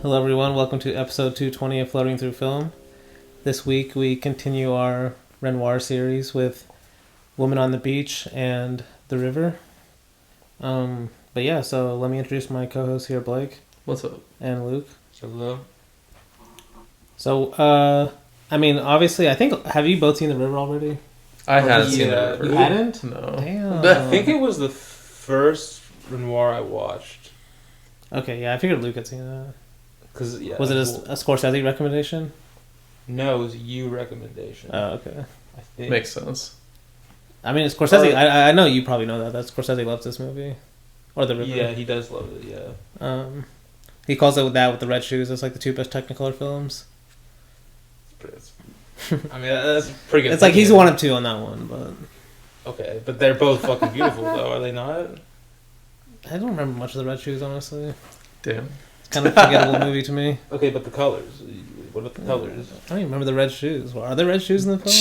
Hello everyone, welcome to episode 220 of Floating Through Film. This week we continue our Renoir series with Woman on the Beach and The River. But yeah, so let me introduce my co-hosts here, Blake. What's up? And Luke. Hello. So, obviously, have you both seen The River already? I hadn't seen The River. You hadn't? No. Damn. I think it was the first Renoir I watched. Okay, yeah, I figured Luke had seen that. Was it a Scorsese recommendation? No, it was you recommendation. Oh, okay. I think. Makes sense. I mean, Scorsese, I know you probably know that Scorsese loves this movie. Or The River. Yeah, he does love it, yeah. He calls it that with the red shoes. It's like the two best Technicolor films. I mean, that's pretty good. It's like he's one of two on that one, but... Okay, but they're both fucking beautiful, though, are they not? I don't remember much of the red shoes, honestly. Damn. It's kind of a forgettable movie to me. Okay, but the colors. What about the colors? I don't even remember the red shoes. Well, are there red shoes in the film?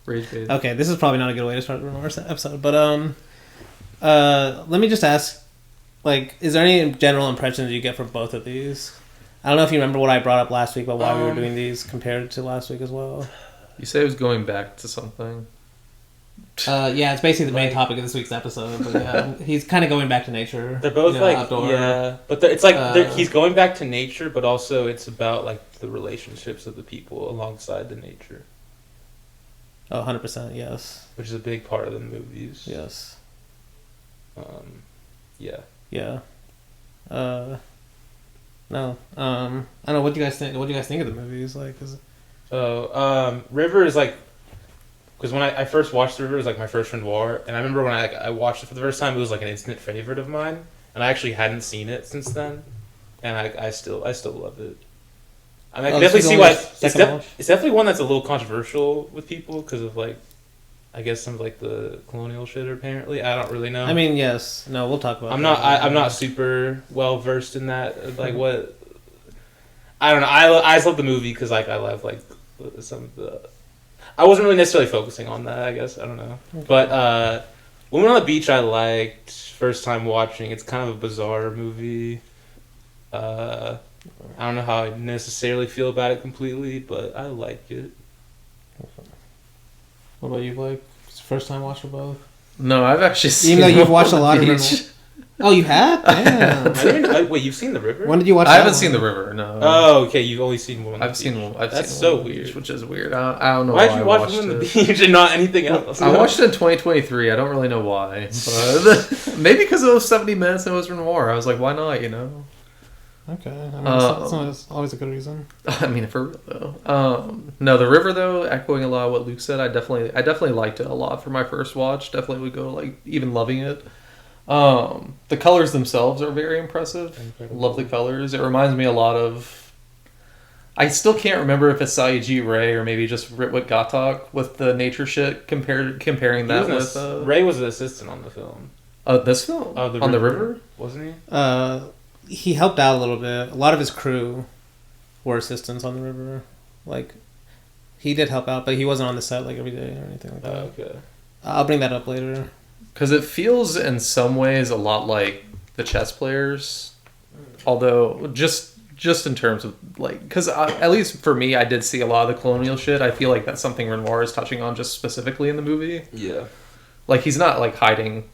Rage bait. Okay, this is probably not a good way to start the Renoir episode, but let me just ask, like, is there any general impressions you get from both of these? I don't know if you remember what I brought up last week about why we were doing these compared to last week as well. You say it was going back to something. Yeah, it's basically the main topic of this week's episode. But yeah, he's kind of going back to nature. They're both outdoor. yeah, but it's like he's going back to nature, but also it's about like the relationships of the people alongside the nature. Oh, 100%, yes. Which is a big part of the movies. Yes. Yeah. Yeah. No. I don't know. What do you guys think? What do you guys think of the movies? Like, River is like, because when I first watched The River, it was like my first Renoir, and I remember when I watched it for the first time, it was like an instant favorite of mine, and I actually hadn't seen it since then, and I still love it. I mean, I can definitely see why it's definitely one that's a little controversial with people because of like, I guess some of like the colonial shit. Apparently, I don't really know. I mean, yes, no, we'll talk about. I'm not super well versed in that. Like what? I don't know. I just love the movie because like I love like some of the. I wasn't really necessarily focusing on that. I guess I don't know. Okay. But Woman on the Beach, I liked first time watching. It's kind of a bizarre movie. I don't know how I necessarily feel about it completely, but I like it. What about you, Blake? It's the first time watch for both? No, I've actually seen. Even though you've watched a lot of Renoir. Oh, you have? Damn. Wait, you've seen The River? When did you watch? I haven't seen The River. No. Oh, okay. You've only seen Woman on the Beach. That's seen so Woman on the weird. Beach, which is weird. I don't know why why did you watch Woman on the Beach and not anything else? I watched it in 2023. I don't really know why, but maybe because it was 70 minutes and it was Renoir. I was like, why not? You know. Okay, I mean, it's always a good reason. I mean, for real though. No, The River though, echoing a lot of what Luke said, I definitely liked it a lot for my first watch. Definitely would go like even loving it. The colors themselves are very impressive. Incredible. Love the colors. It reminds me a lot of. I still can't remember if it's Satyajit Ray or maybe just Ritwik Ghatak with the nature shit. Comparing that with Ray was an assistant on the film. This film on the river, wasn't he? He helped out a little bit. A lot of his crew were assistants on the river. Like, he did help out, but he wasn't on the set like every day or anything like that. Okay. I'll bring that up later. Because it feels in some ways a lot like the chess players, although just in terms of like, because at least for me, I did see a lot of the colonial shit. I feel like that's something Renoir is touching on just specifically in the movie. Yeah. Like he's not like hiding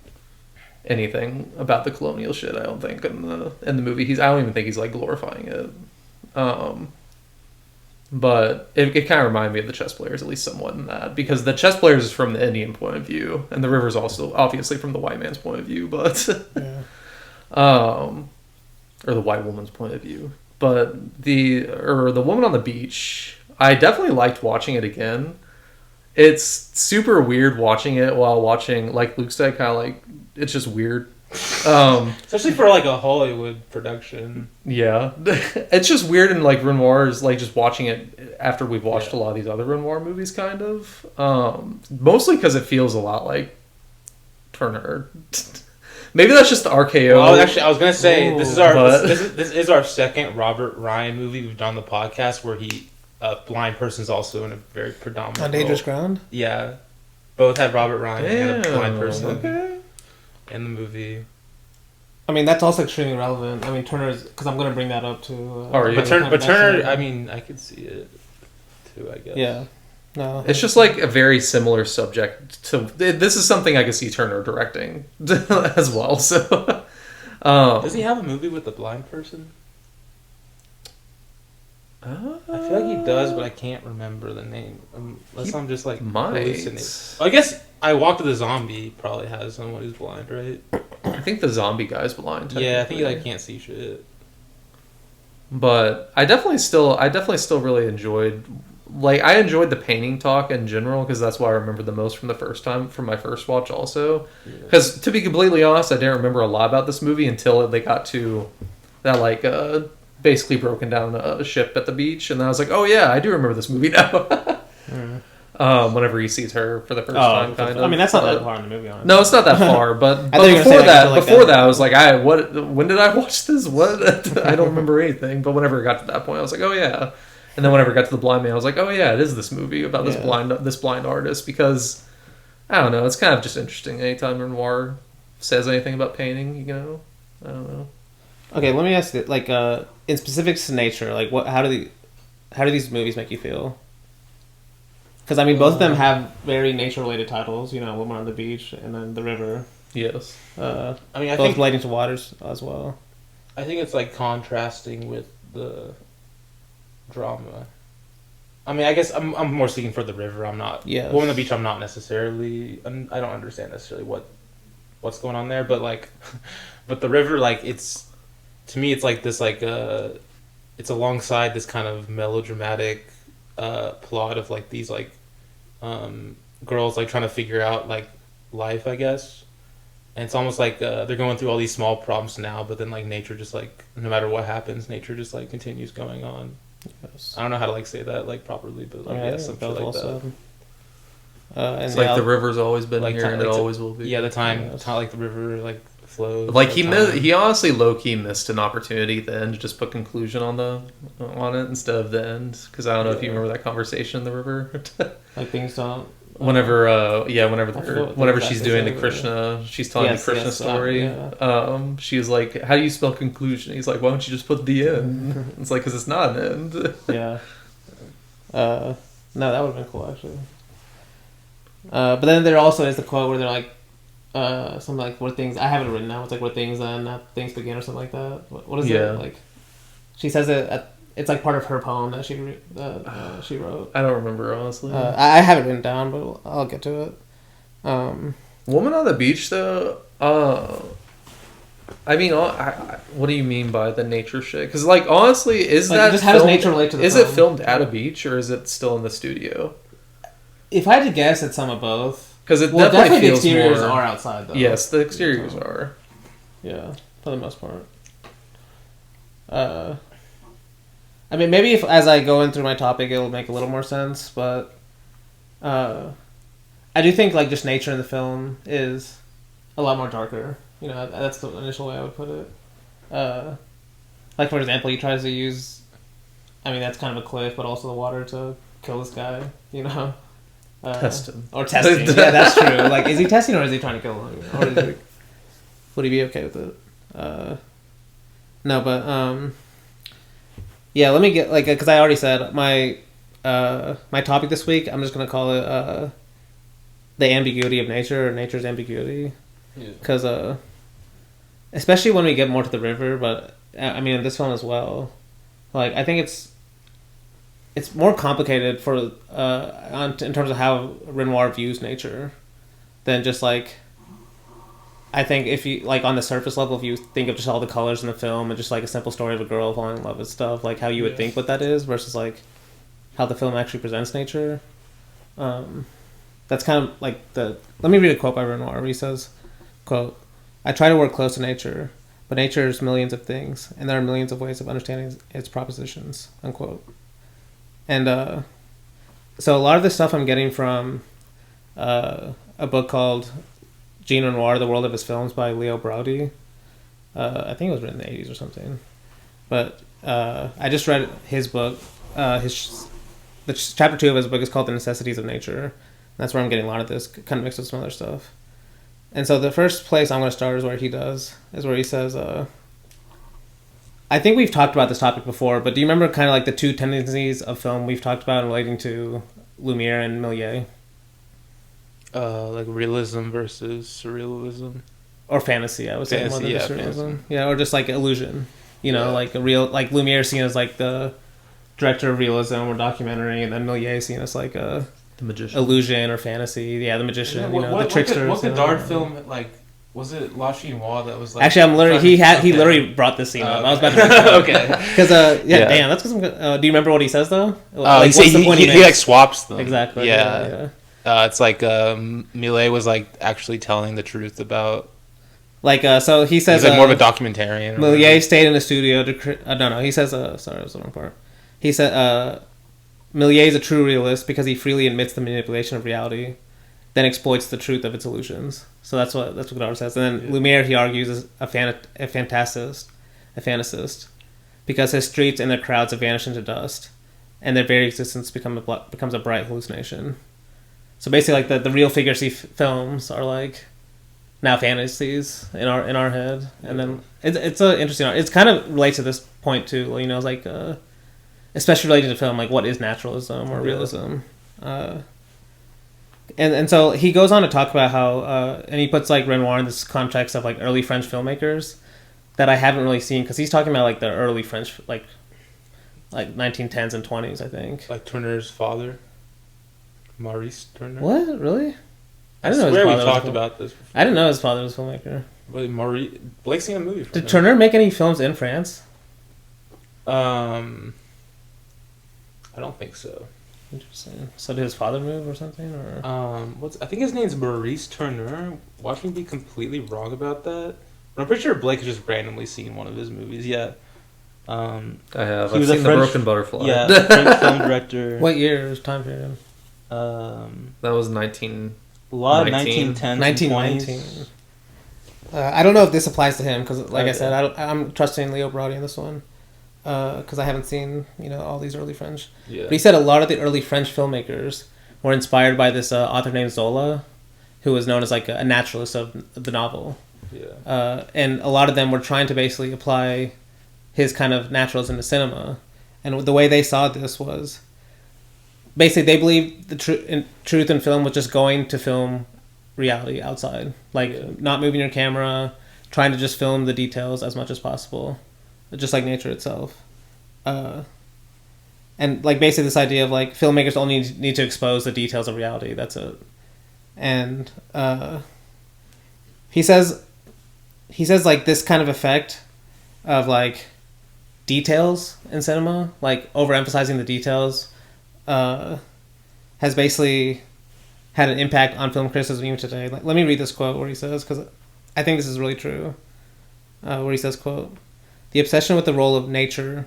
anything about the colonial shit. I don't think in the movie I don't even think he's like glorifying it. But it kind of reminded me of the chess players, at least somewhat in that, because the chess players is from the Indian point of view, and the river's also obviously from the white man's point of view, but yeah. Or the white woman's point of view. But the Woman on the Beach, I definitely liked watching it again. It's super weird watching it while watching, like Luke said, kind of like, it's just weird. Especially for like a Hollywood production. Yeah. It's just weird, and like Renoir is like just watching it after we've watched a lot of these other Renoir movies, kind of. Mostly because it feels a lot like Turner. Maybe that's just the RKO. Well, actually, I was gonna say this is our second Robert Ryan movie we've done on the podcast where a blind person's also in a very predominant On Dangerous role. Ground? Yeah. Both had Robert Ryan and a blind person Okay. in the movie. I mean, that's also extremely relevant. I mean, Turner's, because I'm going to bring that up too. But Turner, I mean, I could see it too, I guess. Yeah. No. It's just like a very similar subject to. This is something I could see Turner directing as well. So, does he have a movie with a blind person? I feel like he does, but I can't remember the name. Unless I'm just like hallucinating. I guess I Walked with a Zombie probably has someone who's blind, right? I think the zombie guy's blind. Yeah, I think he like can't see shit. But I definitely still really enjoyed. Like, I enjoyed the painting talk in general, because that's what I remember the most from my first watch also. Because, to be completely honest, I didn't remember a lot about this movie until they got to that, like, basically broken down a ship at the beach. And then I was like, oh yeah, I do remember this movie now. Whenever he sees her for the first time, kind of. I mean, that's not that far in the movie, honestly. No, it's not that far, but before that, I was like, when did I watch this? What? I don't remember anything. But whenever it got to that point, I was like, oh yeah. And then whenever it got to the blind man, I was like, oh yeah, it is this movie about this blind artist, because I don't know, it's kind of just interesting anytime Renoir says anything about painting, you know. I don't know. Okay, let me ask you, like, in specifics to nature, like, how do these movies make you feel? Because I mean, both of them have very nature-related titles. You know, Woman on the Beach and then The River. Yes. I mean, I both think relating to waters as well. I think it's like contrasting with the drama. I mean, I guess I'm more speaking for The River. I'm not. Yeah. Woman on the Beach, I'm not necessarily. I don't understand necessarily what's going on there, but like, but The River, like, it's, to me, it's like this, like, it's alongside this kind of melodramatic plot of like these like girls like trying to figure out like life, I guess. And it's almost like they're going through all these small problems now, but then like nature just like, no matter what happens, nature just like continues going on. Yes. I don't know how to like say that like properly, but like, yeah, something like that. And it's like the river's always been like, here and it always will be. Yeah, the time like the river like flows. Like he honestly low key missed an opportunity at the end to just put conclusion on it instead of the end, because I don't know if you remember that conversation in the river. Like things don't. Whenever she's doing the Krishna, she's telling the Krishna story. She was like, "How do you spell conclusion?" He's like, "Why don't you just put the end?" It's like, because it's not an end. Yeah. No, that would have been cool actually. But then there also is the quote where they're like, something like, "Where things," I have it written down. It's like, "Where things end, not things begin," or something like that. What is it like? She says it. It's like part of her poem that she wrote. I don't remember, honestly. I have it written down, but I'll get to it. Woman on the Beach, though. I mean, what do you mean by the nature shit? Because, like, honestly, how does nature relate to the film? Is it filmed at a beach, or is it still in the studio? If I had to guess, it's some of both. Because it definitely feels the exteriors more... are outside, though. Yes, the exteriors are. Yeah, for the most part. I mean, maybe if as I go in through my topic, it'll make a little more sense, but I do think like just nature in the film is a lot more darker. You know, that's the initial way I would put it. Like, for example, he tries to use, I mean, that's kind of a cliff, but also the water to kill this guy, you know? Test him. Or testing. Yeah, that's true. Like, is he testing or is he trying to kill him? Or is he, would he be okay with it? No, but... yeah, let me get, like, because I already said my topic this week, I'm just going to call it the ambiguity of nature, or nature's ambiguity. Because, especially when we get more to the river, but, I mean, in this film as well, like, I think it's more complicated for, in terms of how Renoir views nature than just, like, I think if you, like, on the surface level, if you think of just all the colors in the film and just, like, a simple story of a girl falling in love with stuff, like, how you would think what that is versus, like, how the film actually presents nature. That's kind of, like, let me read a quote by Renoir where he says, quote, "I try to work close to nature, but nature is millions of things, and there are millions of ways of understanding its propositions," unquote. And, so a lot of the stuff I'm getting from a book called Jean Renoir, The World of His Films by Leo Braudy. I think it was written in the 80s or something. But I just read his book. The chapter 2 of his book is called The Necessities of Nature. And that's where I'm getting a lot of this, kind of mixed with some other stuff. And so the first place I'm going to start is where he says, I think we've talked about this topic before, but do you remember kind of like the two tendencies of film we've talked about relating to Lumiere and Méliès? Like realism versus surrealism. Or fantasy, I would say, more than yeah, just realism. fantasy. Yeah, or just like illusion. You know, like like Lumiere seen as like the director of realism or documentary, and then Méliès seen as like a The magician. illusion or fantasy. Yeah, the magician. What, the trickster. What Godard film, like, was it La Chinoise that was like... Actually, I'm literally he literally brought this scene up. I was about to okay. Because damn, that's because I'm good. Do you remember what he says though? Like, he like swaps them. Exactly. Yeah. It's like Méliès was like actually telling the truth about... Like, so he says... He's like more of a documentarian. Méliès stayed in the studio to... no, he says... sorry, that was the wrong part. He said... Méliès is a true realist because he freely admits the manipulation of reality, then exploits the truth of its illusions. So that's what Godard says. And then Lumiere, he argues, is a fantasist, because his streets and their crowds have vanished into dust, and their very existence becomes a bright hallucination. So basically, like the real figures he films are like now fantasies in our head, and then it's an interesting art. It's kind of relates to this point too. You know, it's like especially related to film, like what is naturalism or realism. And so he goes on to talk about how and he puts like Renoir in this context of like early French filmmakers that I haven't really seen, because he's talking about like the early French like 1910s and 20s, I think. Like Turner's father, Maurice Turner. What, really? I swear we talked about this before. I didn't know his father was a filmmaker. But Blake's seen a movie from Did him. Turner make any films in France? I don't think so. Interesting. So did his father move or something, or? I think his name's Maurice Turner. Watch me be completely wrong about that. But I'm pretty sure Blake has just randomly seen one of his movies. Yeah. I have. He I've was seen a The French- Broken Butterfly. Yeah, French film director. What year was time period? That was 19... A lot of 19. 1910s, 1919. I don't know if this applies to him, because like I said, I'm trusting Leo Braudy in this one, because I haven't seen all these early French. Yeah. But he said a lot of the early French filmmakers were inspired by this author named Zola, who was known as like a naturalist of the novel. Yeah. And a lot of them were trying to basically apply his kind of naturalism to cinema, and the way they saw this was basically they believed the truth in film was just going to film reality outside, like not moving your camera, trying to just film the details as much as possible, just like nature itself. And like basically this idea of like filmmakers only need to expose the details of reality. That's it. And he says like this kind of effect of like details in cinema, like overemphasizing the details, has basically had an impact on film criticism even today. Like, let me read this quote where he says, because I think this is really true, where he says, quote, "The obsession with the role of nature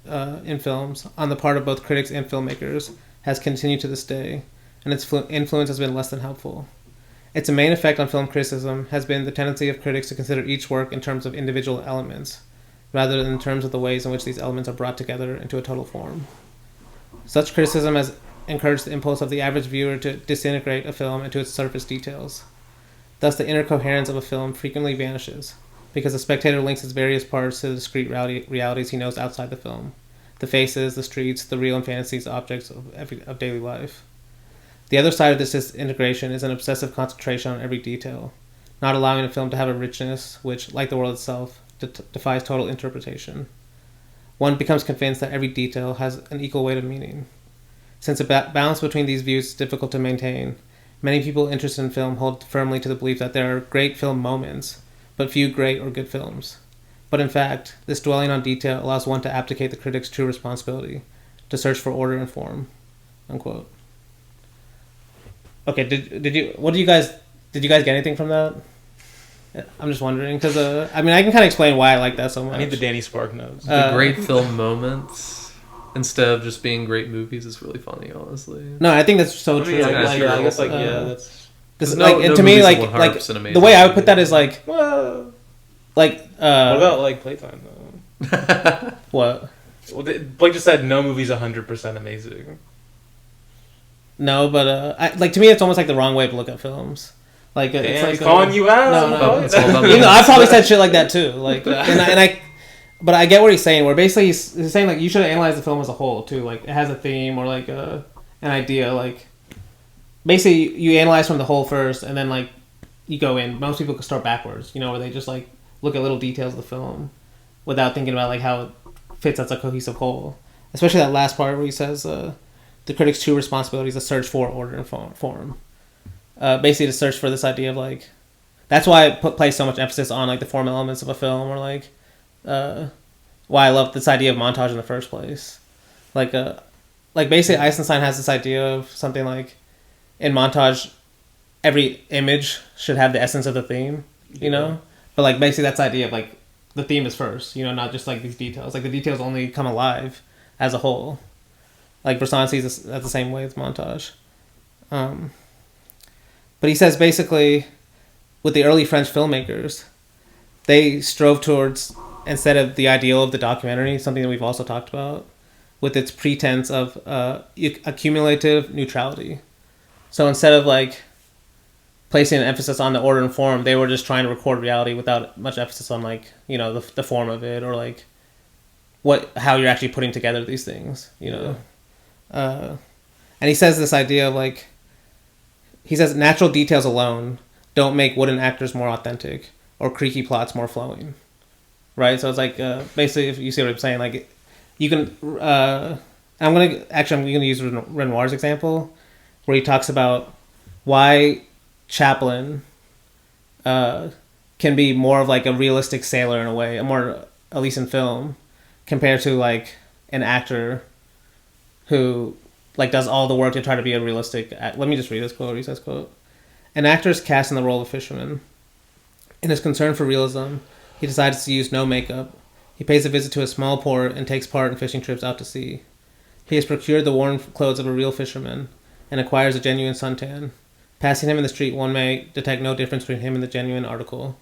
in films on the part of both critics and filmmakers has continued to this day, and its influence has been less than helpful. Its main effect on film criticism has been the tendency of critics to consider each work in terms of individual elements, rather than in terms of the ways in which these elements are brought together into a total form. Such criticism has encouraged the impulse of the average viewer to disintegrate a film into its surface details. Thus, the inner coherence of a film frequently vanishes, because the spectator links its various parts to the discrete realities he knows outside the film: the faces, the streets, the real and fantasies objects of daily life. The other side of this disintegration is an obsessive concentration on every detail, not allowing a film to have a richness which, like the world itself, defies total interpretation. One becomes convinced that every detail has an equal weight of meaning. Since a balance between these views is difficult to maintain, many people interested in film hold firmly to the belief that there are great film moments, but few great or good films. But in fact, this dwelling on detail allows one to abdicate the critic's true responsibility, to search for order and form." Unquote. Okay, did you guys get anything from that? I'm just wondering, because I mean, I can kind of explain why I like that so much. I need the Danny Spark notes. The great film moments, instead of just being great movies, is really funny, honestly. No, I think that's so true. I guess, that's... Because to me, like the way I would put that is like, Well, like what about like Playtime though? What? Well, Blake just said no movie's 100% amazing. No, but to me, it's almost like the wrong way to look at films. Like it's Damn, like he's calling you out. No. It's all about You know, I probably said shit like that too. Like, but I get what he's saying. Where basically he's saying like you should analyze the film as a whole too. Like it has a theme or like an idea. Like basically you analyze from the whole first, and then like you go in. Most people could start backwards. You know, where they just like look at little details of the film without thinking about like how it fits as a cohesive whole. Especially that last part where he says the critic's true responsibility is to search for order and form. Basically to search for this idea of like, that's why I place so much emphasis on like the formal elements of a film, or like why I love this idea of montage in the first place. Like basically Eisenstein has this idea of something like in montage every image should have the essence of the theme, you know? But like basically that's the idea of like the theme is first, you know, not just like these details. Like the details only come alive as a whole. Like Bresson sees that the same way with montage. But he says basically, with the early French filmmakers, they strove towards, instead of the ideal of the documentary, something that we've also talked about, with its pretense of accumulative neutrality. So instead of like placing an emphasis on the order and form, they were just trying to record reality without much emphasis on like, you know, the form of it, or like how you're actually putting together these things, you know. And he says this idea of like, he says natural details alone don't make wooden actors more authentic or creaky plots more flowing, right? So it's like basically, if you see what I'm saying, like you can. I'm gonna use Renoir's example, where he talks about why Chaplin can be more of like a realistic sailor in a way, at least in film, compared to like an actor who like does all the work to try to be a realistic. Let me just read this quote. He says, "Quote: An actor is cast in the role of fisherman. In his concern for realism, he decides to use no makeup. He pays a visit to a small port and takes part in fishing trips out to sea. He has procured the warm clothes of a real fisherman and acquires a genuine suntan. Passing him in the street, one may detect no difference between him and the genuine article.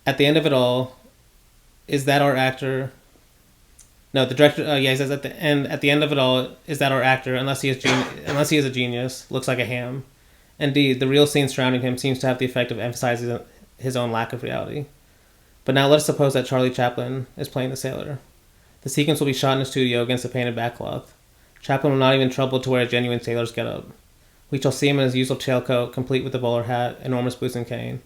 At the end of it all, is that our actor?" No, the director. He says at the end of it all, is that our actor, unless he is a genius, looks like a ham. Indeed, the real scene surrounding him seems to have the effect of emphasizing his own lack of reality. But now let us suppose that Charlie Chaplin is playing the sailor. The sequence will be shot in a studio against a painted backcloth. Chaplin will not even trouble to wear a genuine sailor's getup. We shall see him in his usual tailcoat, complete with a bowler hat, enormous boots and cane.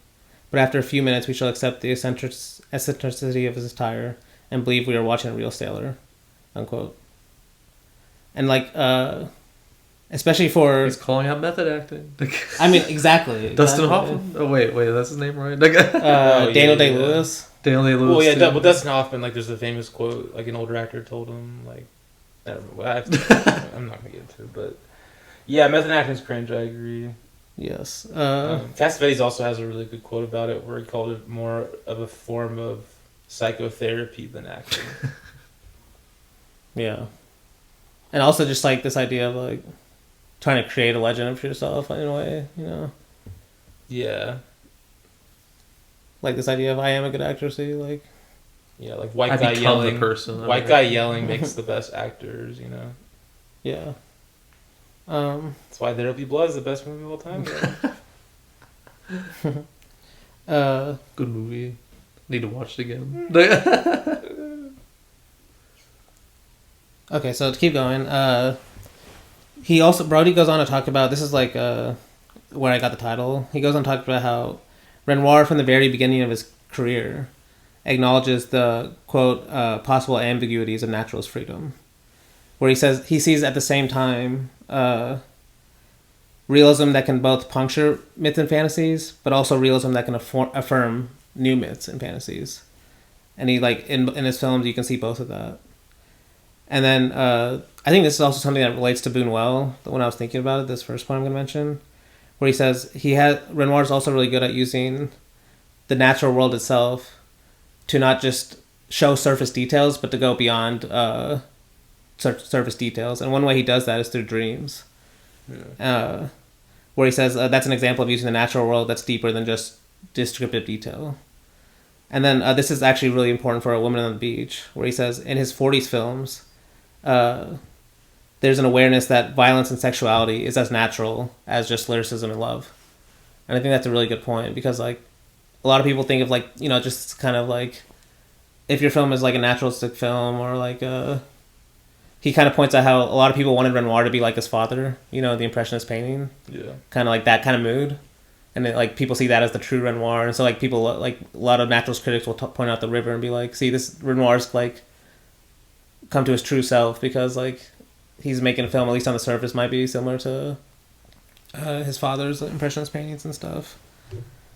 But after a few minutes, we shall accept the eccentricity of his attire and believe we are watching a real sailor, unquote. And like, especially for... He's calling out method acting. I mean, exactly. Dustin Hoffman? Oh, wait, that's his name, right? Daniel Day-Lewis. Daniel Day-Lewis. Well, yeah, but Dustin Hoffman, like, there's a famous quote, like, an older actor told him, like, I don't know, I'm not going to get into it, but... Yeah, method acting's cringe, I agree. Yes. Cassavetes also has a really good quote about it, where he called it more of a form of psychotherapy than acting. Yeah. And also just, like, this idea of, like, trying to create a legend for yourself in a way, you know? Yeah. Like this idea of I am a good actor, see, like... Yeah, like white guy yelling. The person. White guy yelling makes the best actors, you know? Yeah. That's why There'll Be Blood is the best movie of all time. Good movie. Need to watch it again. Okay, so to keep going, Braudy goes on to talk about, this is like where I got the title. He goes on to talk about how Renoir, from the very beginning of his career, acknowledges the, quote, possible ambiguities of naturalist freedom. Where he says he sees at the same time realism that can both puncture myths and fantasies, but also realism that can affirm new myths and fantasies. And he, like, in his films, you can see both of that. And then I think this is also something that relates to Buñuel, when I was thinking about it, this first point I'm going to mention, where he says Renoir is also really good at using the natural world itself to not just show surface details, but to go beyond surface details. And one way he does that is through dreams. Yeah. Where he says that's an example of using the natural world that's deeper than just descriptive detail. And then this is actually really important for A Woman on the Beach, where he says in his 40s films, there's an awareness that violence and sexuality is as natural as just lyricism and love. And I think that's a really good point, because like a lot of people think of like, you know, just kind of like if your film is like a naturalistic film, or like he kind of points out how a lot of people wanted Renoir to be like his father, you know, the Impressionist painting. Yeah. Kind of like that kind of mood. And then, like, people see that as the true Renoir. And so, like, people, like, a lot of naturalist critics will point out the river and be like, see, this Renoir's, like, come to his true self, because, like, he's making a film, at least on the surface, might be similar to his father's Impressionist paintings and stuff.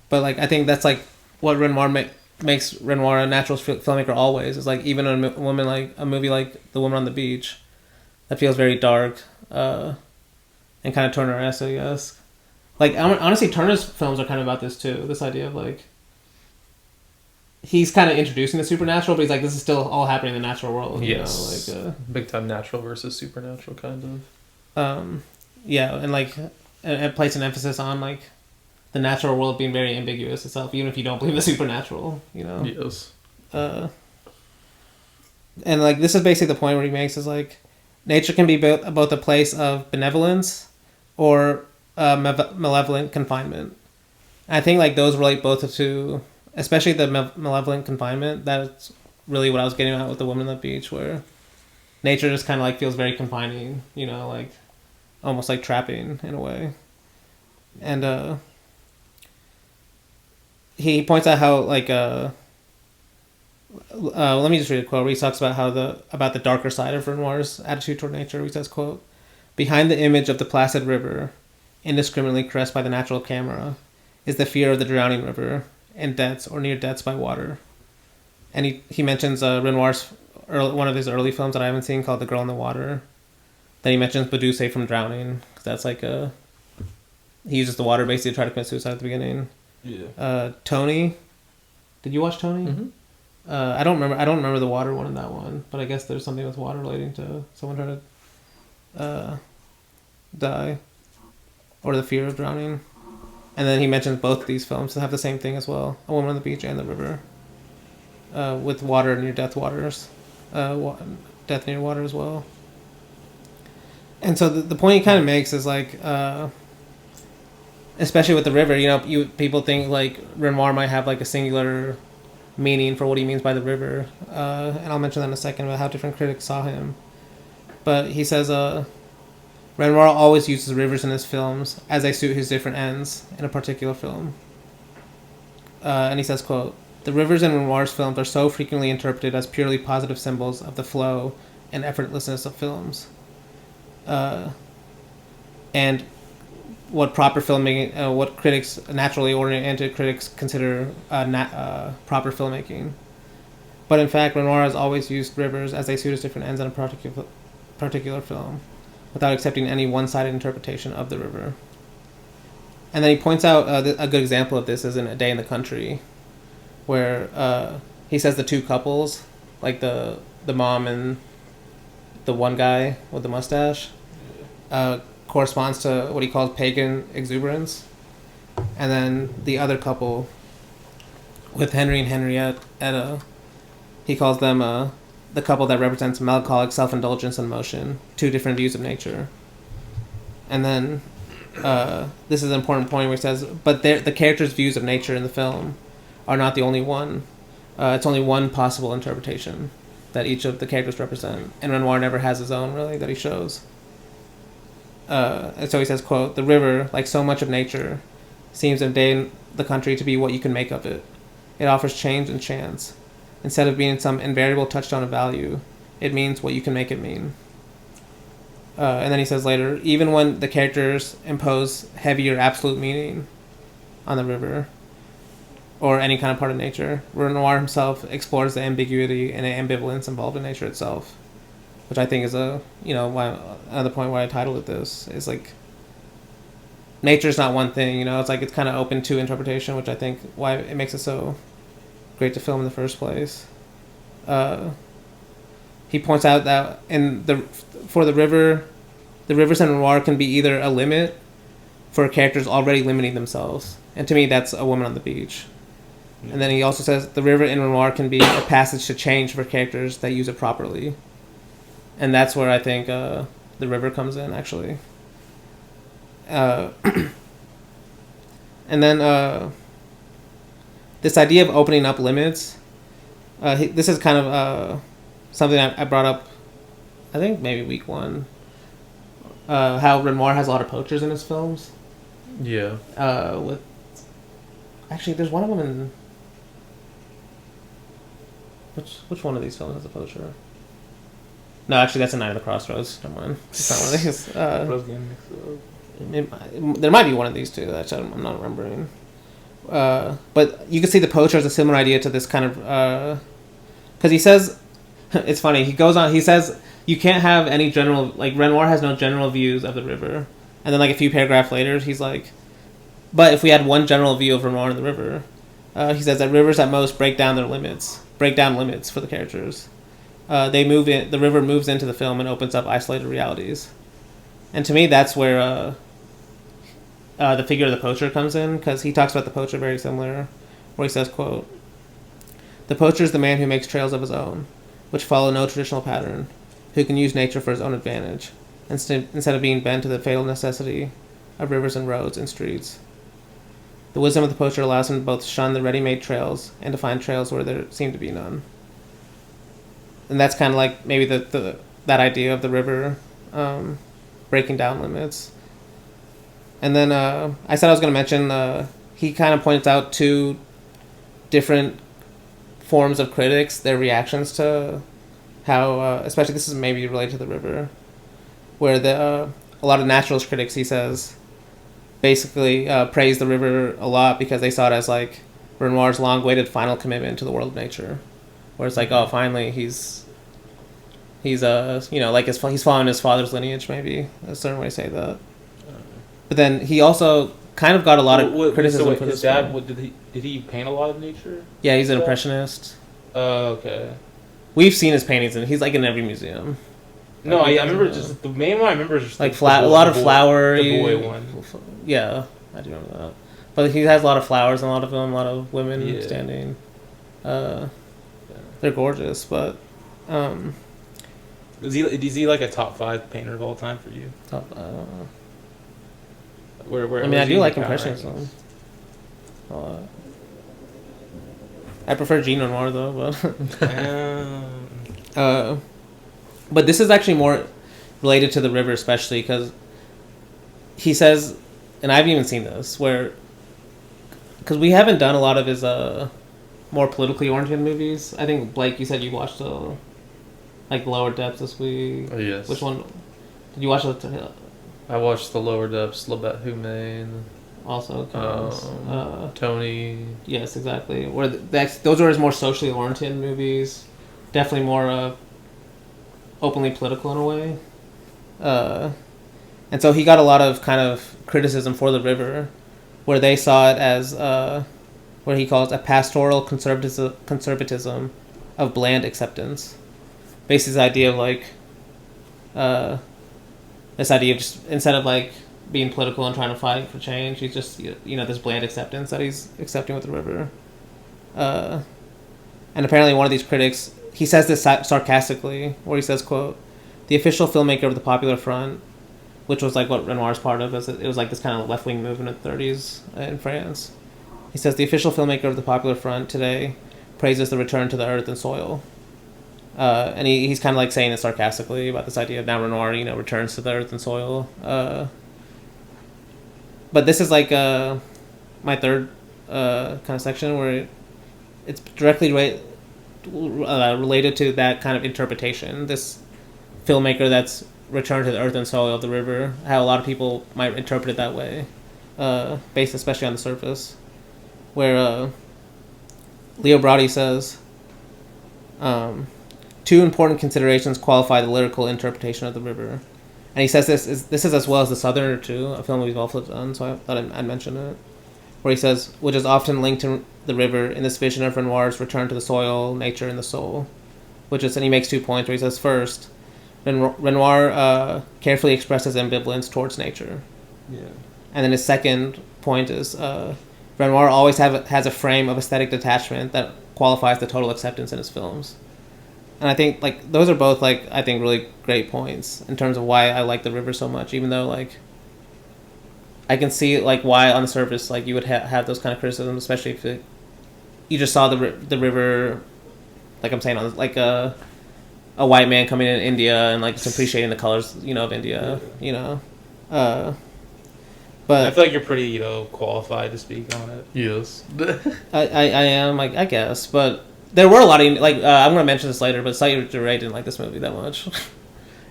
But, like, I think that's, like, what Renoir makes Renoir a naturalist filmmaker always. It's, like, even a movie like The Woman on the Beach, that feels very dark and kind of Turner-esque, I guess. Like, honestly, Turner's films are kind of about this, too. This idea of, like, he's kind of introducing the supernatural, but he's like, this is still all happening in the natural world. Yes. You know? Like, big time natural versus supernatural, kind of. Yeah, and, like, it places an emphasis on, like, the natural world being very ambiguous itself, even if you don't believe the supernatural, you know? Yes. And, like, this is basically the point where he makes is, like, nature can be both a place of benevolence or malevolent confinement. I think like those relate both to, especially the malevolent confinement. That's really what I was getting at with The Woman on the Beach, where nature just kind of like feels very confining, you know, like almost like trapping in a way. And he points out how like let me just read a quote where he talks about about the darker side of Renoir's attitude toward nature. He says, quote, "Behind the image of the placid river, indiscriminately caressed by the natural camera, is the fear of the drowning river and deaths or near deaths by water." And he mentions Renoir's one of his early films that I haven't seen, called The Girl in the Water. Then he mentions Badouce from Drowning, because that's like he uses the water basically to try to commit suicide at the beginning. Yeah. Tony, did you watch Tony? Mm-hmm. I don't remember the water one in that one, but I guess there's something with water relating to someone trying to die. Or the fear of drowning. And then he mentions both of these films that have the same thing as well. A Woman on the Beach and The River. With water near death waters. Death near water as well. And so the point he kind of makes is like, especially with The River, you know, people think like Renoir might have like a singular meaning for what he means by the river. And I'll mention that in a second about how different critics saw him. But he says, Renoir always uses rivers in his films as they suit his different ends in a particular film. And he says, quote, "The rivers in Renoir's films are so frequently interpreted as purely positive symbols of the flow and effortlessness of films. And what proper filmmaking, what critics, naturally oriented critics, consider proper filmmaking. But in fact, Renoir has always used rivers as they suit his different ends in a particular film, without accepting any one-sided interpretation of the river." And then he points out a good example of this is in A Day in the Country, where he says the two couples, like the mom and the one guy with the mustache, corresponds to what he calls pagan exuberance. And then the other couple, with Henry and Henriette, he calls them the couple that represents melancholic self-indulgence and motion, two different views of nature. And then this is an important point where he says, but the characters' views of nature in the film are not the only one. It's only one possible interpretation that each of the characters represent. And Renoir never has his own, really, that he shows. And so he says, quote, "The river, like so much of nature, seems in Day in the Country to be what you can make of it. It offers change and chance. Instead of being some invariable touchstone of value, it means what you can make it mean." And then he says later, even when the characters impose heavier absolute meaning on the river, or any kind of part of nature, Renoir himself explores the ambiguity and the ambivalence involved in nature itself, which I think is another point why I titled it this, is like, nature's not one thing, you know, it's like it's kind of open to interpretation, which I think why it makes it so great to film in the first place. He points out that for the river, the rivers in Renoir can be either a limit for characters already limiting themselves, and to me that's A Woman on the Beach. And then he also says the river in Renoir can be a passage to change for characters that use it properly, and that's where I think the river comes in, actually. And And then this idea of opening up limits. This is kind of something I brought up, I think maybe week 1. How Renoir has a lot of poachers in his films. Yeah. With actually, there's one of them in which one of these films has a poacher? No, actually, that's a Night of the Crossroads. Never mind. It's not one of these. There might be one of these two. Actually, I'm not remembering. But you can see the poacher is a similar idea to this kind of because he says it's funny. He goes on. He says you can't have any general like Renoir has no general views of the river, and then like a few paragraphs later, he's like, but if we had one general view of Renoir and the river, he says that rivers at most break down limits for the characters. They move in. The river moves into the film and opens up isolated realities, and to me, that's where the figure of the poacher comes in, because he talks about the poacher very similar, where he says, quote, "The poacher is the man who makes trails of his own, which follow no traditional pattern, who can use nature for his own advantage, instead of being bent to the fatal necessity of rivers and roads and streets. The wisdom of the poacher allows him to both shun the ready-made trails and to find trails where there seem to be none." And that's kind of like maybe that idea of the river breaking down limits. And then I said I was going to mention, he kind of points out 2 different forms of critics, their reactions to how, especially this is maybe related to the river, where a lot of naturalist critics, he says, basically praise the river a lot because they saw it as like Renoir's long-awaited final commitment to the world of nature, where it's like, oh, finally he's like he's following his father's lineage, maybe a certain way to say that. But then he also kind of got a lot of criticism for his this dad. film. Did he paint a lot of nature? Yeah, he's an impressionist. Oh, okay. We've seen his paintings, and he's like in every museum. No, I remember just the main one. I remember is just like a lot of flowery. The boy one. Yeah, I do remember that. But he has a lot of flowers in a lot of them. A lot of women standing. They're gorgeous, but. Is he like a top 5 painter of all time for you? Top. I don't know. Where I mean, I do like impressionism. I prefer Jean Renoir though, but. But this is actually more related to the river, especially because he says, and I've even seen this, because we haven't done a lot of his more politically oriented movies. I think Blake, you said you watched like Lower Depths this week. Oh, yes. Which one did you watch? I watched the Lower Depths, La Bête Humaine. Also, Tony. Yes, exactly. Where those are his more socially oriented movies. Definitely more openly political in a way. And so he got a lot of kind of criticism for the river, where they saw it as what he calls a pastoral conservatism of bland acceptance. Basically, this idea of like this idea of just instead of like being political and trying to fight for change, he's just this bland acceptance that he's accepting with the river. And apparently, one of these critics, he says this sarcastically, where he says, quote, "The official filmmaker of the Popular Front," which was like what Renoir's part of, it was like this kind of left-wing movement in the 30s in France. He says, "The official filmmaker of the Popular Front today praises the return to the earth and soil." And he's kind of like saying it sarcastically about this idea of now Renoir, returns to the earth and soil. But this is like my third kind of section where it's directly related to that kind of interpretation. This filmmaker that's returned to the earth and soil of the river, how a lot of people might interpret it that way, based especially on the surface, where Leo Braudy says, 2 important considerations qualify the lyrical interpretation of the river. And he says this is as well as The Southerner too, a film we've also done, so I thought I'd mention it. Where he says, which is often linked to the river in this vision of Renoir's return to the soil, nature, and the soul. And he makes 2 points where he says, first, Renoir carefully expresses ambivalence towards nature. Yeah. And then his second point is, Renoir always has a frame of aesthetic detachment that qualifies the total acceptance in his films. And I think like those are both I think really great points in terms of why I like the river so much, even though I can see like why on the surface like you would have those kind of criticisms, especially if you just saw the river, like I'm saying, on like a white man coming in India and like just appreciating the colors, of India, But I feel like you're pretty, qualified to speak on it. Yes. I am, like, I guess, but there were a lot of like I'm gonna mention this later, but Satyajit didn't like this movie that much,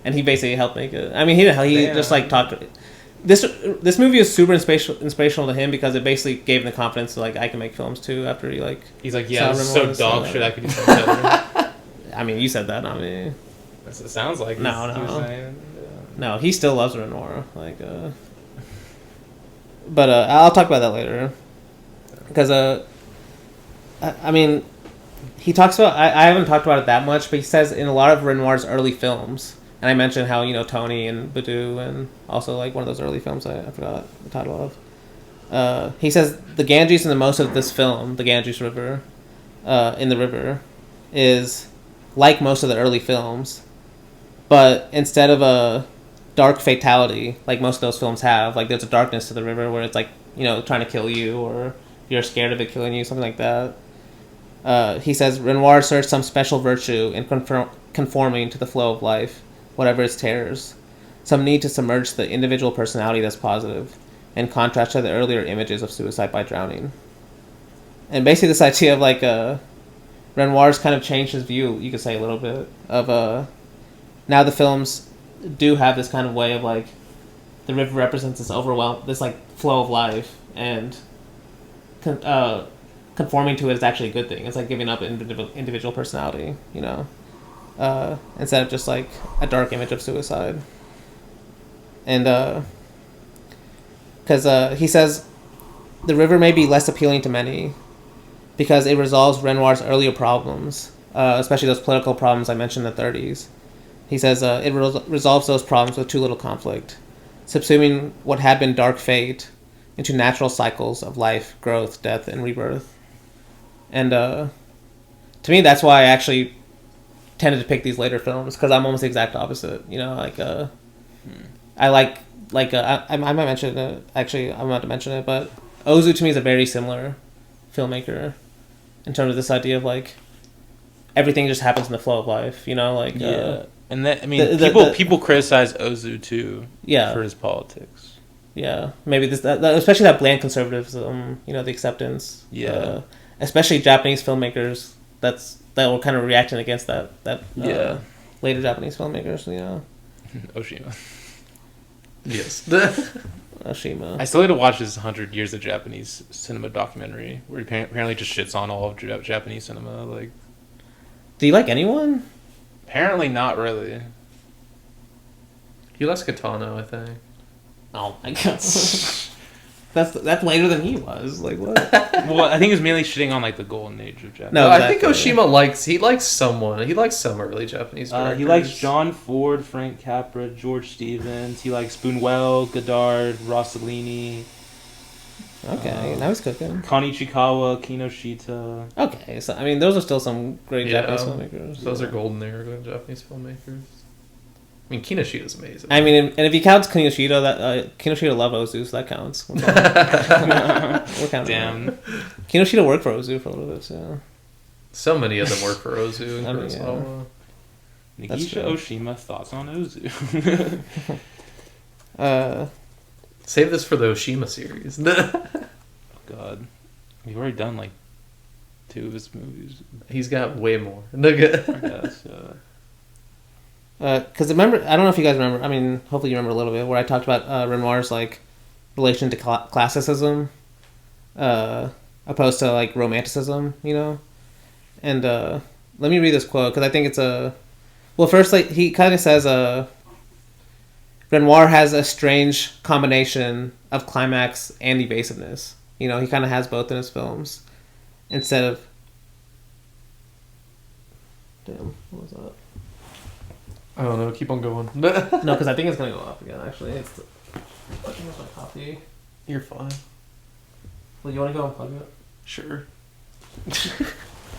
and he basically helped make it. I mean, he just like talked. This movie is super inspirational to him because it basically gave him the confidence to like I can make films too. After he's like, yeah, this is so dog shit. I could do something better. I mean, you said that, not me. That's what it sounds like. No. He was saying. No, he still loves Renoir. Like, but I'll talk about that later. Because I mean, he talks about. I haven't talked about it that much, but he says in a lot of Renoir's early films, and I mentioned how Tony and Badu, and also like one of those early films I forgot the title of. He says the Ganges in the most of this film, the Ganges River, in the river, is like most of the early films, but instead of a dark fatality like most of those films have, like there's a darkness to the river where it's like trying to kill you or you're scared of it killing you, something like that. He says Renoir searched some special virtue in conforming to the flow of life, whatever its terrors, some need to submerge the individual personality that's positive, in contrast to the earlier images of suicide by drowning. And basically this idea of like Renoir's kind of changed his view, you could say, a little bit, of now the films do have this kind of way of like the river represents this like flow of life, and conforming to it is actually a good thing. It's like giving up individual personality, instead of just like a dark image of suicide. And because he says the river may be less appealing to many because it resolves Renoir's earlier problems, especially those political problems I mentioned in the 30s. He says it resolves those problems with too little conflict, subsuming what had been dark fate into natural cycles of life, growth, death, and rebirth. And to me, that's why I actually tended to pick these later films, because I'm almost the exact opposite. I like I might mention it. Actually, I'm about to mention it, but Ozu to me is a very similar filmmaker in terms of this idea of like everything just happens in the flow of life. Yeah. And that, I mean, people criticize Ozu too, for his politics. Yeah, maybe especially that bland conservatism, the acceptance. Yeah, especially Japanese filmmakers that were kind of reacting against that. Later Japanese filmmakers, Oshima. Yes. Oshima. I still need to watch this 100 Years of Japanese Cinema documentary, where he apparently just shits on all of Japanese cinema. Like, do you like anyone? Apparently not really. He likes Katano, I think. Oh my god. That's later than he was. Like, what? Well, I think he was mainly shitting on like the golden age of Japan. No, exactly. I think Oshima likes someone. He likes some early Japanese directors. He likes John Ford, Frank Capra, George Stevens. He likes Buñuel, Godard, Rossellini. Okay, now he's cooking. Konichikawa, Kinoshita. Okay, so I mean, those are still some great Japanese filmmakers. Those are golden era Japanese filmmakers. I mean, Kinoshita's amazing. I mean, and if you count Kinoshita, that Kinoshita loved Ozu, so that counts. We're counting. Damn. Kinoshita worked for Ozu for a little bit, so. So many of them work for Ozu and Kurosawa. Nagisha Oshima, thoughts on Ozu? Save this for the Oshima series. God. We've already done like 2 of his movies. He's got way more. Yes, because remember, I don't know if you guys remember. I mean, hopefully you remember a little bit where I talked about Renoir's like relation to classicism, opposed to like romanticism, And let me read this quote because I think it's well, first, like he kind of says, Renoir has a strange combination of climax and evasiveness. He kind of has both in his films, instead of. Damn, what was that? I don't know. Keep on going. No, because I think it's gonna go off again. Actually, I think it's my copy. You're fine. Well, you want to go and plug it? Sure.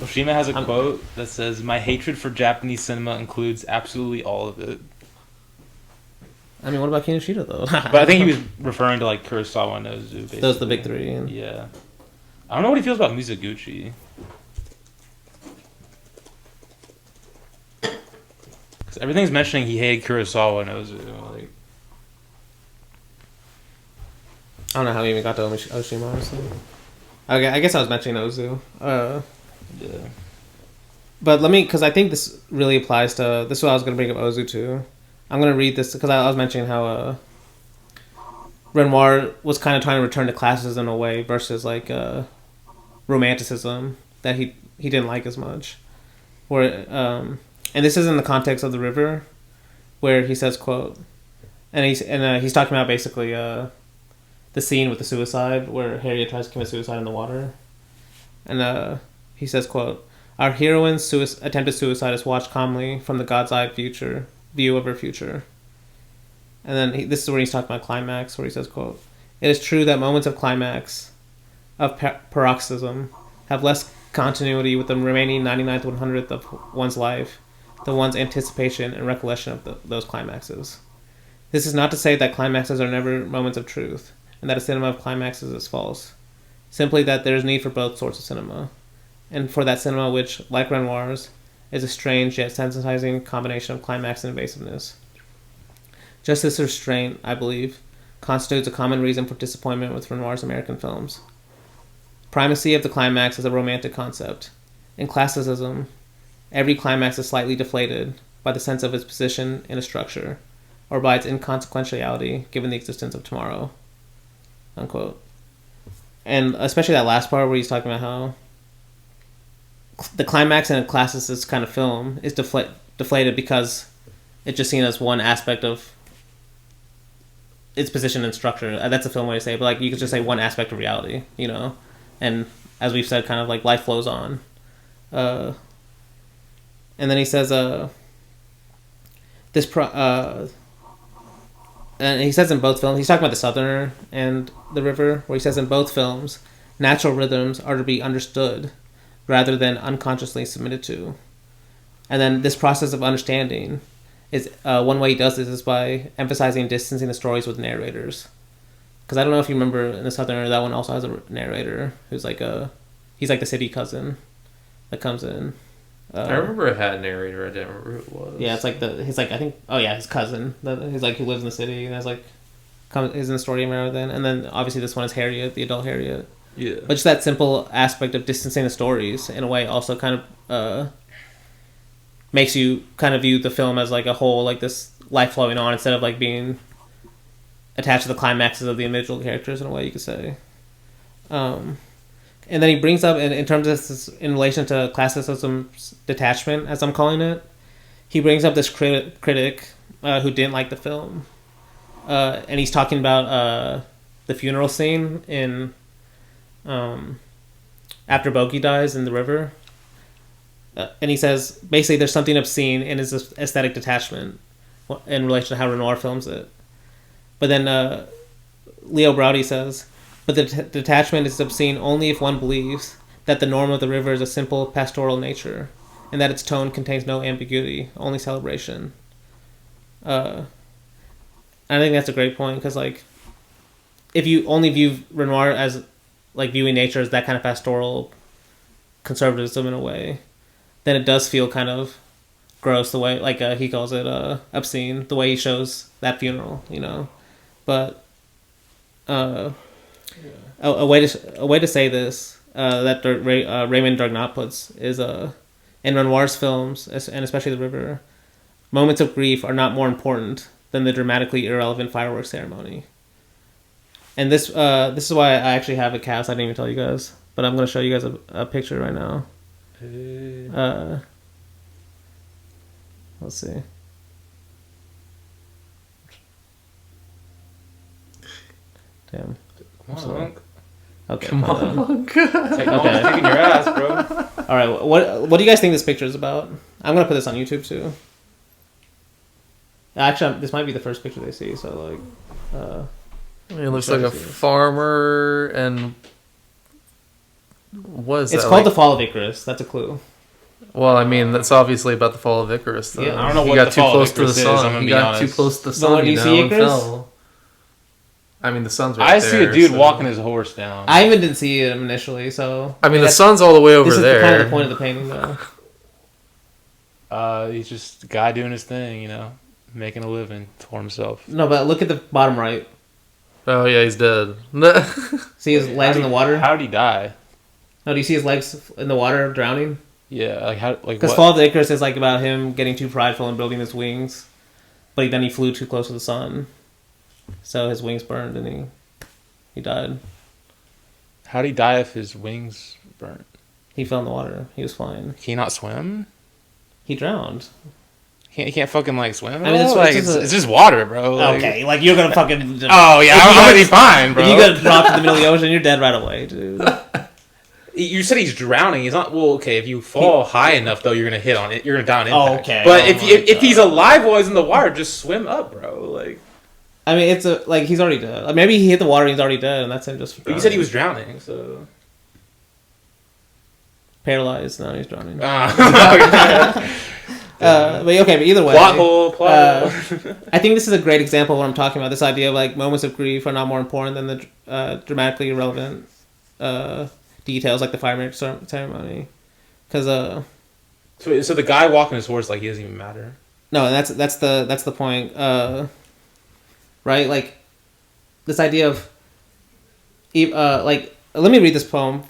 Oshima has a quote that says, "My hatred for Japanese cinema includes absolutely all of it." I mean, what about Kinoshita though? But I think he was referring to like Kurosawa and Ozu. Basically. Those are the big three. Yeah. I don't know what he feels about Mizoguchi. Because everything's mentioning he hated Kurosawa and Ozu. Like, I don't know how he even got to Oshima, honestly. Okay, I guess I was mentioning Ozu. yeah. But let me, because I think this really applies to, this is what I was going to bring up Ozu too. I'm going to read this, because I was mentioning how Renoir was kind of trying to return to classicism in a way versus like romanticism that he didn't like as much. Where and this is in the context of The River, where he says, quote, and he's talking about basically the scene with the suicide where Harriet tries to commit suicide in the water, and he says, quote, "Our heroine's attempted suicide is watched calmly from the God's eye view of her future." And then this is where he's talking about climax, where he says, quote, "It is true that moments of climax, of paroxysm, have less continuity with the remaining 99th 100th of one's life than one's anticipation and recollection of those climaxes. This is not to say that climaxes are never moments of truth, and that a cinema of climaxes is false. Simply that there is need for both sorts of cinema, and for that cinema which, like Renoir's, is a strange yet sensitizing combination of climax and evasiveness. Just this restraint, I believe, constitutes a common reason for disappointment with Renoir's American films. Primacy of the climax is a romantic concept. In classicism, every climax is slightly deflated by the sense of its position in a structure, or by its inconsequentiality given the existence of tomorrow." Unquote. And especially that last part where he's talking about how the climax in a classicist kind of film is deflated because it's just seen as one aspect of its position and structure. That's a film way to say it, but like you could just say one aspect of reality, you know? And as we've said, kind of like life flows on. And then he says, and he says in both films, he's talking about The Southerner and The River, where he says in both films, natural rhythms are to be understood rather than unconsciously submitted to. And then this process of understanding is one way he does this is by emphasizing distancing the stories with narrators. Because I don't know if you remember in The Southerner, that one also has a narrator who's like he's like the city cousin that comes in. I remember it had a narrator. I didn't remember who it was. Yeah, it's like his cousin. He's like who lives in the city and is in the story and everything. And then obviously this one is Harriet, the adult Harriet. Yeah. But just that simple aspect of distancing the stories in a way also kind of makes you kind of view the film as like a whole, like this life flowing on instead of like being attached to the climaxes of the individual characters in a way you could say. And then he brings up, in terms of this, in relation to classicism's detachment, as I'm calling it, he brings up this critic who didn't like the film. And he's talking about the funeral scene in after Bogey dies in The River. And he says, basically, there's something obscene in his aesthetic detachment in relation to how Renoir films it. But then Leo Braudy says, but the detachment is obscene only if one believes that the norm of the river is a simple pastoral nature, and that its tone contains no ambiguity, only celebration. I think that's a great point, because like, if you only view Renoir as like viewing nature as that kind of pastoral conservatism in a way, then it does feel kind of gross the way, like he calls it obscene, the way he shows that funeral, you know. But a way to say this that Raymond Durgnat puts is in Renoir's films, and especially The River, moments of grief are not more important than the dramatically irrelevant fireworks ceremony. And this is why I actually have a cast. I didn't even tell you guys, but I'm going to show you guys a picture right now. Let's see. Damn. Come on, Monk. Okay. Come on, Monk. Okay. Kicking your ass, bro. All right. What do you guys think this picture is about? I'm gonna put this on YouTube too. Actually, this might be the first picture they see. So like, it looks like a farmer and what is it's that? called The Fall of Icarus. That's a clue. Well, I mean, that's obviously about the fall of Icarus. Though. Yeah. I don't know He what got the too fall close of to the Icarus is, sun. I'm gonna He be got honest. too close to the But sun, when you see and Icarus? fell. I mean, the sun's right I there. see a dude so- walking his horse down. I even didn't see him initially, so I mean, the that's- sun's all the way over this is there. kind of the point of the painting, though. He's just a guy doing his thing, making a living for himself. No, but look at the bottom right. Oh yeah, he's dead. See his legs in the water? How did he die? No, do you see his legs in the water drowning? Yeah, like Because what? Fall of the Icarus is like about him getting too prideful and building his wings, but then he flew too close to the sun, so his wings burned and he died. How did he die if his wings burnt? He fell in the water. He was flying. Can he not swim? He drowned. He can't fucking swim. I mean, it's just water, bro. Okay, like you're gonna fucking. Oh yeah, I'm gonna be fine, bro. If you get dropped in the middle of the ocean, you're dead right away, dude. You said he's drowning. He's not. Well, okay. If you fall high enough, though, you're gonna hit on it. You're gonna die on impact. Okay. But Oh if he's alive while he's in the water, just swim up, bro. I mean, it's he's already dead. Like, maybe he hit the water and he's already dead, and that's him just. But you said he was drowning, so. Paralyzed. Now he's drowning. But But either way. plot hole. I think this is a great example of what I'm talking about. This idea of moments of grief are not more important than the dramatically irrelevant details like the fire ceremony. Because So the guy walking his horse, he doesn't even matter. no, and that's the point. Right, like this idea of let me read this poem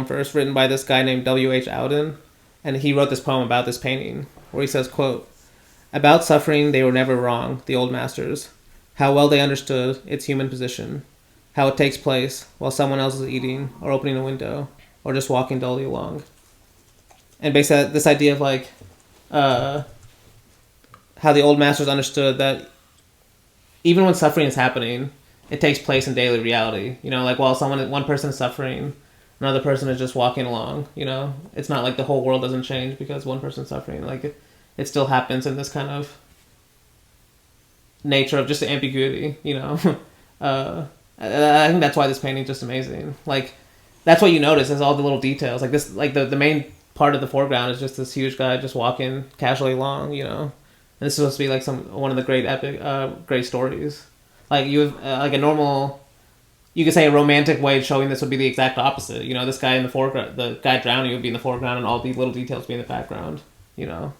first, written by this guy named W.H. Auden, and he wrote this poem about this painting, where he says, quote, "About suffering they were never wrong, the old masters. How well they understood its human position, how it takes place while someone else is eating, or opening a window, or just walking dully along." And basically this idea of how the old masters understood that even when suffering is happening, it takes place in daily reality. While one person is suffering, another person is just walking along. It's not like the whole world doesn't change because one person's suffering. It still happens in this kind of nature of just the ambiguity. I think that's why this painting is just amazing. That's what you notice is all the little details. The main part of the foreground is just this huge guy just walking casually along. And this is supposed to be one of the great epic, great stories. You have a normal, you could say a romantic way of showing this would be the exact opposite. This guy in the foreground, the guy drowning would be in the foreground, and all these little details be in the background. Yeah.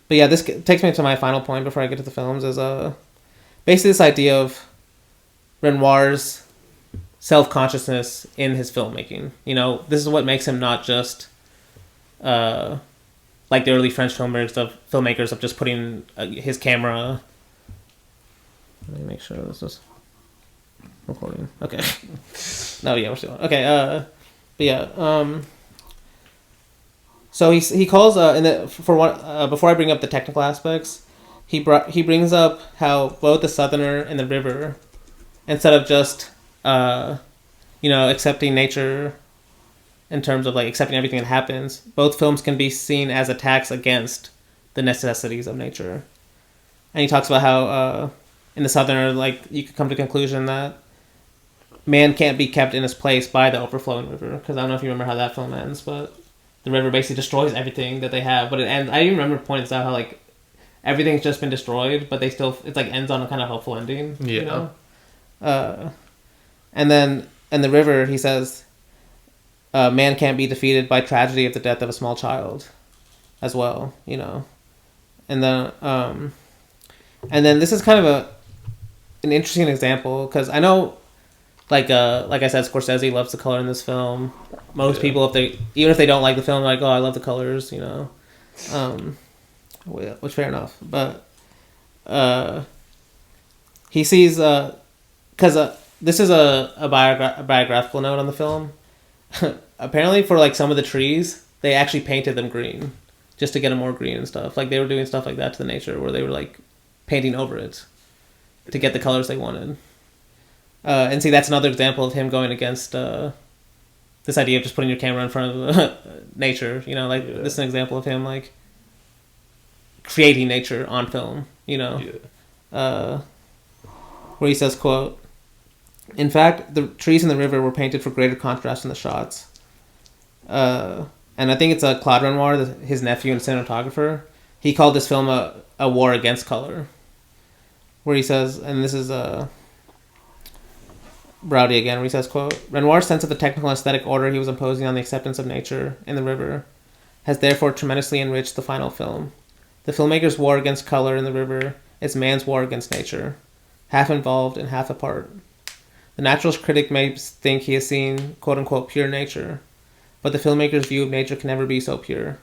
But yeah, this takes me to my final point before I get to the films. Is basically this idea of Renoir's self-consciousness in his filmmaking. This is what makes him not just like the early French filmmakers of just putting his camera. Let me make sure this is recording. Okay. No, yeah, we're still on. Okay. But yeah. So he calls before I bring up the technical aspects, he brings up how both the Southerner and the River, instead of just accepting nature in terms of accepting everything that happens, both films can be seen as attacks against the necessities of nature. And he talks about how in the Southerner, you could come to the conclusion that man can't be kept in his place by the overflowing river. Because I don't know if you remember how that film ends, but the river basically destroys everything that they have. But it ends. I even remember pointing out how everything's just been destroyed, but they still ends on a kind of hopeful ending. Yeah. And then in the river, he says, man can't be defeated by tragedy of the death of a small child, as well. And then this is kind of an interesting example, because I know, like I said, Scorsese loves the color in this film. Most people, even if they don't like the film, they're like, oh, I love the colors, which fair enough. But he sees, because this is a biographical note on the film. Apparently, for some of the trees, they actually painted them green, just to get them more green and stuff. They were doing stuff like that to the nature, where they were painting over it to get the colors they wanted. And see, that's another example of him going against this idea of just putting your camera in front of nature. This is an example of him creating nature on film. Where he says, quote, In fact, the trees in the river were painted for greater contrast in the shots. And I think it's Claude Renoir, his nephew and cinematographer. He called this film a war against color. Where he says, and this is Braudy again, where he says, quote, Renoir's sense of the technical and aesthetic order he was imposing on the acceptance of nature in the river has therefore tremendously enriched the final film. The filmmaker's war against color in the river is man's war against nature, half involved and half apart. The naturalist critic may think he has seen, quote-unquote, pure nature, but the filmmaker's view of nature can never be so pure,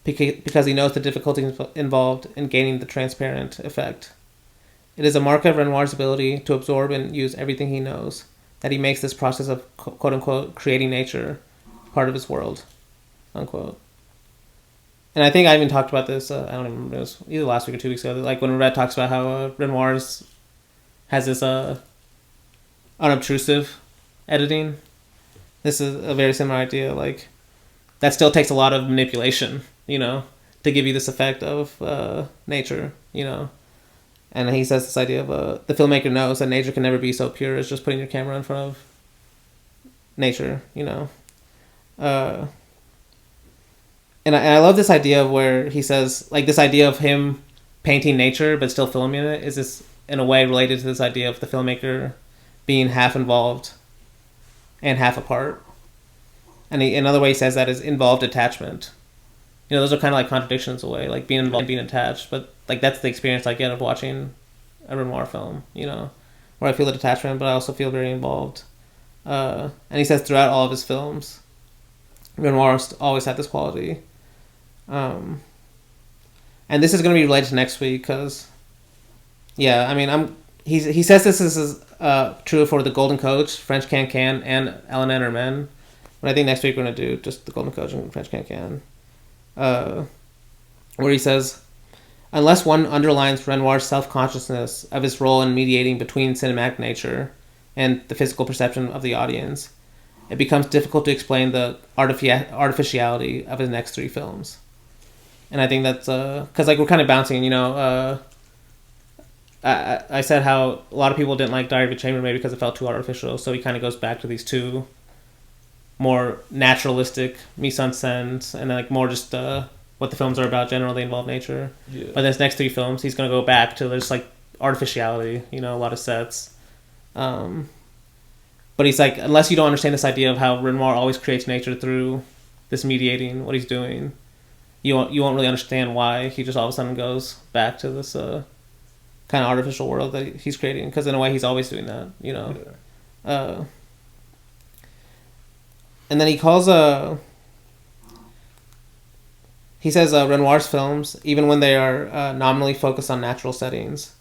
because he knows the difficulties involved in gaining the transparent effect. It is a mark of Renoir's ability to absorb and use everything he knows, that he makes this process of, quote-unquote, creating nature part of his world, unquote. And I think I even talked about this, I don't even remember, it was either last week or 2 weeks ago, like when Rivette talks about how Renoir has this unobtrusive editing. This is a very similar idea, like, that still takes a lot of manipulation, to give you this effect of nature, And he says this idea of the filmmaker knows that nature can never be so pure as just putting your camera in front of nature, And I love this idea of where he says, like, this idea of him painting nature but still filming it is this, in a way, related to this idea of the filmmaker being half involved and half apart. And another way he says that is involved attachment. Those are kind of like contradictions in a way, like being involved and being attached. But like that's the experience I get of watching a Renoir film, where I feel the detachment, but I also feel very involved. And he says throughout all of his films, Renoir always had this quality. And this is going to be related to next week because, yeah, I mean, he says this is true for The Golden Coach, French Can-Can, and Ellen and Her Men. But I think next week we're going to do just The Golden Coach and French Can-Can. Where he says, unless one underlines Renoir's self-consciousness of his role in mediating between cinematic nature and the physical perception of the audience, it becomes difficult to explain the artificiality of his next three films. And I think that's because like we're kind of bouncing, I said how a lot of people didn't like Diary of a Chambermaid because it felt too artificial, so he kind of goes back to these two more naturalistic mise-en-scènes and like more just what the films are about generally involve nature. Yeah. But his next three films, he's going to go back to there's like artificiality, a lot of sets. But he's like, unless you don't understand this idea of how Renoir always creates nature through this mediating, what he's doing, you won't really understand why he just all of a sudden goes back to this kind of artificial world that he's creating. Because in a way, he's always doing that, Yeah. And then he calls he says Renoir's films, even when they are nominally focused on natural settings,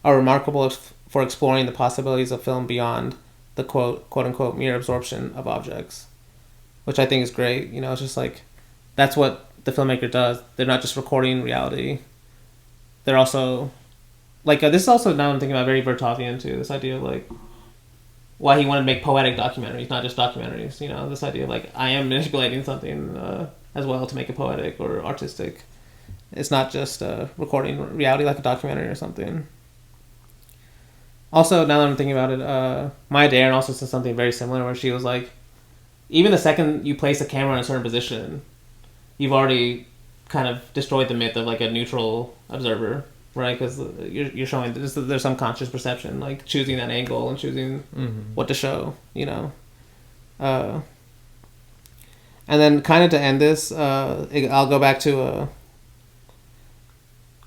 are remarkable for exploring the possibilities of film beyond the quote unquote mere absorption of objects, which I think is great. It's just like that's what the filmmaker does. They're not just recording reality. They're also like this is also now I'm thinking about very Vertovian too. This idea of like why he wanted to make poetic documentaries, not just documentaries. This idea of like I am manipulating something as well to make it poetic or artistic. It's not just recording reality like a documentary or something. Also, now that I'm thinking about it, Maya Deren also said something very similar where she was like, even the second you place a camera in a certain position, you've already kind of destroyed the myth of like a neutral observer, right? Because you're showing there's some conscious perception, like choosing that angle and choosing what to show, And then kind of to end this, I'll go back to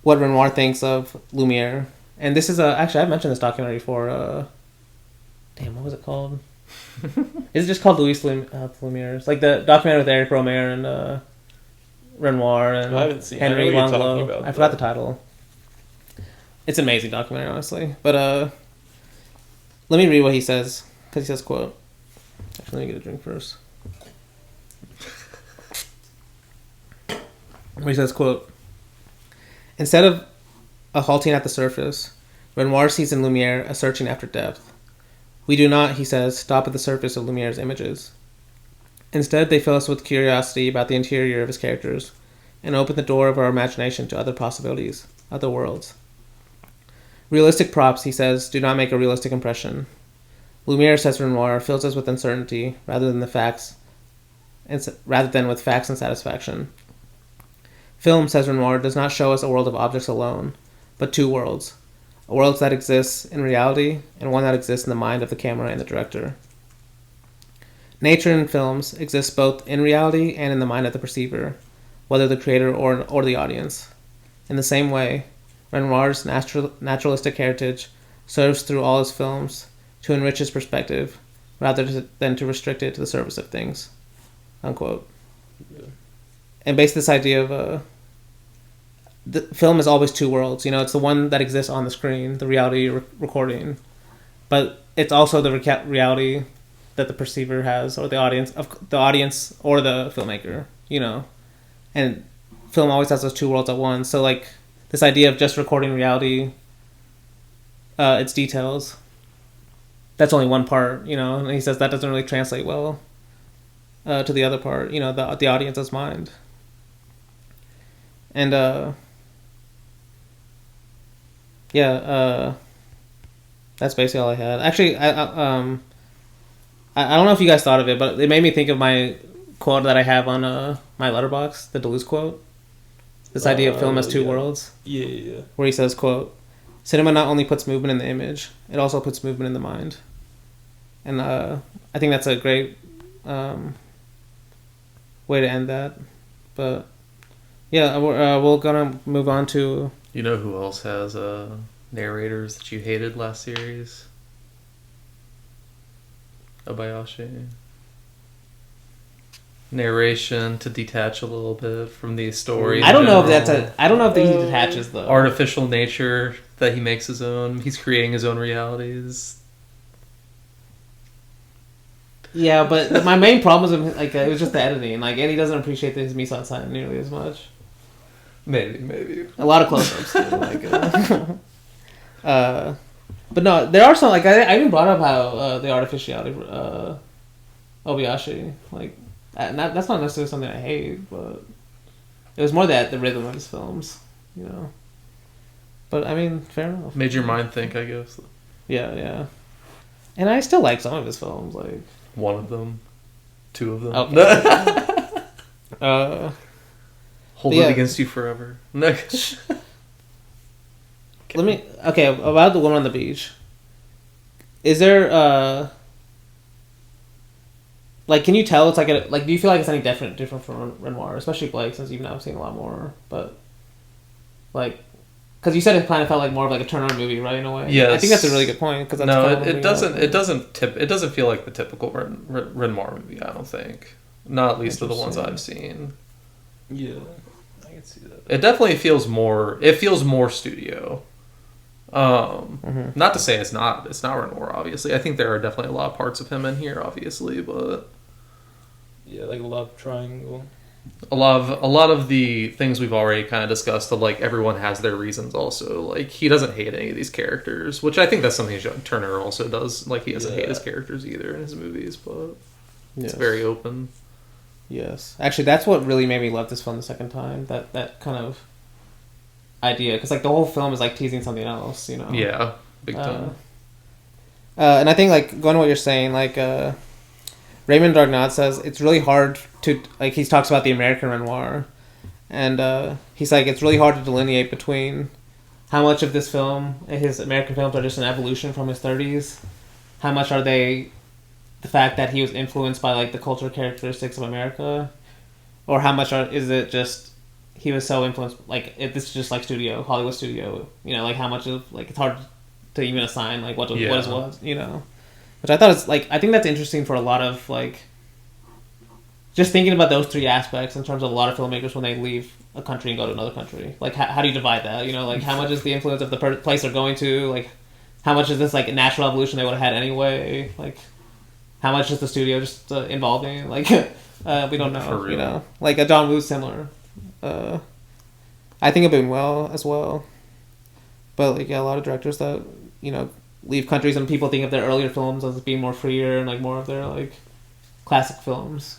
what Renoir thinks of Lumiere. And this is actually I've mentioned this documentary before. What was it called? Is it just called Louis Lumiere? It's like the documentary with Eric Romer and Renoir and I haven't seen Henry Langlois. I forgot the title. It's an amazing documentary, honestly. But let me read what he says because he says, "quote." Actually, let me get a drink first. Where he says, "quote." Instead of a halting at the surface, Renoir sees in Lumiere a searching after depth. We do not, he says, stop at the surface of Lumiere's images. Instead, they fill us with curiosity about the interior of his characters and open the door of our imagination to other possibilities, other worlds. Realistic props, he says, do not make a realistic impression. Lumiere, says Renoir, fills us with uncertainty rather than with facts and satisfaction. Film, says Renoir, does not show us a world of objects alone, but two worlds. A world that exists in reality and one that exists in the mind of the camera and the director. Nature in films exists both in reality and in the mind of the perceiver, whether the creator or the audience. In the same way, Renoir's naturalistic heritage serves through all his films to enrich his perspective, rather than to restrict it to the service of things. Unquote. Yeah. And based this idea of the film is always two worlds. It's the one that exists on the screen, the reality recording, but it's also the reality that the perceiver has, or the audience or the filmmaker. And film always has those two worlds at once. So like this idea of just recording reality, its details, that's only one part, and he says that doesn't really translate well to the other part, the audience's mind. And that's basically all I had. Actually, I don't know if you guys thought of it, but it made me think of my quote that I have on my letterbox, the Deleuze quote. This idea of film as two worlds. Yeah. Where he says, quote, "Cinema not only puts movement in the image, it also puts movement in the mind." And I think that's a great way to end that. But yeah, we're gonna move on to... You know who else has narrators that you hated last series? Obayashi. Narration to detach a little bit from these stories. I don't know if he detaches though. Artificial nature that he makes his own. He's creating his own realities. Yeah, but my main problem was it was just the editing. And he doesn't appreciate his mise en scène nearly as much. Maybe. A lot of close-ups too. But no, there are some I even brought up how the artificiality Obayashi that's not necessarily something I hate, but it was more that the rhythm of his films, But I mean, fair enough. Made your mind think, I guess. Yeah. And I still like some of his films, one of them, two of them. Okay. Hold it against you forever. Okay, about the woman on the beach. Is there can you tell it's do you feel like it's any different from Renoir, especially Blake, since you've now seen a lot more, but because you said it kind of felt more of a turn-on movie, right, in a way. Yes. I think that's a really good point. Cause that's it doesn't feel like the typical Renoir movie. I don't think, not at least of the ones I've seen. Yeah, I can see that. It definitely feels more. It feels more studio. Not to say it's not Renoir. Obviously, I think there are definitely a lot of parts of him in here. Obviously, but yeah, love triangle. A lot of the things we've already kind of discussed of everyone has their reasons also. He doesn't hate any of these characters, which I think that's something Turner also does. He doesn't hate his characters either in his movies, but it's very open. Yes. Actually, that's what really made me love this film the second time. That kind of idea. Because the whole film is teasing something else, Yeah, big time. And I think going to what you're saying, Raymond Durgnat says it's really hard to he talks about the American Renoir, and he's it's really hard to delineate between how much of this film, his American films, are just an evolution from his 30s, how much are they the fact that he was influenced by the cultural characteristics of America, or how much is it just he was so influenced this is just Hollywood studio, how much of it's hard to even assign what it was, Which I thought is I think that's interesting for a lot of just thinking about those three aspects in terms of a lot of filmmakers when they leave a country and go to another country. How do you divide that? How much is the influence of the place they're going to? How much is this natural evolution they would have had anyway? How much is the studio just involving? We don't know. A John Woo's similar. I think of Buñuel as well. But a lot of directors that leave countries and people think of their earlier films as being more freer and more of their classic films,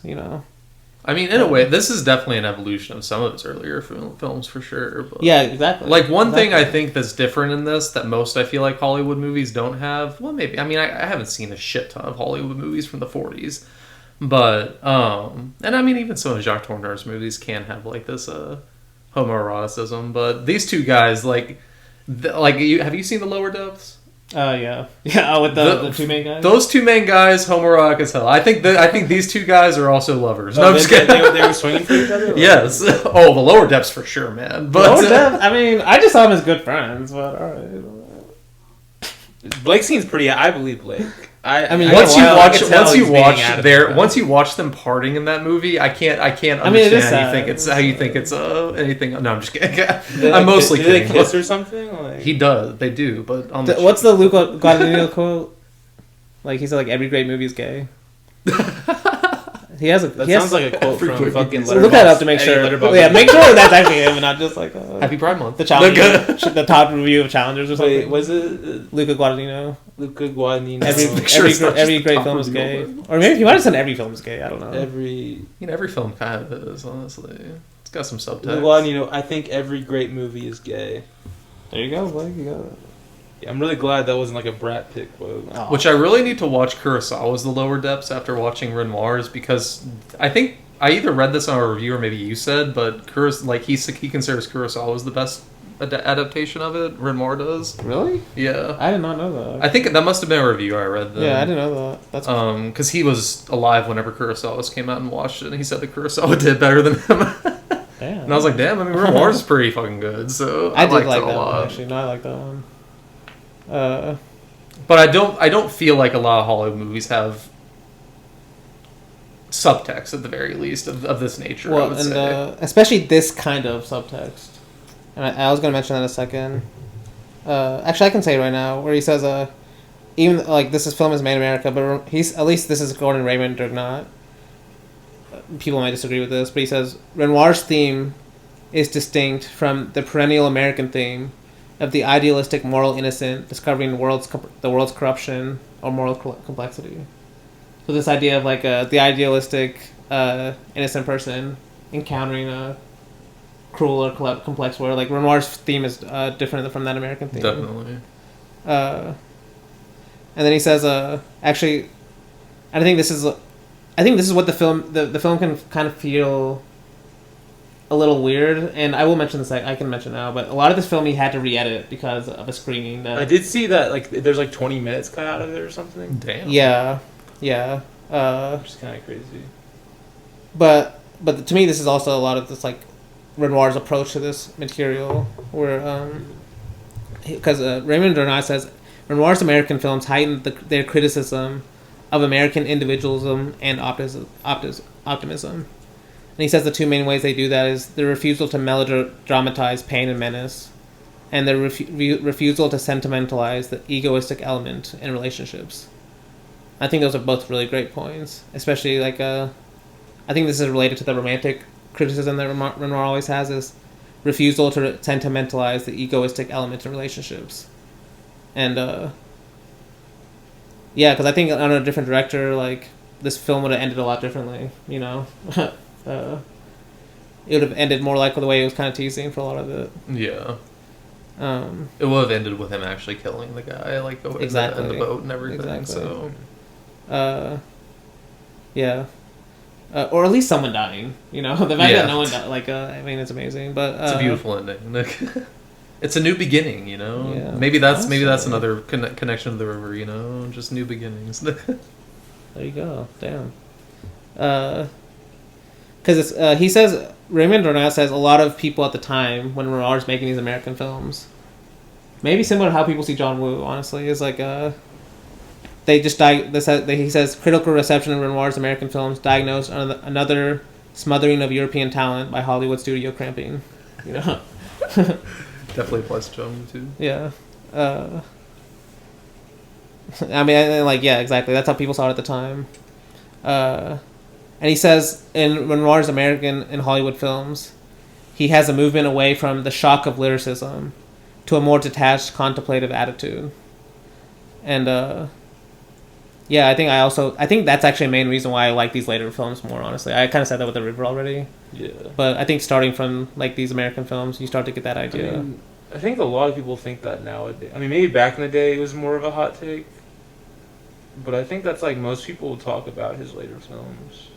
I mean, in a way, this is definitely an evolution of some of his earlier films for sure. But yeah, exactly. Like one thing I think that's different in this that most I feel like Hollywood movies don't have. Well, maybe. I mean, I haven't seen a shit ton of Hollywood movies from the 40s, but and I mean, even some of Jacques Tourneur's movies can have like this homoeroticism. But these two guys, have you seen The Lower Depths? Yeah. With the two main guys. Those two main guys, homoerotic as hell. I think these two guys are also lovers. No, I'm just kidding. They were swinging for each other? Yes. Oh, The Lower Depths for sure, man. But Lower Depths. I mean, I just saw them as good friends, but all right. Blake seems pretty. I believe Blake. I mean, once you watch them parting in that movie, I can't understand how you think it's anything. No, I'm just kidding. I'm mostly kidding. Do they kiss or something? Like... They do, but on what's the Luca Guadagnino quote? Like he said, like every great movie is gay. Sounds like a quote from fucking Letterboxd. Look that up to make sure. Yeah, make sure that's actually him and not just like Happy Pride Month. The top review of Challengers or something. Wait, was it Luca Guadagnino? Luca Guadagnino. Every great film is gay, or maybe he might have said every film is gay. I don't know. Every film kind of is, honestly. It's got some subtext. Luca Guadagnino. I think every great movie is gay. There you go, Blake. You got it. Yeah, I'm really glad that wasn't like a Brat Pitt quote. Oh. Which I really need to watch Kurosawa's The Lower Depths after watching Renoir's, because I think I either read this on a review or maybe you said, but he considers Kurosawa's the best adaptation of it. Renoir does. Really? Yeah. I did not know that. I think that must have been a review I read then. Yeah, I didn't know that. That's because he was alive whenever Kurosawa's came out and watched it, and he said that Kurosawa did better than him. Damn. And I was like, damn, I mean, Renoir's pretty fucking good, so I did like it a that lot. one, actually. No, I like that one. But I don't feel like a lot of Hollywood movies have subtext at the very least of this nature. Well, I would say. Especially this kind of subtext. And I was going to mention that in a second. Actually, I can say it right now, where he says, even like this film is made in America, but at least this is Gordon Raymond Durgnat. People might disagree with this, but he says Renoir's theme is distinct from the perennial American theme of the idealistic moral innocent discovering the world's corruption or moral complexity. So this idea of like the idealistic innocent person encountering a cruel or complex world. Like Renoir's theme is different from that American theme. Definitely. And then he says, actually, I think this is what the film the film can kind of feel a little weird, and I will mention this. I can mention now, but a lot of this film he had to re-edit because of a screening. That I did see that like there's like 20 minutes cut out of it or something. Damn. Yeah. Which is kind of crazy. But to me, this is also a lot of this like Renoir's approach to this material, where because Raymond Durgnat says Renoir's American films heightened their criticism of American individualism and optimism. And he says the two main ways they do that is the refusal to melodramatize pain and menace, and the refusal to sentimentalize the egoistic element in relationships. I think those are both really great points, especially like I think this is related to the romantic criticism that Renoir always has, is refusal to sentimentalize the egoistic element in relationships. And yeah, because I think under a different director, like this film would have ended a lot differently, you know. It would have ended more like the way it was kind of teasing for a lot of it. Yeah. It would have ended with him actually killing the guy, like exactly in the boat and everything. Exactly. So, yeah, or at least someone dying. You know, the fact that no one died, like, I mean, it's amazing. But it's a beautiful ending. It's a new beginning. You know, yeah. maybe that's another connection to the river. You know, just new beginnings. There you go. Damn. Because he says, Raymond Durgnat says a lot of people at the time when Renoir's making these American films, maybe similar to how people see John Woo, honestly, is like they just he says critical reception of Renoir's American films diagnosed another smothering of European talent by Hollywood studio cramping. You know, definitely applies to John Woo too. Yeah, I mean, like, yeah, exactly. That's how people saw it at the time. And he says in Renoir's American and Hollywood films, he has a movement away from the shock of lyricism to a more detached, contemplative attitude. And Yeah, I think that's actually a main reason why I like these later films more, honestly. I kind of said that with The River already. Yeah. But I think starting from, like, these American films, you start to get that idea. I think a lot of people think that nowadays. I mean, maybe back in the day it was more of a hot take. But I think that's, like, most people will talk about his later films.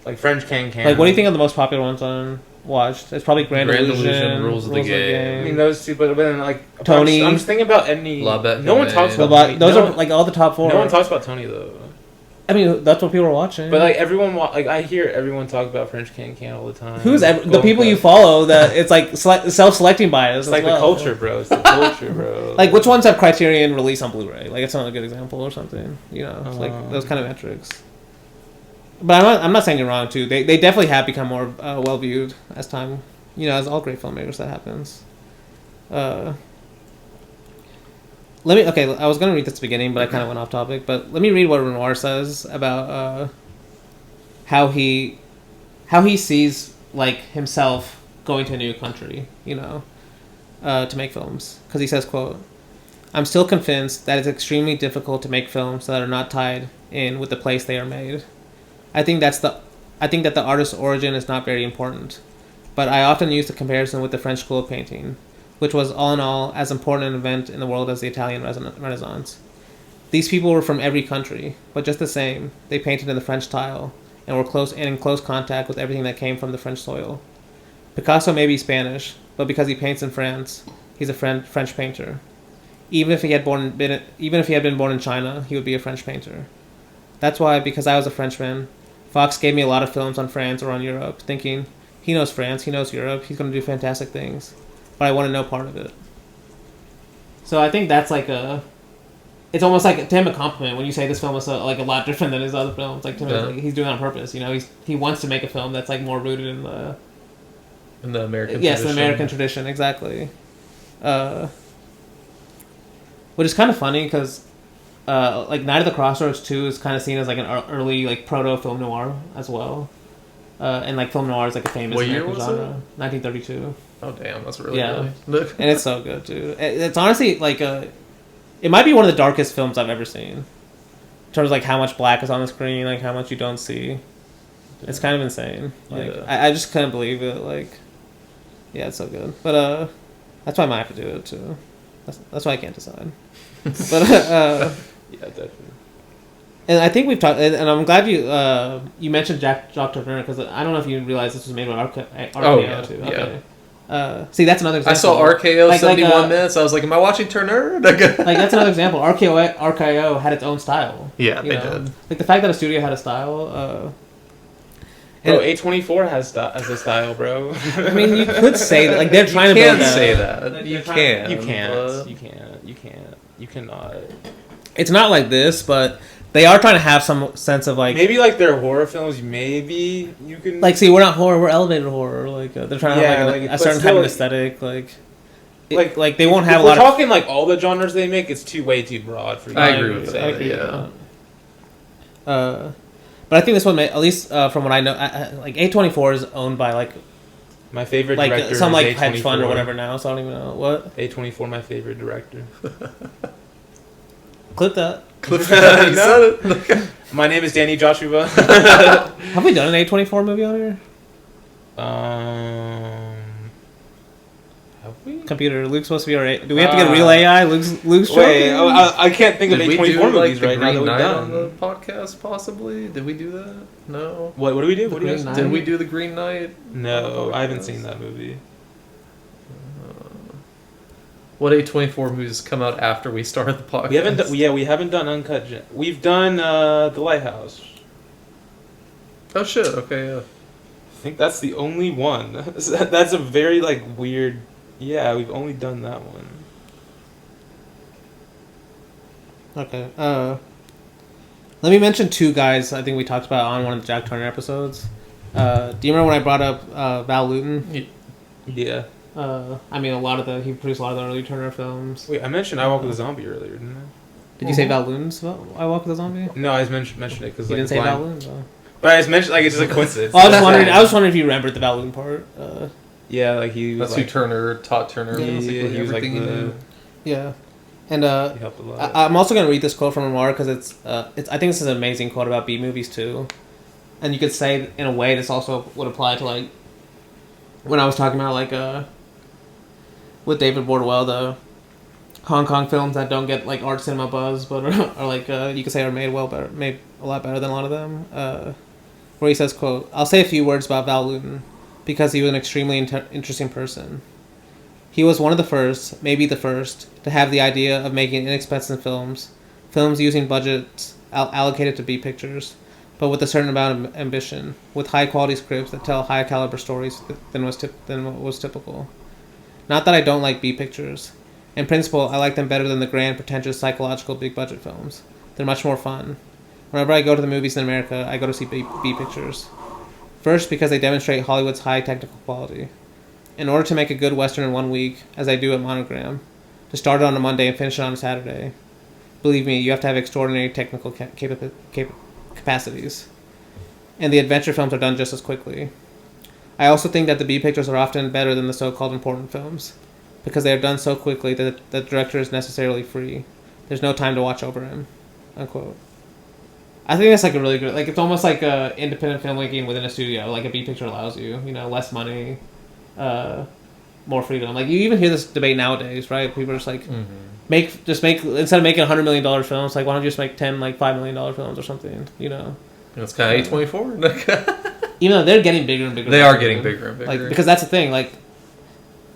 Like, French Can. Like, what do you think are the most popular ones on watched? It's probably Grand Illusion, Rules of the Game. I mean, those two, but then, like... Tony. I'm just thinking about any... La Bête no one talks about Tony. Those are, like, all the top 4. No one talks about Tony, though. I mean, that's what people are watching. But, like, I hear everyone talk about French Can all the time. The people you follow, that it's, like, self-selecting bias. It's like the culture, bro. It's the culture, bro. Like, which ones have Criterion release on Blu-ray? Like, it's not a good example or something. You know, it's like those kind of metrics. But I'm not saying you're wrong, too. They definitely have become more well-viewed as time... You know, as all great filmmakers, that happens. I was going to read this at the beginning, but I kind of went off topic. But let me read what Renoir says about how he sees, like, himself going to a new country, you know, to make films. Because he says, quote, "I'm still convinced that it's extremely difficult to make films that are not tied in with the place they are made. I think that the artist's origin is not very important. But I often use the comparison with the French school of painting, which was, all in all, as important an event in the world as the Italian Renaissance. These people were from every country, but just the same, they painted in the French style, and were in close contact with everything that came from the French soil. Picasso may be Spanish, but because he paints in France, he's a French painter. Even if he had been born in China, he would be a French painter. That's why, because I was a Frenchman, Fox gave me a lot of films on France or on Europe, thinking... He knows France, he knows Europe, he's going to do fantastic things. But I want to know part of it." So I think that's like it's almost like to him a compliment when you say this film is like a lot different than his other films. Like to him, like, he's doing it on purpose. You know, he wants to make a film that's like more rooted in the American tradition. Yes, the American tradition, exactly. Which is kind of funny because like Night of the Crossroads 2 is kind of seen as like an early like proto film noir as well. And like film noir is like a famous American genre. 1932. Oh damn, that's really early. And it's so good, dude. It's honestly like it might be one of the darkest films I've ever seen. In terms of like how much black is on the screen, like how much you don't see. It's kind of insane. Like I just couldn't believe it. Like, yeah, it's so good. But that's why I might have to do it too. That's why I can't decide. But yeah, definitely. And I think we've talked, and I'm glad you mentioned Jacques Tourneur, because I don't know if you realize this was made by RKO too. Okay. Yeah. See, that's another example. I saw RKO 71 minutes. I was like, am I watching Tourneur? Like, that's another example. RKO had its own style. Yeah, they did. Like, the fact that a studio had a style... Bro, A24 has a style, bro. I mean, you could say that. Like, they're trying to build that. You can't say that. You can't. You cannot. It's not like this, but... They are trying to have some sense of like maybe like their horror films. Maybe you can like see we're not horror, we're elevated horror. Like they're trying to have like a certain type of aesthetic. Like they won't have a lot. We're talking like all the genres they make. It's way too broad for you. I agree with that. Yeah. But I think this one, at least from what I know, like A24 is owned by like my favorite director, some like hedge fund or whatever now. So I don't even know what A24. My favorite director. Clip that. You said it. My name is Dany Joshua. Have we done an A24 movie on here? Have we? Computer, Luke's supposed to be our Do we have to get a real AI? Luke's wait, I can't think of A24 movies right now that we've done. On the podcast, possibly? Did we do that? No. What do we do? Did we do The Green Knight? No, I haven't seen that movie. What A24 movies come out after we started the podcast? We haven't done Uncut Gems. We've done The Lighthouse. Oh shit! Okay, yeah. I think that's the only one. That's a very like weird. Yeah, we've only done that one. Okay. Let me mention two guys I think we talked about on one of the Jack Turner episodes. Do you remember when I brought up Val Lewton? Yeah. I mean, he produced a lot of the early Turner films. Wait, I mentioned I Walk with a Zombie earlier, didn't I? Did you say Val Lewton's I Walk with a Zombie? No, I just mentioned it because you didn't say Val Lewton. Though. But I just mentioned like it's just a coincidence. I was wondering if you remembered the Val Lewton part. Yeah, like he was. That's who Turner taught Turner. He was like the. Yeah. And He helped a lot. I'm also gonna read this quote from Renoir because it's I think this is an amazing quote about B movies too, and you could say in a way this also would apply to like when I was talking about like with David Bordelwell the Hong Kong films that don't get like art cinema buzz but are like you could say are made a lot better than a lot of them. Where he says, "quote I'll say a few words about Val Lewton because he was an extremely interesting person. He was one of the first, maybe the first, to have the idea of making inexpensive films using budgets allocated to B pictures, but with a certain amount of ambition, with high-quality scripts that tell high-caliber stories than what was typical. Not that I don't like B pictures. In principle, I like them better than the grand, pretentious, psychological, big-budget films. They're much more fun. Whenever I go to the movies in America, I go to see B pictures. First, because they demonstrate Hollywood's high technical quality. In order to make a good Western in 1 week, as I do at Monogram, to start it on a Monday and finish it on a Saturday, believe me, you have to have extraordinary technical capacities. And the adventure films are done just as quickly. I also think that the B pictures are often better than the so-called important films, because they are done so quickly that the director is necessarily free. There's no time to watch over him." Unquote. I think that's like a really good, like it's almost like independent filmmaking within a studio. Like a B picture allows you, less money, more freedom. Like you even hear this debate nowadays, right? People are just like make instead of making $100 million films, like why don't you just make 10 like $5 million films or something? It's kind of A24. Even though they're getting bigger and bigger. They are getting bigger and bigger. Like because that's the thing. Like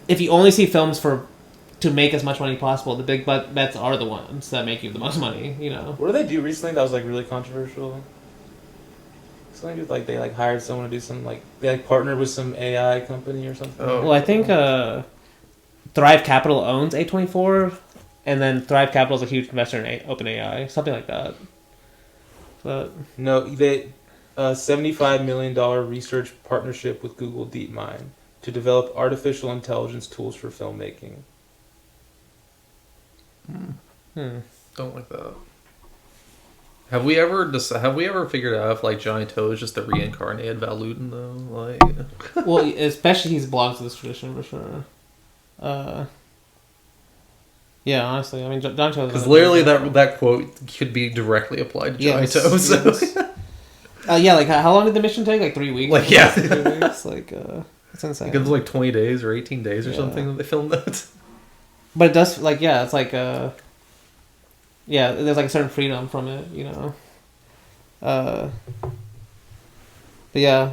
if you only see films to make as much money possible, the big bets are the ones that make you the most money. What did they do recently that was like really controversial? Something with like they like hired someone to do some like they like partnered with some AI company or something. Oh. Well, I think Thrive Capital owns A24, and then Thrive Capital is a huge investor in OpenAI, something like that. But No, they $75 million research partnership with Google DeepMind to develop artificial intelligence tools for filmmaking. Don't like that. Have we ever figured out if like Johnny Toe is just a reincarnated Val Lewton though? Like, well, especially he belongs to this tradition for sure. Yeah, honestly, I mean, John Cho. Because literally that quote could be directly applied to Johnny Toe. So. Yeah, like how long did the mission take? Like 3 weeks. Like 3 weeks. Like it's insane. It was like 20 days or 18 days or something that they filmed that. But it does it's like there's like a certain freedom from it, But yeah,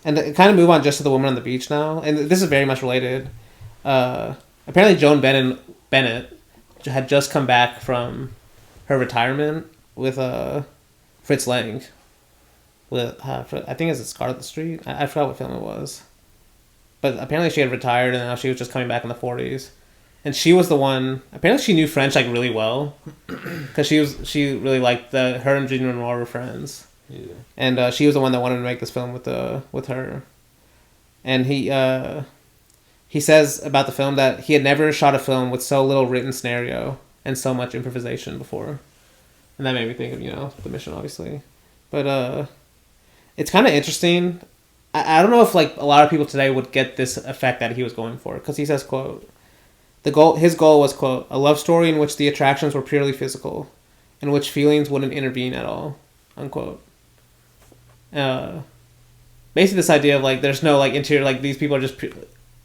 and to kind of move on just to the woman on the beach now, and this is very much related. Apparently, Joan Bennett had just come back from her retirement with Fritz Lang. With I think it's Scarlet Street. I forgot what film it was. But apparently she had retired and now she was just coming back in the 40s. And she was the one... Apparently she knew French like really well. Because she really liked her and Jean Renoir were friends. Yeah. And she was the one that wanted to make this film with her. And he says about the film that he had never shot a film with so little written scenario and so much improvisation before. And that made me think of, The Mission, obviously. But it's kind of interesting... I don't know if like a lot of people today would get this effect that he was going for, because he says, quote, his goal was, quote, a love story in which the attractions were purely physical, in which feelings wouldn't intervene at all, unquote. Basically this idea of like there's no like interior, like these people are just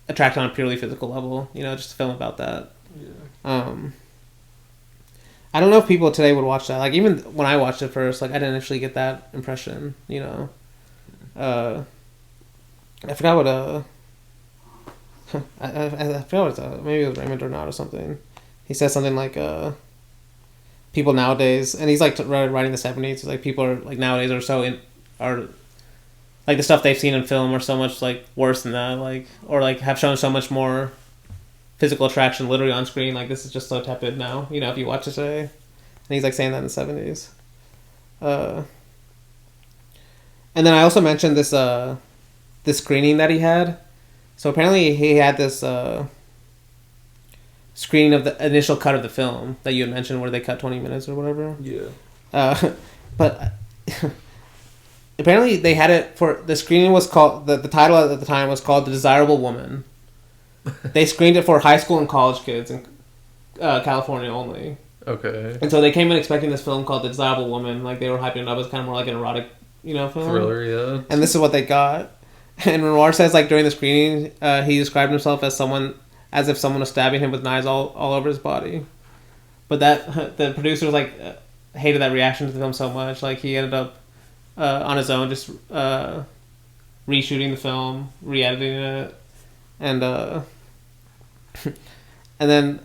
attracted on a purely physical level, just a film about that. Yeah. I don't know if people today would watch that. Like even when I watched it first, like I didn't actually get that impression, I forgot what I forgot what maybe it was Raymond or not or something. He says something like people nowadays, and he's like writing the 70s. Like people are like nowadays are like the stuff they've seen in film are so much like worse than that, like or like have shown so much more physical attraction literally on screen. Like this is just so tepid now. If you watch it today, and he's like saying that in the 70s. And then I also mentioned this screening that he had. So apparently he had this screening of the initial cut of the film that you had mentioned where they cut 20 minutes or whatever. Yeah. But apparently they had it for... The screening was called... The title at the time was called The Desirable Woman. They screened it for high school and college kids California only. Okay. And so they came in expecting this film called The Desirable Woman. Like, they were hyping it up as kind of more like an erotic, film. Thriller, yeah. And this is what they got. And Renoir says, like, during the screening, he described himself as if someone was stabbing him with knives all over his body. But the producers, like, hated that reaction to the film so much. Like, he ended up, on his own, just reshooting the film, re-editing it. And, and then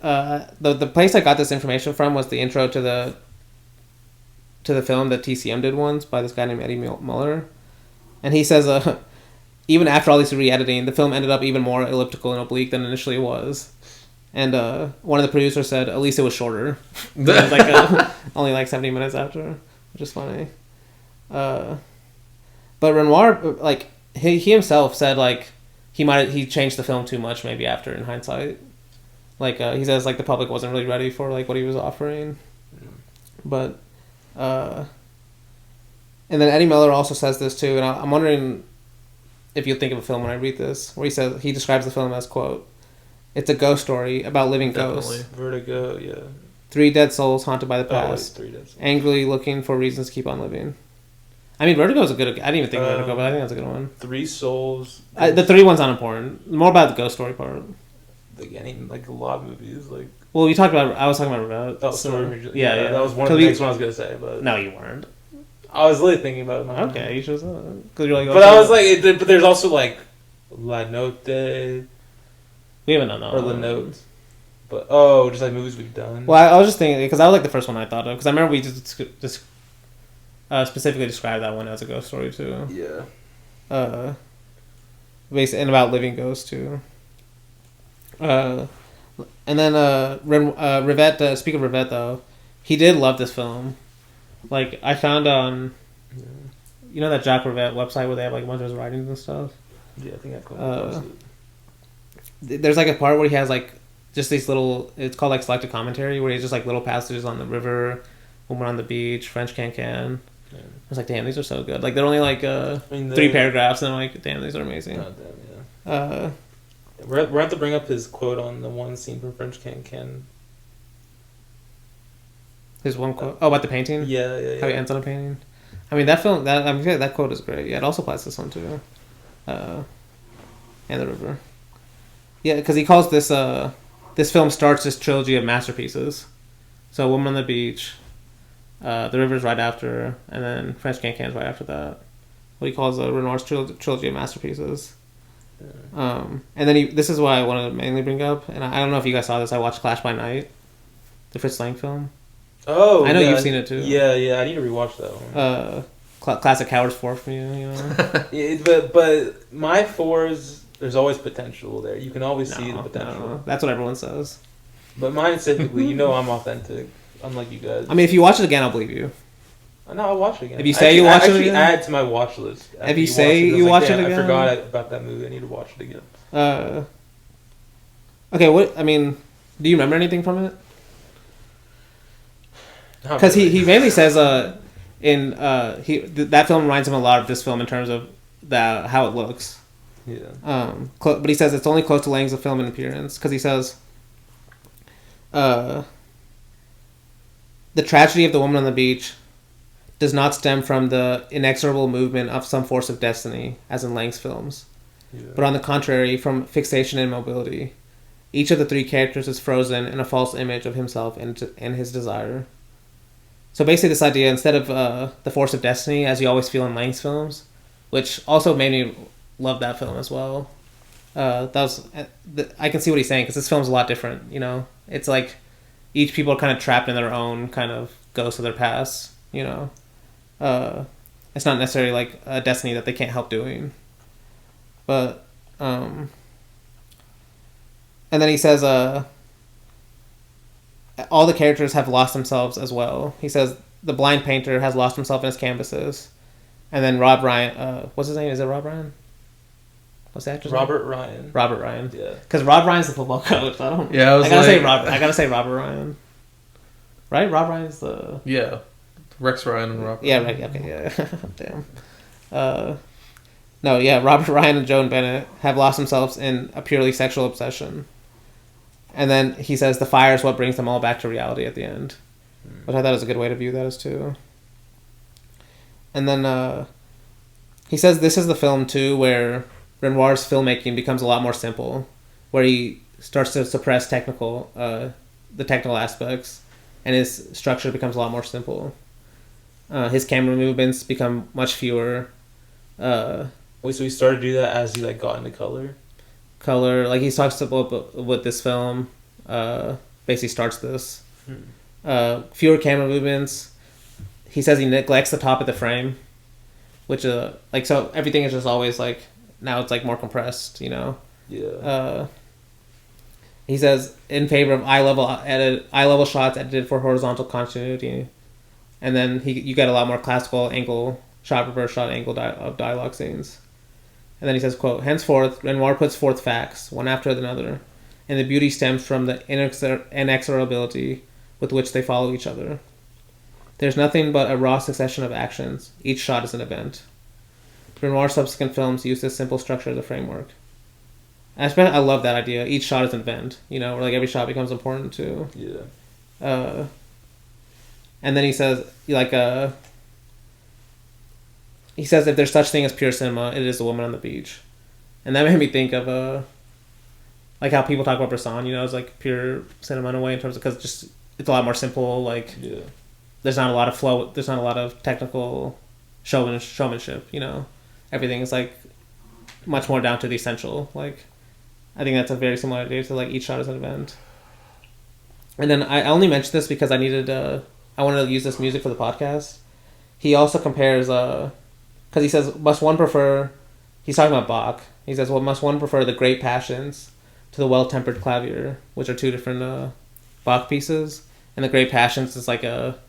the place I got this information from was the intro to the film that TCM did once by this guy named Eddie Muller. And he says, even after all this re-editing, the film ended up even more elliptical and oblique than initially it was. And one of the producers said, at least it was shorter. It was like only like 70 minutes after, which is funny. But Renoir, like, he himself said, like, he changed the film too much maybe after in hindsight. Like, he says, like, the public wasn't really ready for, like, what he was offering. But, and then Eddie Miller also says this too, and I'm wondering if you'll think of a film when I read this, where he describes the film as, quote, "It's a ghost story about living ghosts. Vertigo, yeah. 3 dead souls haunted by the past, 3 dead souls. angrily looking for reasons to keep on living." I mean, Vertigo is a good. I didn't even think of Vertigo, but I think that's a good one. 3 souls. The 3 one's not important. More about the ghost story part. Like, like a lot of movies, like. Well, I was talking about Rivette. That was yeah. That was one of the next one I was gonna say, but no, you weren't. I was really thinking about it. Okay, you should have. Because you're like. But I was like, but there's also like La Note. We haven't done that. Or La Note. But just like movies we've done. Well, I was just thinking because that was like the first one I thought of because I remember we just specifically described that one as a ghost story too. Yeah. Based and about living ghosts too. And then Rivette. Speaking of Rivette, though, he did love this film. Like, I found on, you know, that Jacques Rivette website where they have like a bunch of his writings and stuff. Yeah, I think I've got there's like a part where he has like just these little. It's called like selected commentary, where he has just like little passages on the river, when we're on the beach, French can. Yeah. I was like, damn, these are so good. Like, they're only like 3 paragraphs, and I'm like, damn, these are amazing. Oh, damn, yeah. We're have to bring up his quote on the one scene from French Can. His one quote? Oh, about the painting? Yeah. How he ends on a painting? I mean, that quote is great. Yeah, it also applies to this one, too. And the river. Yeah, because he calls this film starts this trilogy of masterpieces. So, Woman on the Beach, The River's right after, and then French Can's right after that. What he calls Renoir's trilogy of masterpieces. And then this is what I wanted to mainly bring up, and I don't know if you guys saw this. I watched Clash by Night, the Fritz Lang film. Oh, I know you've seen it too. Yeah. I need to rewatch that one. Classic Howard's 4 for you know. Yeah, but my 4s, there's always potential there. You can always see the potential. No. That's what everyone says. But mine typically, I'm authentic, unlike you guys. I mean, if you watch it again, I'll believe you. No, I'll watch it again. If you say you watch it again, add to my watch list. If you say you watch it again, I forgot about that movie. I need to watch it again. Okay. What I mean, do you remember anything from it? Because really. he mainly says that film reminds him a lot of this film in terms of how it looks. Yeah. But he says it's only close to Lang's film in appearance because he says, the tragedy of the woman on the beach does not stem from the inexorable movement of some force of destiny, as in Lang's films, but on the contrary, from fixation and mobility. Each of the 3 characters is frozen in a false image of himself and his desire. So basically this idea, instead of the force of destiny, as you always feel in Lang's films, which also made me love that film as well. I can see what he's saying, because this film's a lot different, you know? It's like each people are kind of trapped in their own kind of ghost of their past, you know? It's not necessarily like a destiny that they can't help doing. But, and then he says, all the characters have lost themselves as well. He says the blind painter has lost himself in his canvases. And then Rob Ryan, what's his name? Is it Rob Ryan? What's the actor's name? Ryan. Robert Ryan. Yeah. Because Rob Ryan's the football coach. I gotta say Robert Ryan. Right? Rob Ryan's the... Yeah. Rex Ryan and Rob. Yeah, right. Okay, yeah. Damn. No, yeah, Robert Ryan and Joan Bennett have lost themselves in a purely sexual obsession. And then he says the fire is what brings them all back to reality at the end, which I thought was a good way to view that as too. And then he says this is the film too where Renoir's filmmaking becomes a lot more simple, where he starts to suppress the technical aspects, and his structure becomes a lot more simple. His camera movements become much fewer. Wait, so he started to do that as he like got into color? Color, like he talks about with this film, basically starts this. Fewer camera movements. He says he neglects the top of the frame, which like so everything is just always like now it's like more compressed, you know. Yeah. He says in favor of eye level shots edited for horizontal continuity, and then you get a lot more classical angle shot reverse shot angle of dialogue scenes. And then he says, quote, henceforth, Renoir puts forth facts, one after another, and the beauty stems from the inexorability with which they follow each other. There's nothing but a raw succession of actions. Each shot is an event. Renoir's subsequent films use this simple structure as a framework. And I love that idea. Each shot is an event, you know, where like every shot becomes important too. Yeah. And then he says, he says if there's such thing as pure cinema, it is a woman on the beach. And that made me think of like how people talk about Bresson, you know, as like pure cinema in a way, in terms of, because just it's a lot more simple, like there's not a lot of flow, there's not a lot of technical showmanship, you know. Everything is like much more down to the essential. Like I think that's a very similar idea to like each shot is an event. And then I only mentioned this because I wanted to use this music for the podcast. He also compares because he says, must one prefer... He's talking about Bach. He says, well, must one prefer the great passions to the well-tempered clavier, which are two different Bach pieces. And the great passions is like a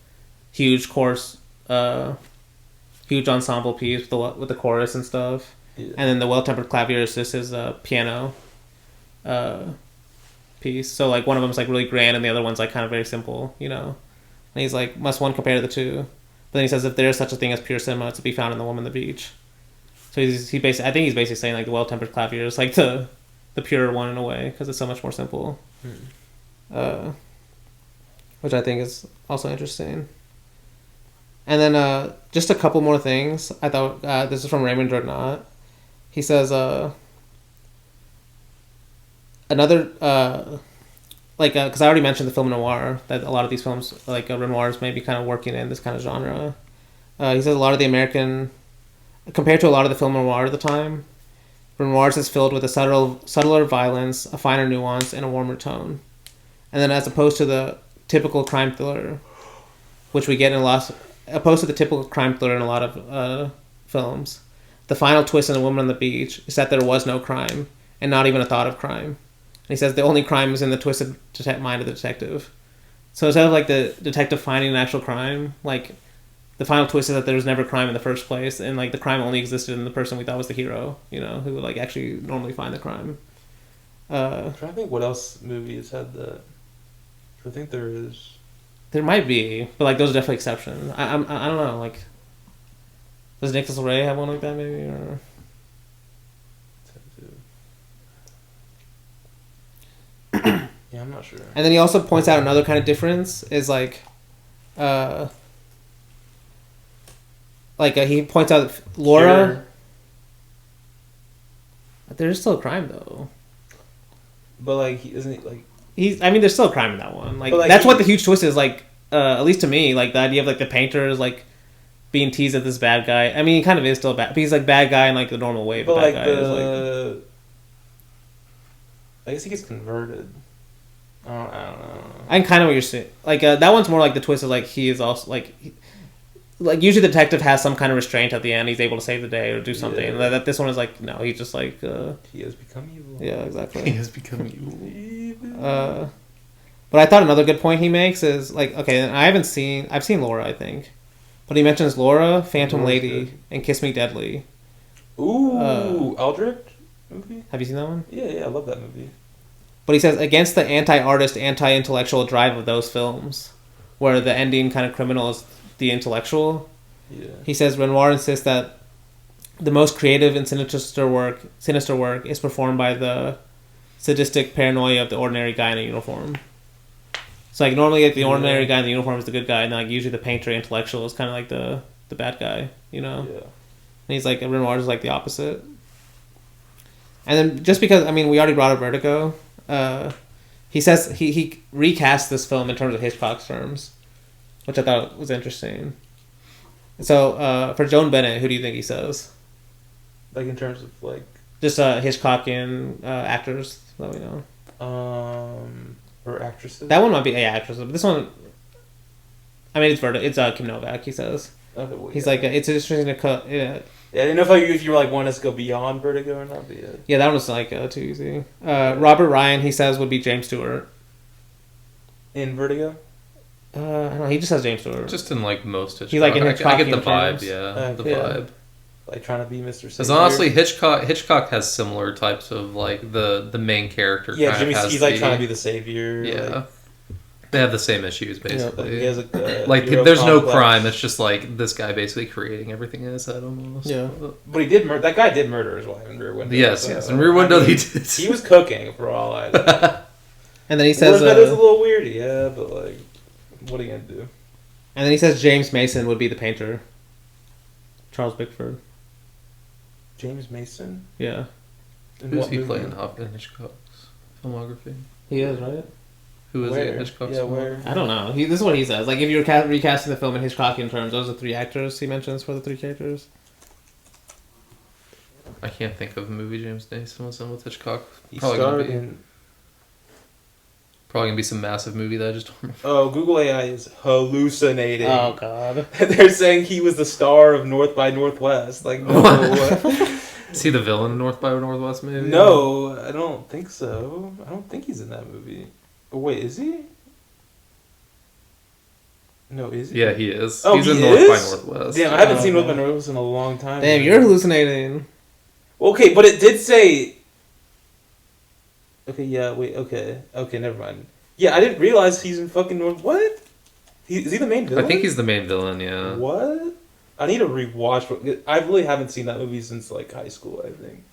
huge course, huge ensemble piece with the chorus and stuff. Yeah. And then the well-tempered clavier is just his piano piece. So like one of them is like really grand and the other one's like kind of very simple, you know. And he's like, must one compare the two? But then he says if there is such a thing as pure cinema, it's to be found in the woman on the beach. So I think he's basically saying like the well-tempered clavier is like the pure one in a way because it's so much more simple. Which I think is also interesting. And then just a couple more things. I thought this is from Raymond Durgnat. He says another because I already mentioned the film noir, that a lot of these films, like Renoir's maybe kind of working in this kind of genre. He says a lot of the American, compared to a lot of the film noir at the time, Renoir's is filled with a subtler violence, a finer nuance, and a warmer tone. And then as opposed to the typical crime thriller, which we get in a lot of films, the final twist in A Woman on the Beach is that there was no crime, and not even a thought of crime. And he says the only crime is in the twisted mind of the detective. So instead of like the detective finding an actual crime, like the final twist is that there was never crime in the first place, and like the crime only existed in the person we thought was the hero, you know, who would like actually normally find the crime. I'm trying to think what else movies had that. I think there is. There might be, but like those are definitely exceptions. I don't know. Like, does Nicholas Ray have one like that maybe or? Yeah, I'm not sure. And then he also points out another kind of difference is like, he points out Laura. Sure. There's still a crime though. But like, isn't he like? There's still a crime in that one. Like like that's what the huge twist is. Like, at least to me, like the idea of like the painter is like being teased as this bad guy. I mean, he kind of is still bad, but he's like bad guy in like the normal way. But bad like guy is, I guess he gets converted. I don't know. I kind of what you're saying. Like that one's more like the twist is like he is also like usually the detective has some kind of restraint at the end. He's able to save the day or do something. Yeah. And that this one is like no, he's just like he has become evil. Yeah, exactly. He has become evil. But I thought another good point he makes is like, okay, and I've seen Laura, I think, but he mentions Laura, Phantom Lady, and Kiss Me Deadly. Ooh, Aldrich movie. Have you seen that one? Yeah, I love that movie. But he says against the anti-artist, anti-intellectual drive of those films, where the ending kind of criminal is the intellectual. Yeah. He says Renoir insists that the most creative and sinister work is performed by the sadistic paranoia of the ordinary guy in a uniform. So like normally like the ordinary guy in the uniform is the good guy, and like usually the painter intellectual is kind of like the bad guy, you know. Yeah. And he's like Renoir is like the opposite. And then just because we already brought up Vertigo, he says he recast this film in terms of Hitchcock's terms, which I thought was interesting. So for Joan Bennett, who do you think he says? Like in terms of like just Hitchcockian actors that we know. Or actresses. That one might be actresses, but this one, it's It's Kim Novak. He says. Okay, well, he's like it's interesting to cut. Yeah. Yeah, I didn't know if you were like wanting us to go beyond Vertigo or not. But yeah, that one was like too easy. Robert Ryan, he says, would be James Stewart. In Vertigo. I don't know. He just says James Stewart. Just in like most Hitchcock. He's like in Hitchcock. I get the vibe. Yeah, the vibe. Like trying to be Mr. Because honestly, Hitchcock has similar types of like the main character. Yeah, he's like trying to be the savior. Yeah. Like, they have the same issues basically. Yeah, like, he has like there's no crime. It's just like this guy basically creating everything in his head almost. Yeah, but he did murder. That guy did murder his wife in Rear Window. Yes, yes. In Rear Window, he did. He was cooking for all I know. And then he says that is a little weird. Yeah, but like, what are you gonna do? And then he says James Mason would be the painter. Charles Bickford. James Mason. Yeah. Who's he playing in Hitchcock's filmography? He is, right? Who is he in Hitchcock's filmography? Where? I don't know. This is what he says. Like, if you're recasting the film in Hitchcockian terms, those are the 3 actors he mentions for the 3 characters. I can't think of a movie James Mason was in with Hitchcock. He starred in... Probably gonna be some massive movie that I just don't remember. Oh, Google AI is hallucinating. Oh, God. They're saying he was the star of North by Northwest. Like, no. Is he the villain in North by Northwest movie? No, I don't think so. I don't think he's in that movie. Oh, wait, is he? No, is he? Yeah, he is. Oh, he's in North by Northwest. Damn, I haven't seen North by Northwest in a long time. Damn, you're hallucinating. Okay, but it did say... Okay, yeah, wait, okay, never mind. Yeah, I didn't realize he's in fucking North... What? Is he the main villain? I think he's the main villain, yeah. What? I need to rewatch... I really haven't seen that movie since, like, high school, I think.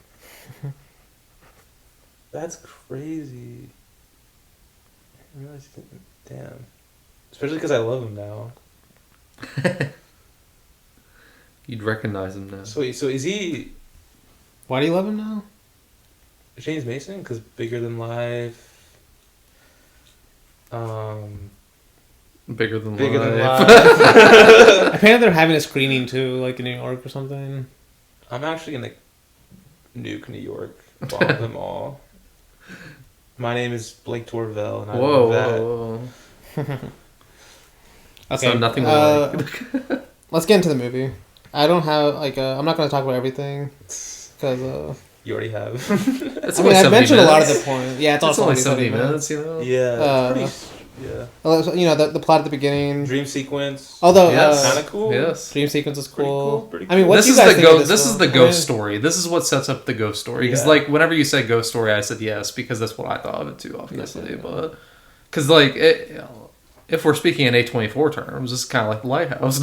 That's crazy. I realize damn. Especially because I love him now. You'd recognize him now. So is he... Why do you love him now? James Mason? Because Bigger Than Life... Bigger Than Life. Apparently they're having a screening too, like in New York or something. I'm actually gonna nuke New York. Bomb them all. My name is Blake Torvell, and I'm whoa. Okay. So nothing let's get into the movie. I don't have I'm not going to talk about everything because you already have. I've mentioned a lot of the points. Yeah, it's only 70 minutes, you know. Yeah. You know the plot at the beginning, dream sequence. Although kind of cool. Yes, dream sequence is cool. Pretty cool. I mean, what this do you is guys the think of this is the film? ghost story. This is what sets up the ghost story. Because like whenever you said ghost story, I said yes because that's what I thought of it too, obviously. But because like if we're speaking in A24 terms, it's kind of like the Lighthouse.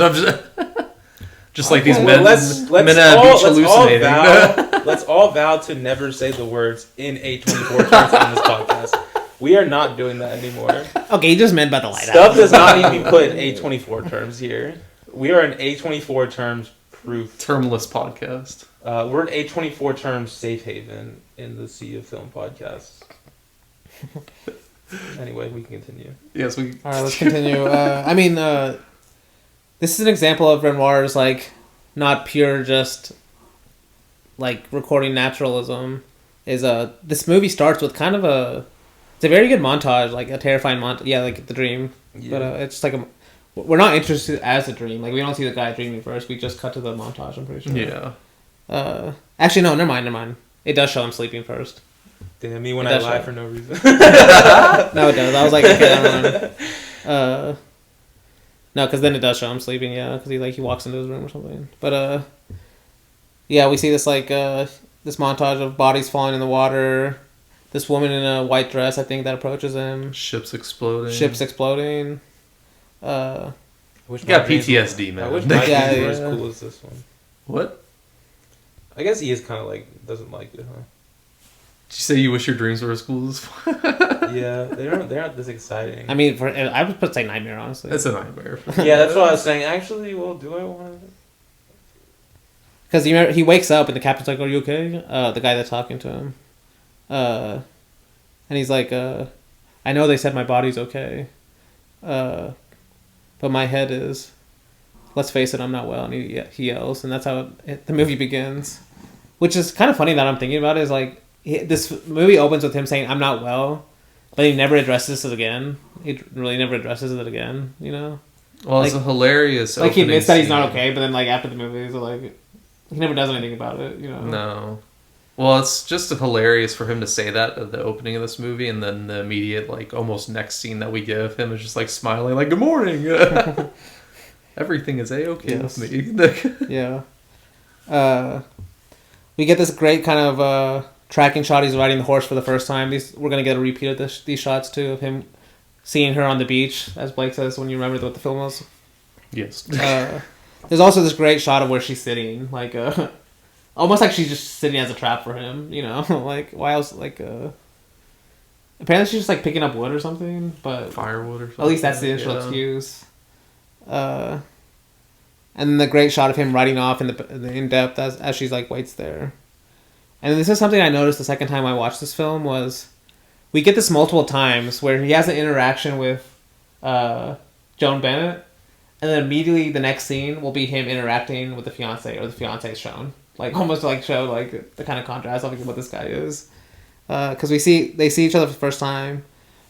Just like these men at a beach hallucinating. Let's all vow to never say the words in A24 terms on this podcast. We are not doing that anymore. Okay, you just meant by the Lighthouse. Stuff does not need to be put in A24 terms here. We are an A24 terms proof. Termless podcast. We're an A24 terms safe haven in the sea of film podcasts. Anyway, we can continue. Yes, we. All right, let's continue. This is an example of Renoir's like not pure just like recording naturalism. This movie starts with kind of it's a very good montage, like a terrifying montage. Yeah, like the dream. Yeah. But it's just like we're not interested as a dream. Like we don't see the guy dreaming first. We just cut to the montage. I'm pretty sure. Yeah. Actually, no. Never mind. It does show him sleeping first. Damn me when I lie for no reason. No, it does. I was like, okay, no, because then it does show him sleeping. Yeah, because he walks into his room or something. But yeah, we see this like this montage of bodies falling in the water. This woman in a white dress, I think, that approaches him. Ships exploding. You got PTSD, man. I wish my dreams were as cool as this one. What? I guess he is kind of like doesn't like it, huh? say you wish your dreams were as cool as? Yeah, they're not this exciting. I mean, I would say nightmare, honestly. It's a nightmare. Yeah, that's what I was saying. Actually, well, do I want to? Because he wakes up and the captain's like, "Are you okay?" The guy that's talking to him, and he's like, "I know they said my body's okay, but my head is. Let's face it, I'm not well." And he yells, and that's how the movie begins, which is kind of funny that I'm thinking about it, is like this movie opens with him saying, "I'm not well," but he never addresses it again. He really never addresses it again, you know. Well, it's a hilarious. Like he admits that he's not okay, but then like after the movie, he's like. He never does anything about it, you know. No. Well, it's just hilarious for him to say that at the opening of this movie, and then the immediate, like, almost next scene that we give him is just, like, smiling, like, "Good morning!" Everything is A-okay with me. Yeah. We get this great kind of tracking shot. He's riding the horse for the first time. We're going to get a repeat of these shots, too, of him seeing her on the beach, as Blake says, when you remember what the film was. Yes. There's also this great shot of where she's sitting, like, almost like she's just sitting as a trap for him, you know? Like, why else, like, apparently she's just, like, picking up wood or something, but... Firewood or something. At least that's the initial excuse. And then the great shot of him riding off in the in-depth as she's, like, waits there. And this is something I noticed the second time I watched this film was... We get this multiple times where he has an interaction with Joan Bennett, and then immediately the next scene will be him interacting with the fiance, or the fiance is shown. Like, almost like show, like, the kind of contrast of what this guy is. Because they see each other for the first time,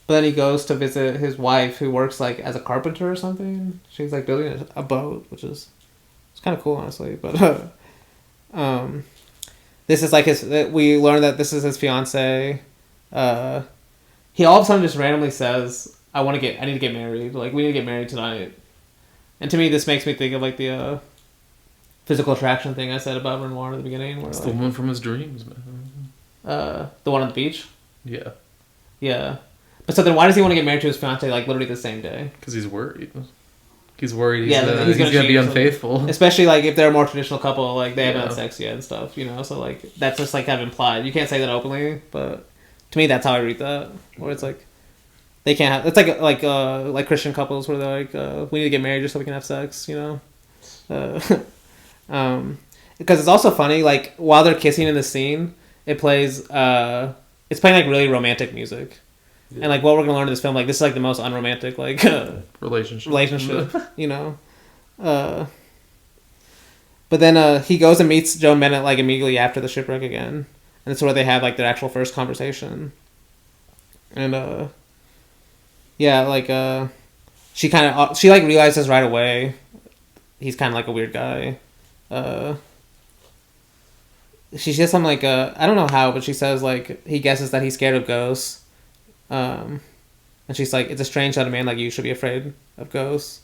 but then he goes to visit his wife, who works, like, as a carpenter or something. She's, like, building a boat, which is... It's kind of cool, honestly. But, this is, like, we learn that this is his fiance. He all of a sudden just randomly says, I need to get married. Like, we need to get married tonight. And to me, this makes me think of, like, the physical attraction thing I said about Renoir at the beginning. Where, it's like, the woman from his dreams, man. The one on the beach? Yeah. Yeah. But so then why does he want to get married to his fiancée, like, literally the same day? Because he's worried. He's worried he's going to be unfaithful. Especially, like, if they're a more traditional couple, like, they haven't had sex yet and stuff, you know? So, like, that's just, like, kind of implied. You can't say that openly, but to me, that's how I read that. Where it's, like, they can't have... It's like Christian couples where they're like, we need to get married just so we can have sex, you know? Because it's also funny, like, while they're kissing in the scene, it plays... it's playing, like, really romantic music. Yeah. And, like, what we're going to learn in this film, like, this is, like, the most unromantic, like... relationship, you know? But then he goes and meets Joan Bennett, like, immediately after the shipwreck again. And it's where they have, like, their actual first conversation. And, yeah, like, she like, realizes right away he's kind of, like, a weird guy. She says something like, I don't know how, but she says, like, he guesses that he's scared of ghosts. And she's like, it's a strange that a man like you should be afraid of ghosts.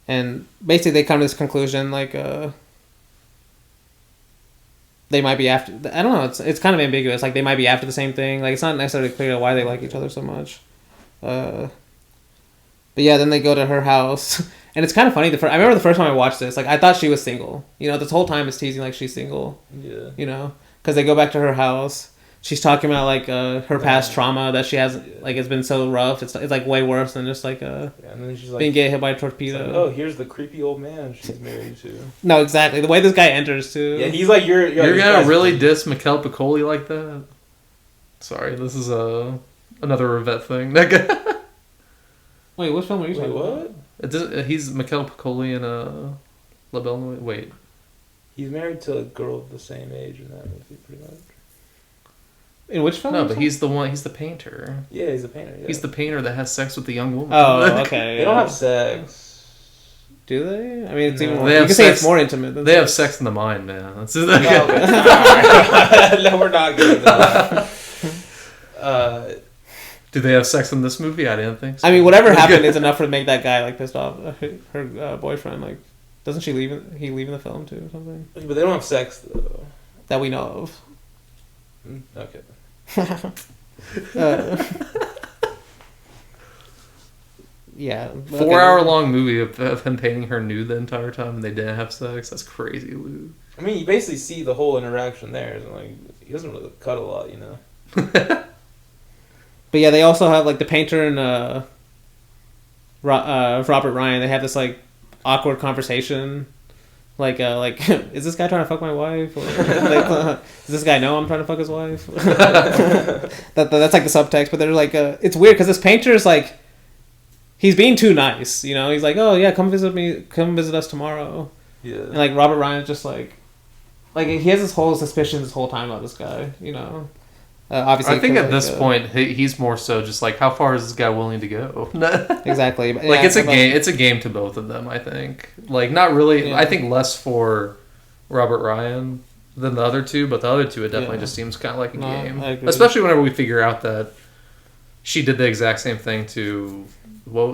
And basically they come to this conclusion, like, they might be after... I don't know, it's kind of ambiguous. Like, they might be after the same thing. Like, it's not necessarily clear why they like each other so much. But yeah, then they go to her house. And it's kind of funny. I remember the first time I watched this, like, I thought she was single. You know, this whole time it's teasing like she's single. Yeah. You know? Because they go back to her house. She's talking about, like, her past trauma that she has, like, it's been so rough. It's like, way worse than just, like, and then she's like, being hit by a torpedo. Like, oh, here's the creepy old man she's married to. No, exactly. The way this guy enters, too. Yeah, he's like, you're going to really diss Mikel Piccoli like that? Sorry, this is another Rivette thing. Wait, what film are you talking about? He's Mikel Piccoli in La Belle Noire. Wait. He's married to a girl of the same age in that movie, pretty much. In which film? No, but he's the painter. Yeah, he's the painter. Yeah. He's the painter that has sex with the young woman. Oh, okay. They don't have sex. Do they? I mean, it's even more... You can say it's more intimate than They have sex in the mind, man. That's okay. No, we're not good at that. Do they have sex in this movie? I didn't think so. I mean, whatever happened is enough to make that guy, like, pissed off. Her boyfriend, like... Doesn't he leave in the film, too, or something? But they don't have sex, though. That we know of. Okay. Yeah. 4-hour long movie of him painting her nude the entire time and they didn't have sex. That's crazy, Luke. I mean, you basically see the whole interaction there. It's like he doesn't really cut a lot, you know. But yeah, they also have like the painter and Robert Ryan. They have this like awkward conversation. Like, is this guy trying to fuck my wife? Or, does this guy know I'm trying to fuck his wife? That's like the subtext. But they're like, it's weird because this painter is like, he's being too nice. You know, he's like, oh yeah, come visit us tomorrow. Yeah. And like Robert Ryan's just like he has this whole suspicion this whole time about this guy. You know, obviously. I think at this point he's more so just like, how far is this guy willing to go? Exactly. Like it's a game. It's a game to both of them. I think. Like not really. Yeah. I think less for Robert Ryan than the other two, but the other two it definitely just seems kind of like a game. Especially whenever we figure out that she did the exact same thing to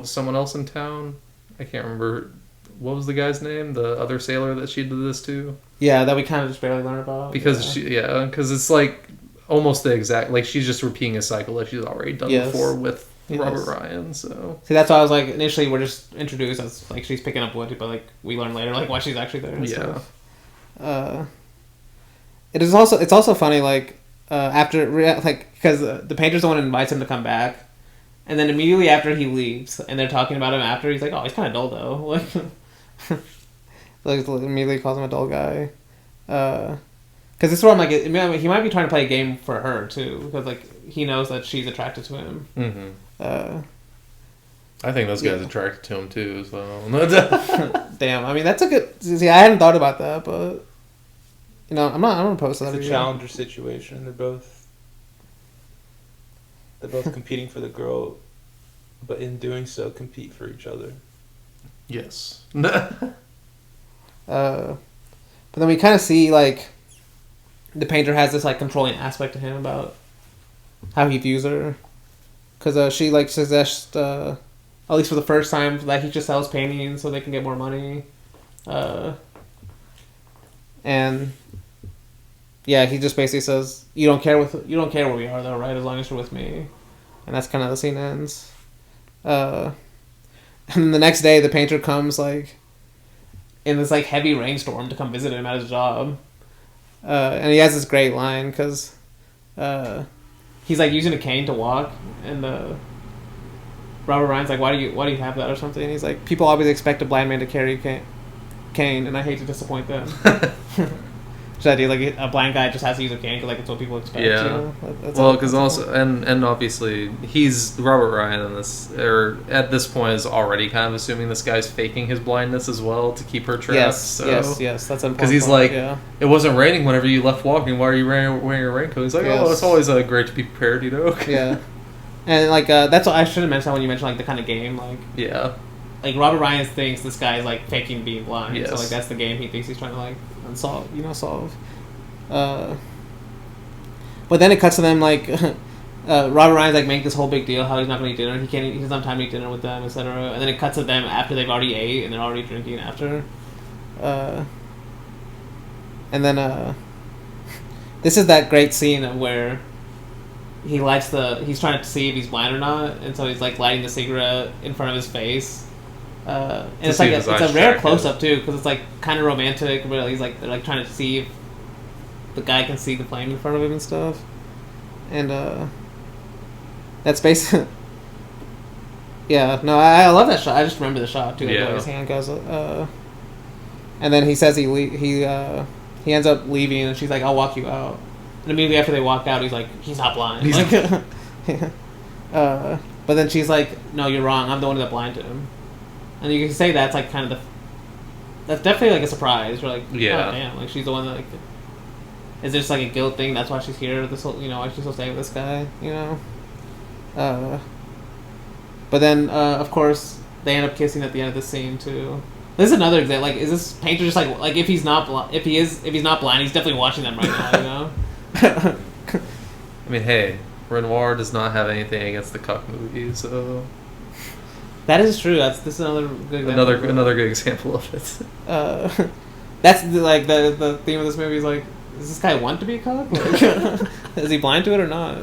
someone else in town. I can't remember. What was the guy's name? The other sailor that she did this to? Yeah, that we kind of just barely learned about. Because because it's like almost the exact, like she's just repeating a cycle that she's already done before with Robert Ryan. So see, that's why I was like, initially we're just introduced as like she's picking up wood, but like we learn later like why she's actually there. And it's also funny like after like because the painter's the one who invites him to come back, and then immediately after he leaves and they're talking about him after, he's like, oh, he's kind of dull though. Like. Like immediately calls him a dull guy, because this is where I'm like, he might be trying to play a game for her too, because like he knows that she's attracted to him. Mm-hmm. I think those guys attracted to him too as well. Damn, I mean that's a good. See, I hadn't thought about that, but you know, I'm not opposed to that. It's a challenger situation. They're both competing for the girl, but in doing so, compete for each other. Yes. But then we kind of see like the painter has this like controlling aspect to him about how he views her, because she like suggests at least for the first time that he just sells paintings so they can get more money, and yeah, he just basically says you don't care where we are though, right? As long as you're with me, and that's kind of the scene ends. And the next day, the painter comes like in this like heavy rainstorm to come visit him at his job, and he has this great line because he's like using a cane to walk, and Robert Ryan's like, why do you have that or something? And he's like, people always expect a blind man to carry a cane, and I hate to disappoint them. Which I do, like a blind guy just has to use a cane because like it's what people expect. Yeah. You know? Well, because also and obviously he's Robert Ryan in this, or at this point is already kind of assuming this guy's faking his blindness as well to keep her trapped. Yes, yes, that's important. Because he's like, it wasn't raining whenever you left walking. Why are you wearing a raincoat? He's like, oh, it's always great to be prepared, you know. Yeah, and like that's what I should have mentioned when you mentioned like the kind of game, like like Robert Ryan thinks this guy is like faking being blind. Yes. So like that's the game he thinks he's trying to like solve. But then it cuts to them like Robert Ryan's like making this whole big deal how he's not going to eat dinner. He doesn't have time to eat dinner with them, etc. And then it cuts to them after they've already ate and they're already drinking after. And then this is that great scene where he's trying to see if he's blind or not, and so he's like lighting the cigarette in front of his face. And it's like it's a rare close up too, because it's like kind of romantic. But he's like they're like trying to see if the guy can see the flame in front of him and stuff. And that's basically I love that shot. I just remember the shot too. Like, where his hand goes. And then he says he ends up leaving, and she's like, "I'll walk you out." And immediately after they walk out, he's like, "He's not blind." But then she's like, "No, you're wrong. I'm the one that blinded him." And you can say that's like kind of that's definitely like a surprise. You're like, oh damn, like she's the one that like, is this like a guilt thing? That's why she's here. This whole, why she's still staying with this guy, But then of course they end up kissing at the end of the scene too. This is another example. Like, is this painter just like if he's not if he's not blind, he's definitely watching them right now, I mean, hey, Renoir does not have anything against the cuck movie, so. That is true. This is another good example. Another good example of it. That's like the theme of this movie is like, does this guy want to be a cuck? Like, is he blind to it or not?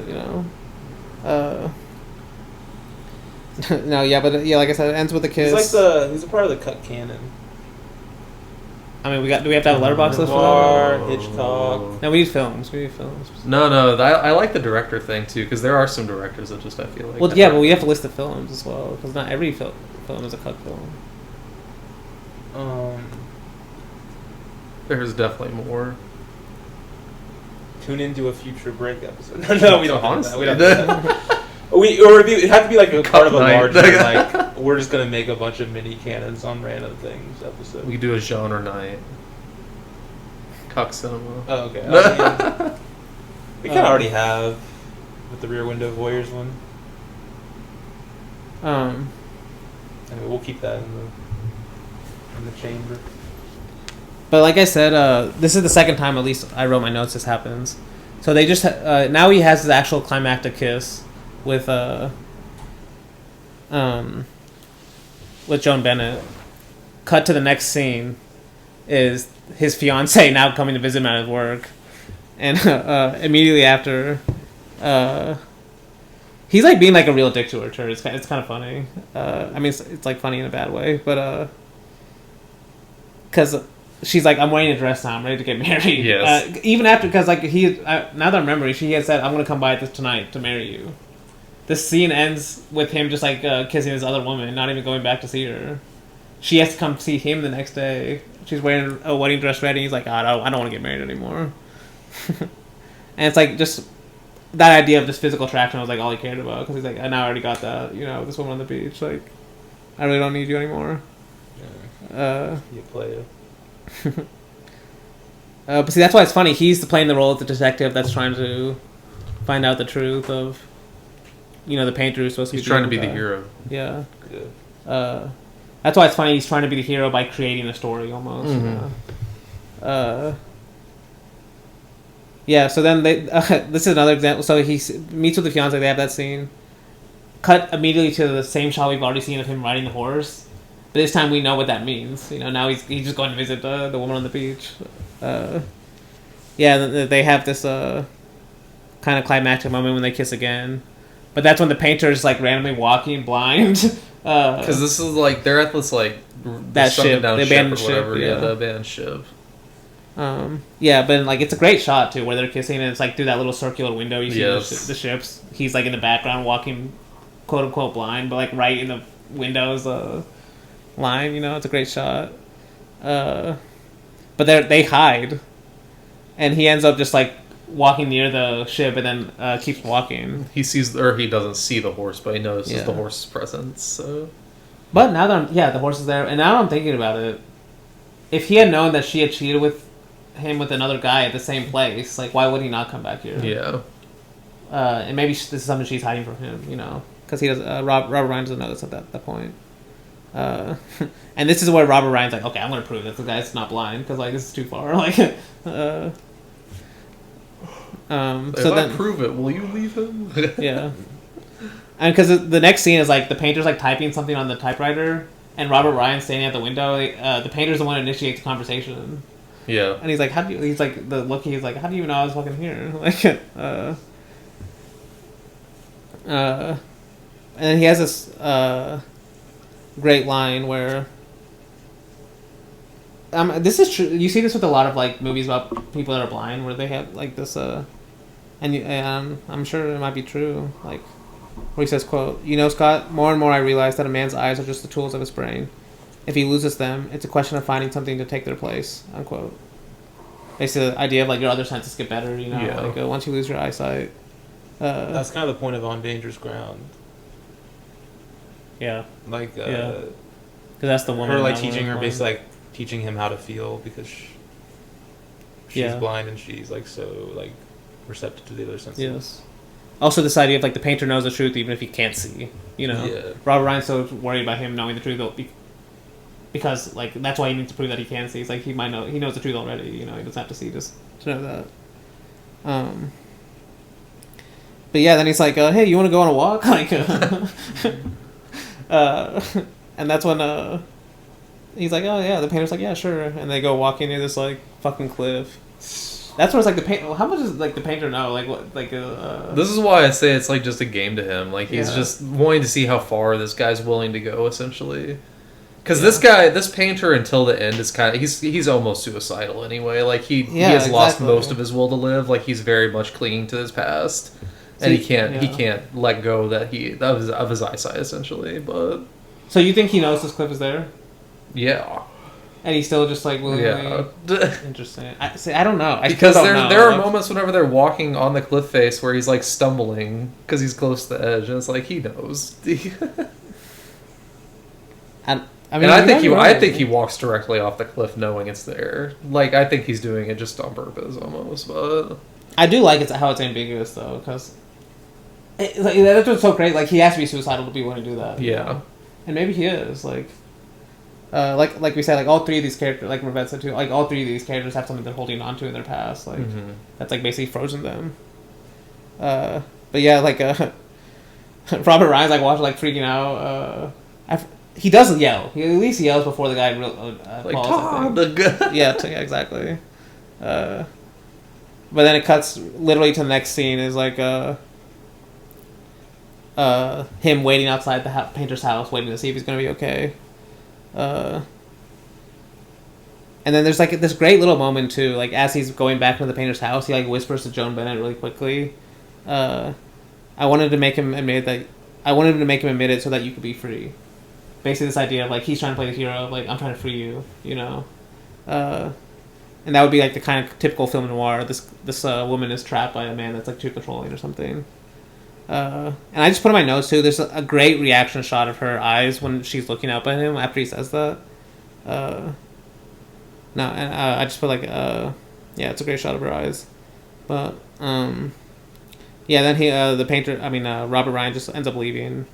No, yeah, but like I said, it ends with a kiss. He's a part of the cuck canon. I mean, do we have to have a letterbox list for Renoir, that? Hitchcock. No, we need films. No, I like the director thing too, because there are some directors that just I feel like. Well, yeah, but we have to list the films as well, because not every film is a cut film. There's definitely more. Tune into a future break episode. No, we don't. Honestly, We don't. Do that. It had to be like a part of a larger like we're just gonna make a bunch of mini canons on random things episode. We could do a genre night. Cuck cinema. Oh, okay. I mean, we kind of already have with the Rear Window Voyeurs one. Anyway, we'll keep that in the chamber. But like I said, this is the second time at least I wrote my notes this happens. So they just now he has his actual climactic kiss with Joan Bennett. Cut to the next scene is his fiance now coming to visit him at his work, and immediately after, he's like being like a real dick to her. It's kind of funny. I mean, it's like funny in a bad way, but because she's like, I'm wearing a dress now. I'm ready to get married. Yes. Even after, because like now that I'm remembering, she had said, I'm gonna come by this tonight to marry you. This scene ends with him just like kissing this other woman, not even going back to see her. She has to come see him the next day. She's wearing a wedding dress ready. He's like, I don't want to get married anymore. And it's like just that idea of just physical attraction was like all he cared about, because he's like, I now already got that. This woman on the beach. Like, I really don't need you anymore. Yeah. You play it. But see, that's why it's funny. He's playing the role of the detective that's trying to find out the truth of, the painter who's supposed to be. He's trying to be the hero. Yeah. Good. That's why it's funny. He's trying to be the hero by creating a story almost. Mm-hmm. Yeah. So then this is another example. So he meets with the fiance. They have that scene. Cut immediately to the same shot we've already seen of him riding the horse. But this time we know what that means. Now he's just going to visit the woman on the beach. They have this kind of climactic moment when they kiss again. But that's when the painter is like randomly walking blind. Because this is like they're at this like that ship, down the ship or abandoned whatever. ship. Yeah, the abandoned ship. But like it's a great shot too, where they're kissing, and it's like through that little circular window you see Yes. the ships. He's like in the background walking, quote unquote blind, but like right in the windows line. It's a great shot. But they hide, and he ends up just like walking near the ship, and then keeps walking. He doesn't see the horse, but he notices the horse's presence. So, but now that the horse is there, and now I'm thinking about it, if he had known that she had cheated with him with another guy at the same place, like why would he not come back here? Yeah. And maybe this is something she's hiding from him, because he does. Robert Ryan doesn't know this at that point. And this is where Robert Ryan's like, okay, I'm gonna prove that the guy's not blind, because like this is too far. Like, If so I then prove it, will you leave him? Yeah. And because the next scene is like the painter's like typing something on the typewriter, and Robert Ryan's standing at the window. The painter's the one who initiates the conversation. Yeah. And he's like, he's like, he's like, how do you even know I was fucking here? Like, and then he has this great line where this is true. You see this with a lot of like movies about people that are blind, where they have like this and I'm sure it might be true, like where he says, quote, Scott, more and more I realize that a man's eyes are just the tools of his brain. If he loses them, it's a question of finding something to take their place, unquote. Basically the idea of like your other senses get better, like once you lose your eyesight. That's kind of the point of On Dangerous Ground. Yeah. Like, because that's the woman. Her like teaching her, basically like teaching him how to feel, because she's blind and she's like so like receptive to the other senses. Yes. Also, this idea of like the painter knows the truth even if he can't see. Yeah. Robert Ryan's so worried about him knowing the truth because like that's why he needs to prove that he can see. It's like he knows the truth already. He doesn't have to see just to know that. But yeah, then he's like, "Hey, you want to go on a walk?" Like, and that's when he's like, "Oh yeah." The painter's like, "Yeah, sure." And they go walking near this like fucking cliff. That's where it's like the paint. How much does like the painter know? Like what? Like This is why I say it's like just a game to him. Like he's just wanting to see how far this guy's willing to go, essentially. Because this painter until the end is kind of he's almost suicidal anyway. Like he has lost most of his will to live. Like he's very much clinging to his past, and he can't let go of his eyesight essentially. But so you think he knows this cliff is there? Yeah. And he's still just like willingly. Yeah. Interesting. I don't know. Because there are moments whenever they're walking on the cliff face where he's like stumbling because he's close to the edge, and it's like he knows. I think he walks directly off the cliff knowing it's there. Like I think he's doing it just on purpose almost. But I do like how it's ambiguous though, because that's what's so great. Like he has to be suicidal to be willing to do that. Yeah. You know? And maybe he is like we said, like all three of these characters, like Rivette said too, like all three of these characters have something they're holding on to in their past, like that's like basically frozen them. But yeah, like Robert Ryan's like watching, like freaking out. He doesn't yell. He at least yells before the guy falls. Yeah, exactly. But then it cuts literally to the next scene is like him waiting outside the painter's house, waiting to see if he's gonna be okay. And then there's like this great little moment too, like as he's going back to the painter's house, he like whispers to Joan Bennett really quickly. I wanted to make him admit it so that you could be free. Basically, this idea of like he's trying to play the hero, of like I'm trying to free you, you know. And that would be like the kind of typical film noir. This woman is trapped by a man that's like too controlling or something. And I just put in my notes too. There's a great reaction shot of her eyes when she's looking up at him after he says that. I just put like it's a great shot of her eyes. But then Robert Ryan just ends up leaving.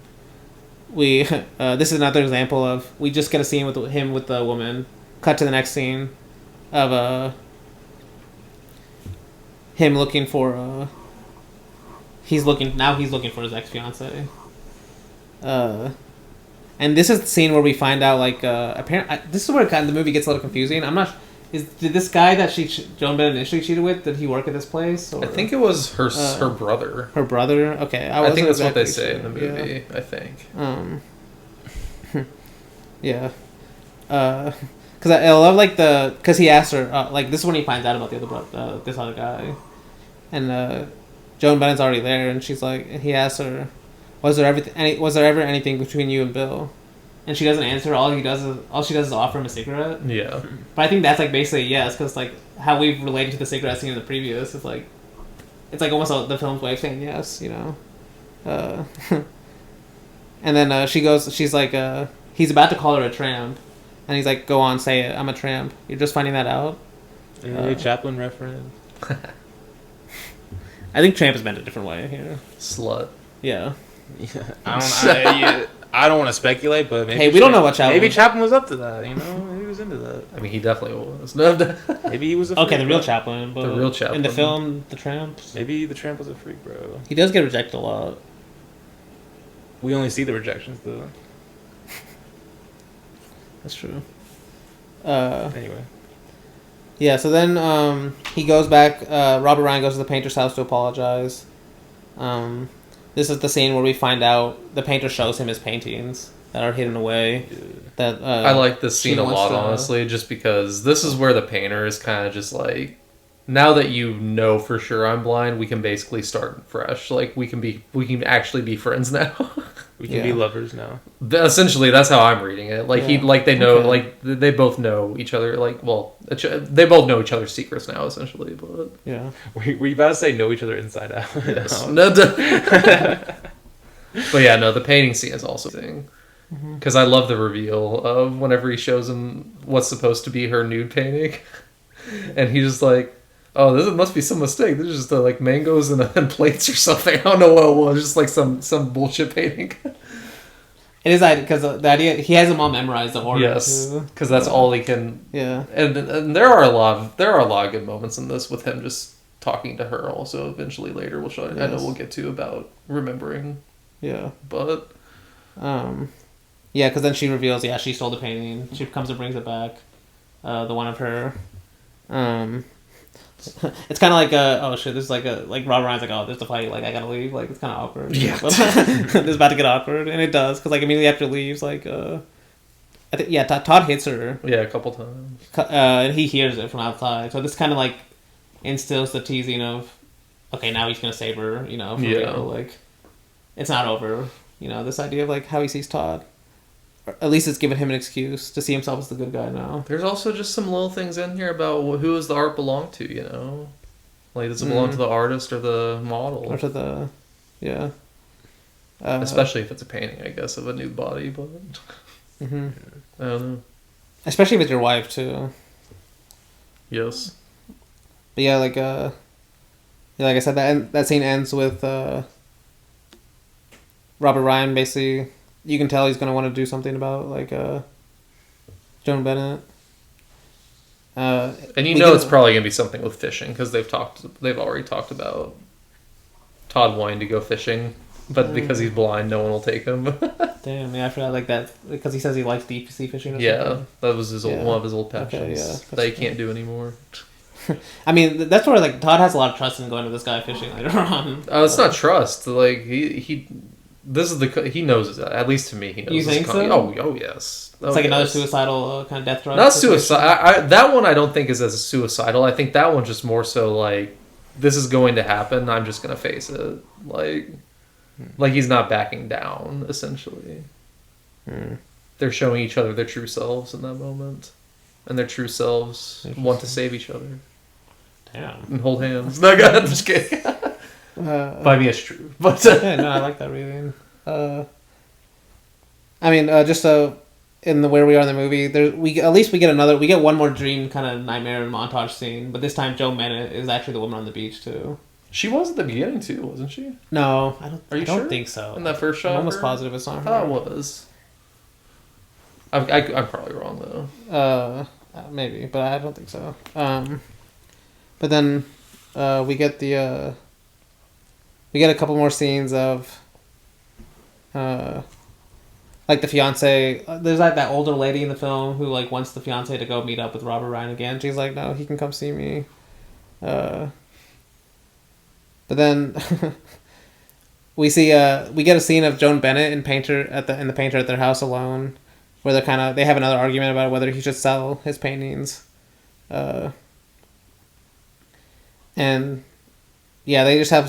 This is another example of we just get a scene with him with the woman. Cut to the next scene of him looking for he's looking for his ex-fiancée. And this is the scene where we find out like apparently this is where the movie gets a little confusing. I'm not did this guy that Joan Bennett initially cheated with, did he work at this place? Or? I think it was her brother. Her brother? Okay. I think that's what they say in the movie, yeah. I think. Yeah. Because I love like because he asked her like this is when he finds out about this other guy, and Joan Bennett's already there, and she's like, he asks her, was there ever anything between you and Bill? And she doesn't answer. All she does is offer him a cigarette. Yeah. But I think that's like basically yes, because like how we've related to the cigarette scene in the previous is like, it's like almost the film's way of saying yes, you know. And then she's like, he's about to call her a tramp, and he's like, go on, say it. I'm a tramp. You're just finding that out. Chaplin reference. I think tramp is meant a different way here. Slut. Yeah. I don't want to speculate, but maybe we don't know what Chaplin. Maybe Chaplin was up to that. You know, maybe he was into that. I mean, he definitely was. Maybe he was a freak, the real Chaplin. But the real Chaplin in the film, the Tramp. Maybe the Tramp was a freak, bro. He does get rejected a lot. We only see the rejections, though. That's true. Anyway. Yeah. So then he goes back. Robert Ryan goes to the painter's house to apologize. This is the scene where we find out the painter shows him his paintings that are hidden away. That I like this scene a lot, honestly, just because this is where the painter is kind of just like, now that you know for sure I'm blind, we can basically start fresh. Like we can actually be friends now. We can be lovers now. Essentially, that's how I'm reading it. Like they know, like they both know each other. Like, well, they both know each other's secrets now, essentially. But yeah, were you about to say know each other inside out? Yes. No. But yeah, no, the painting scene is also a thing. Because I love the reveal of whenever he shows him what's supposed to be her nude painting, and he's just like, "Oh, this must be some mistake. This is just like mangoes and plates or something. I don't know what it was. Just like some bullshit painting." It is because the idea he has them all memorized the order. Yes, because that's all he can. Yeah, and there are a lot of good moments in this with him just talking to her. Also, eventually later we'll show. Yes. I know we'll get to about remembering. Yeah, but yeah, because then she reveals, she stole the painting. She comes and brings it back, the one of her. It's kind of like oh shit, this is like Robert Ryan's like, oh, there's the fight, like I gotta leave, like it's kind of awkward. Yeah, this is about to get awkward, and it does, because like immediately after he leaves, like I think Todd hits her. Yeah, a couple times. And he hears it from outside. So this kind of like instills the teasing of, okay, now he's gonna save her. You know, for real. Like, it's not over. You know, this idea of like how he sees Todd. Or at least it's given him an excuse to see himself as the good guy now. There's also just some little things in here about who does the art belong to. You know, like does it belong to the artist or the model, or to the, yeah. Especially if it's a painting, I guess, of a nude body, but I don't know. Especially with your wife too. Yes. But yeah, like I said, that scene ends with Robert Ryan basically. You can tell he's gonna want to do something about like Joan Bennett. And it's probably gonna be something with fishing because they've already talked about Todd wanting to go fishing. But because he's blind, no one will take him. Damn, yeah, I forgot like that because he says he likes deep sea fishing. That was one of his old passions that he can't do anymore. I mean, that's where like Todd has a lot of trust in going to this guy fishing later on. It's not trust. Like he knows it. At least to me, he knows. You think so? Oh yes. It's like another suicidal kind of death drug. Not suicide. That one I don't think is as suicidal. I think that one just more so like this is going to happen. I'm just gonna face it. Like he's not backing down, essentially. They're showing each other their true selves in that moment. And their true selves want to save each other. Damn. And hold hands. No, God, I'm just kidding. But I mean, it's true. But yeah, no, I like that reading. I mean, just in where we are in the movie, we get one more dream kind of nightmare montage scene, but this time Joan Bennett is actually the woman on the beach too. She was at the beginning too, wasn't she? No, I don't. Are you I don't sure? think so. In that first shot, I'm almost positive it's not her. I thought it was. I'm probably wrong though. Maybe, but I don't think so. But then we get a couple more scenes of like the fiance. There's like that older lady in the film who like wants the fiance to go meet up with Robert Ryan again. She's like, no, he can come see me. But then we get a scene of Joan Bennett and Painter in the painter at their house alone, where they have another argument about whether he should sell his paintings, and yeah, they just have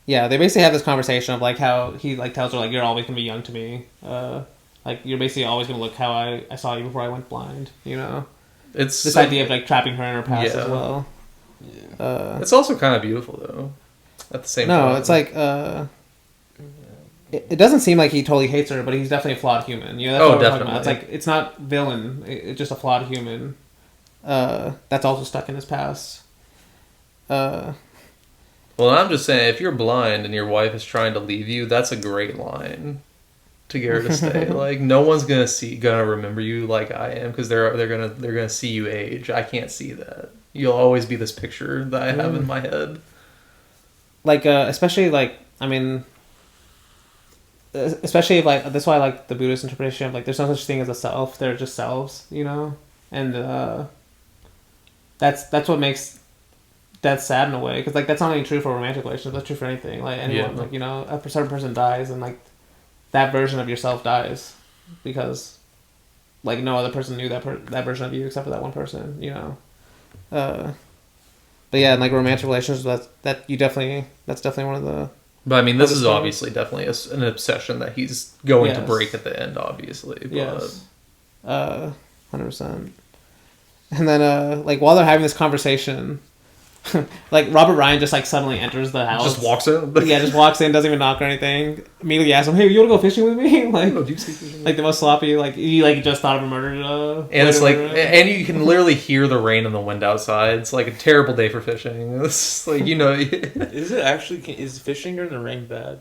they basically have this conversation of like how he like tells her like you're always gonna be young to me, like you're basically always gonna look how I saw you before I went blind, you know. It's this idea of like trapping her in her past as well. Yeah. It's also kind of beautiful though. At the same time, it's like it doesn't seem like he totally hates her, but he's definitely a flawed human. You know, that's what we're talking about. It's like it's not villain; it's just a flawed human that's also stuck in his past. Well, I'm just saying, if you're blind and your wife is trying to leave you, that's a great line to get her to stay. Like, no one's gonna remember you like I am because they're gonna see you age. I can't see that. You'll always be this picture that I have in my head. Like, especially like, I mean, especially if like that's why I like the Buddhist interpretation of like there's no such thing as a self. They're just selves, you know, and that's what makes death sad in a way, because like that's not only true for romantic relationships, that's true for anything. Like anyone, like, you know, a certain person dies and like that version of yourself dies because like no other person knew that version of you except for that one person, you know. But yeah, in like romantic relationships, that's definitely one of the. But I mean, this is obviously definitely an obsession that he's going to break at the end, obviously. But... Yes. 100%. And then like while they're having this conversation, like Robert Ryan just like suddenly enters the house. Just walks in. Just walks in, doesn't even knock or anything. Immediately asks him, "Hey, you want to go fishing with me?" Like, deep sea fishing. Like the most sloppy. Like he like just thought of a murder. And it's like, and you can literally hear the rain in the wind outside. It's like a terrible day for fishing. It's like, you know. Is fishing during the rain bad?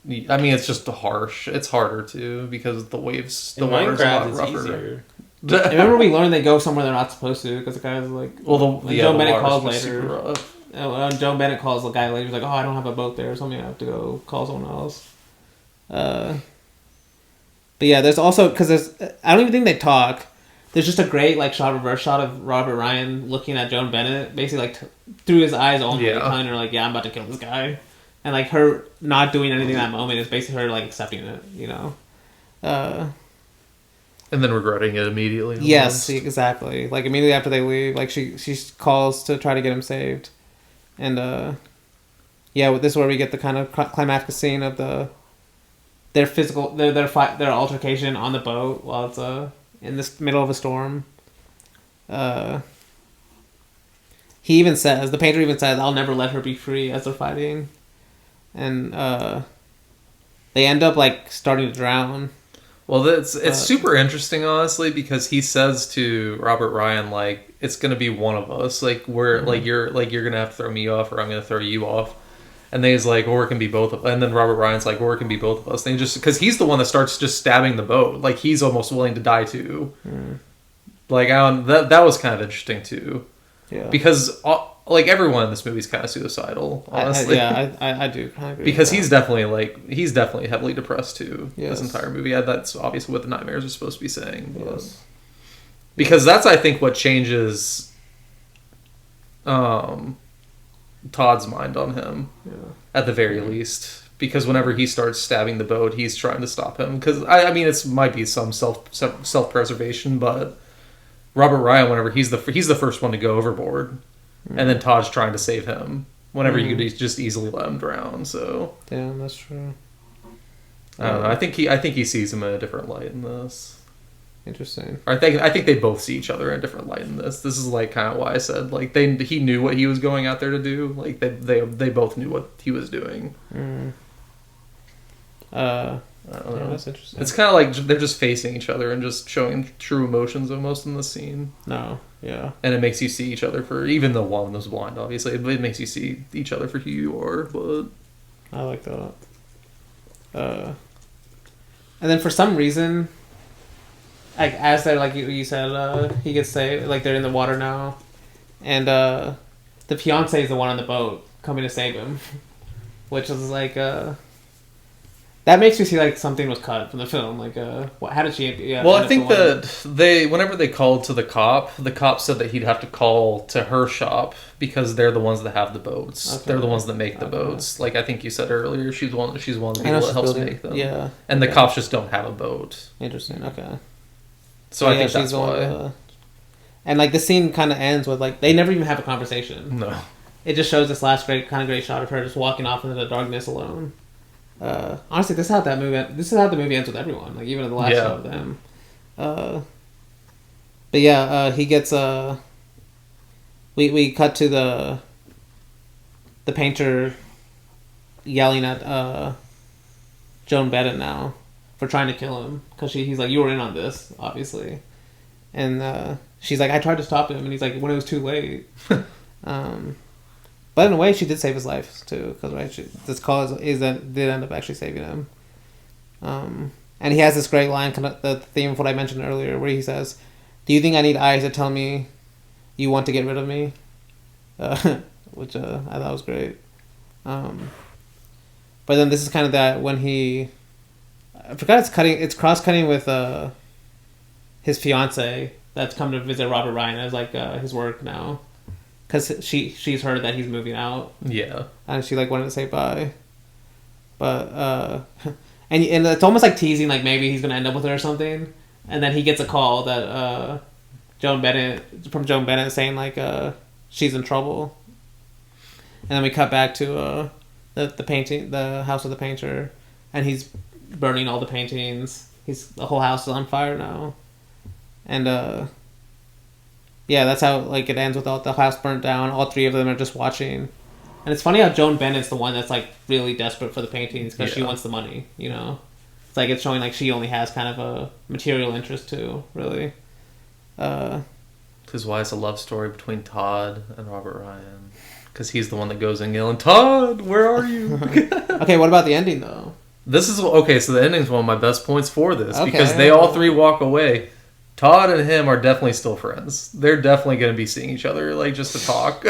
I mean, it's just harsh. It's harder too because the waves. The water's a lot rougher. Easier. I remember we learned they go somewhere they're not supposed to because the guy's like, Joan Bennett calls later. Joan Bennett calls the guy later. He's like, "Oh, I don't have a boat there, so I'm gonna have to go call someone else." But yeah, there's also because I don't even think they talk. There's just a great like reverse shot of Robert Ryan looking at Joan Bennett, basically like through his eyes only, telling her like, "Yeah, I'm about to kill this guy," and like her not doing anything in that moment is basically her like accepting it, you know. And then regretting it immediately. Yes, exactly. Like, immediately after they leave, like, she calls to try to get him saved. And, this is where we get the kind of climactic scene of their altercation on the boat while it's, in the middle of a storm. The painter even says, "I'll never let her be free," as they're fighting. And, they end up, like, starting to drown. Well, it's super interesting, honestly, because he says to Robert Ryan, like, it's gonna be one of us. Like, you're gonna have to throw me off, or I'm gonna throw you off. And then he's like, or it can be both of us. And then Robert Ryan's like, or it can be both of us. And because he's the one that starts just stabbing the boat. Like, he's almost willing to die too. Like, that was kind of interesting too. Yeah. Because everyone in this movie is kind of suicidal, honestly. I do kind of agree. Because he's definitely heavily depressed too. Yes. This entire movie. That's obviously what the nightmares are supposed to be saying. Yes. Because that's, I think, what changes Todd's mind on him. Yeah. At the very least. Because whenever he starts stabbing the boat, he's trying to stop him. Because, I mean, it might be some self-preservation, but Robert Ryan, whenever he's the first one to go overboard. And then Todd's trying to save him. Whenever you could just easily let him drown. So yeah, that's true. I don't know. I think he sees him in a different light in this. Interesting. I think they both see each other in a different light in this. This is like kind of why I said like he knew what he was going out there to do. Like they both knew what he was doing. I don't know. That's interesting. It's kind of like they're just facing each other and just showing true emotions almost in the scene. No, yeah. And it makes you see each other for, even though one was blind, obviously, it makes you see each other for who you are. But I like that. And then for some reason, like as they're like you said, he gets saved. Like they're in the water now, and the fiance is the one on the boat coming to save him, which is like that makes me see like something was cut from the film. Like, how did she? Yeah, well, I think that whenever they called to the cop said that he'd have to call to her shop because they're the ones that have the boats. Okay. They're the ones that make the boats. Like I think you said earlier, she's one of the people that helps make them. Yeah, and the cops just don't have a boat. Interesting. Okay. So I think that's why. And like the scene kind of ends with like they never even have a conversation. No. It just shows this last great shot of her just walking off into the darkness alone. Honestly, this is how the movie ends with everyone. Like even in the last shot of them. But yeah, he gets we cut to the painter yelling at Joan Bennett now for trying to kill him because he's like, you were in on this, obviously, and she's like, I tried to stop him, and he's like, when it was too late. But in a way, she did save his life too, because this cause did end up actually saving him. And he has this great line, kind of the theme of what I mentioned earlier, where he says, "Do you think I need eyes to tell me you want to get rid of me?" Which I thought was great. But then this is kind of that when I forgot it's cross-cutting with his fiance that's come to visit Robert Ryan as like his work now. Because she's heard that he's moving out. Yeah. And she like wanted to say bye. But and it's almost like teasing like maybe he's gonna end up with her or something. And then he gets a call that Joan Bennett saying like she's in trouble. And then we cut back to the house of the painter, and he's burning all the paintings. The whole house is on fire now. And yeah, that's how like it ends with all the house burnt down. All three of them are just watching, and it's funny how Joan Bennett's the one that's like really desperate for the paintings because she wants the money. You know, it's like it's showing like she only has kind of a material interest too, really. Because why it's a love story between Todd and Robert Ryan? Because he's the one that goes in yelling, "Todd, where are you?" Okay, what about the ending though? This is okay. So the ending is one of my best points for this because they all three walk away. Todd and him are definitely still friends. They're definitely going to be seeing each other, like, just to talk.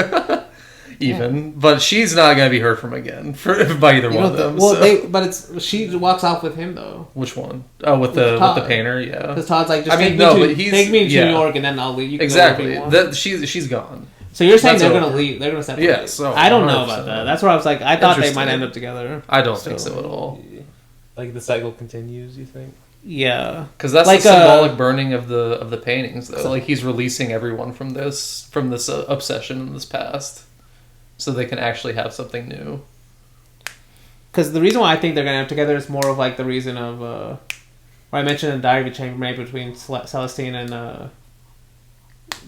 Even. Yeah. But she's not going to be heard from again by either one of them. Well, she walks off with him, though. Which one? Oh, with the painter, yeah. Because Todd's like, take me to New York and then I'll leave. You can exactly. She's gone. So you're saying they're going to leave? They're going to separate? Yeah, so I don't know about that. That's where I was like, I thought they might end up together. I don't think so at all. Like the cycle continues, you think? Yeah, because that's like the symbolic burning of the paintings, though. Like he's releasing everyone from this obsession in this past, so they can actually have something new. Because the reason why I think they're gonna have together is more of like the reason of what I mentioned in Diary of a Chambermaid between Celestine and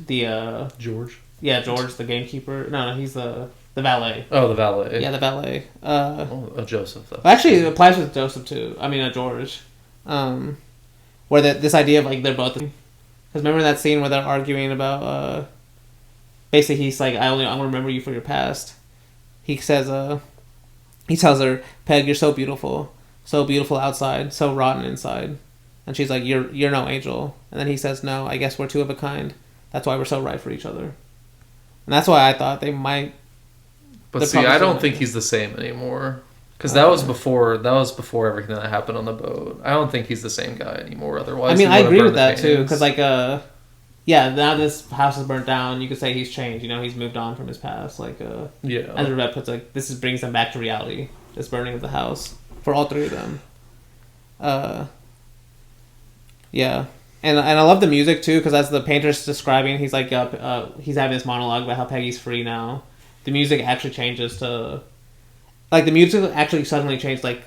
the George. Yeah, George, the gamekeeper. No, he's the valet. Oh, the valet. Yeah, the valet. Joseph, though. Actually, it applies with Joseph too. I mean, George. Where this idea of like they're both. Because remember that scene where they're arguing about. Basically, he's like, I want to remember you for your past. He says, he tells her, Peg, you're so beautiful outside, so rotten inside. And she's like, you're no angel. And then he says, no, I guess we're two of a kind. That's why we're so right for each other. And that's why I thought they might. But see, I don't think he's the same anymore. Because that was before everything that happened on the boat. I don't think he's the same guy anymore. Otherwise, I mean, I agree with that too. Because like, yeah, now this house is burnt down. You could say he's changed. You know, he's moved on from his past. Like, yeah. As Rivette puts, like, brings them back to reality. This burning of the house for all three of them. Yeah. And I love the music too, because as the painter's describing, he's like, he's having this monologue about how Peggy's free now. The music actually changes to, like, the music actually suddenly changed. Like,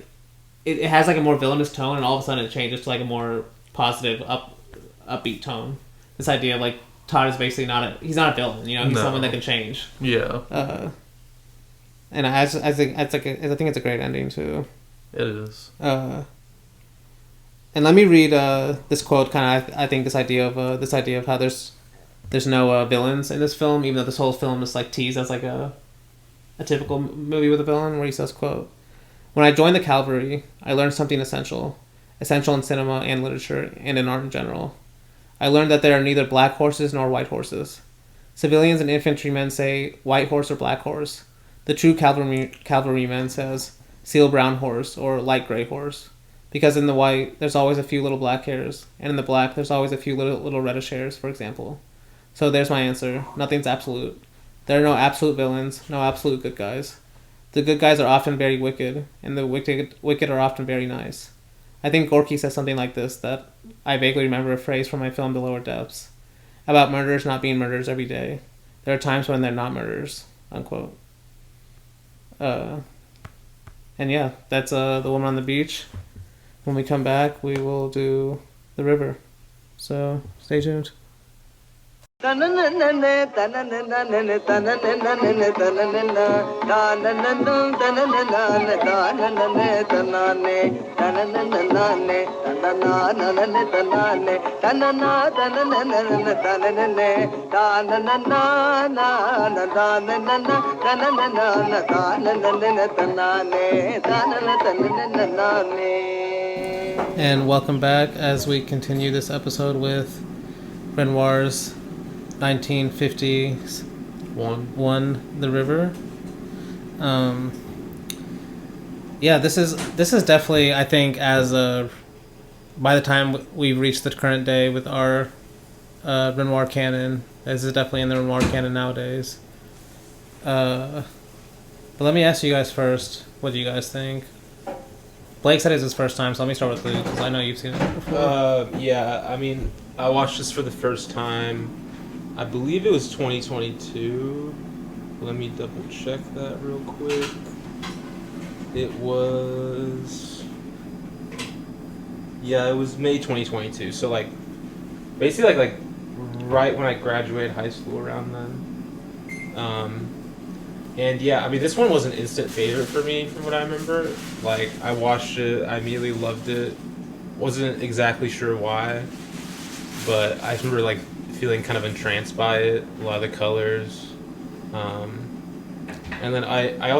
it has like a more villainous tone, and all of a sudden it changes to like a more positive, upbeat tone. This idea of like Todd is basically he's not a villain. You know, he's someone that can change. Yeah. And I think it's a great ending too. It is. And let me read this quote. Kind of, I think this idea of how there's no villains in this film, even though this whole film is like teased as like a typical movie with a villain. Where he says, "quote When I joined the cavalry, I learned something essential in cinema and literature and in art in general. I learned that there are neither black horses nor white horses. Civilians and infantrymen say white horse or black horse. The true cavalryman says seal brown horse or light gray horse. Because in the white, there's always a few little black hairs, and in the black, there's always a few little reddish hairs, for example. So there's my answer. Nothing's absolute. There are no absolute villains, no absolute good guys. The good guys are often very wicked, and the wicked are often very nice. I think Gorky says something like this, that I vaguely remember a phrase from my film The Lower Depths, about murderers not being murderers every day. There are times when they're not murderers, unquote. And yeah, that's The Woman on the Beach. When we come back, we will do The River. So, stay tuned. And welcome back as we continue this episode with Renoir's 1950s one, The River. Yeah, this is definitely, I think, by the time we've reached the current day with our Renoir canon, this is definitely in the Renoir canon nowadays. But let me ask you guys first, what do you guys think? Blake said it's his first time, so let me start with Luke, because I know you've seen it before. Yeah, I mean, I watched this for the first time, I believe it was 2022. Let me double check that real quick. It was May 2022, so like, basically like right when I graduated high school around then. And yeah, I mean, this one was an instant favorite for me from what I remember. Like, I watched it, I immediately loved it. Wasn't exactly sure why, but I remember like feeling kind of entranced by it, a lot of the colors. And then I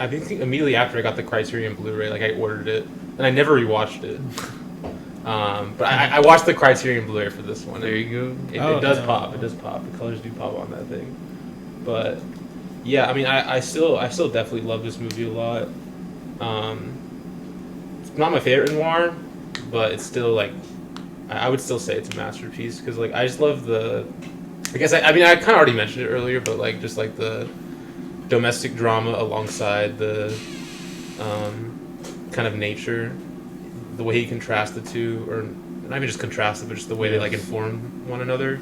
think immediately after I got the Criterion Blu-ray, like I ordered it, and I never rewatched it. But I watched the Criterion Blu-ray for this one. There you go. It does pop. It does pop. The colors do pop on that thing. But yeah, I mean, I still definitely love this movie a lot. It's not my favorite noir, but it's still like, I would still say it's a masterpiece, because like I just love I kind of already mentioned it earlier, but like just like the domestic drama alongside the kind of nature, the way he contrasts the two, or not even just contrast it, but just the way they like inform one another.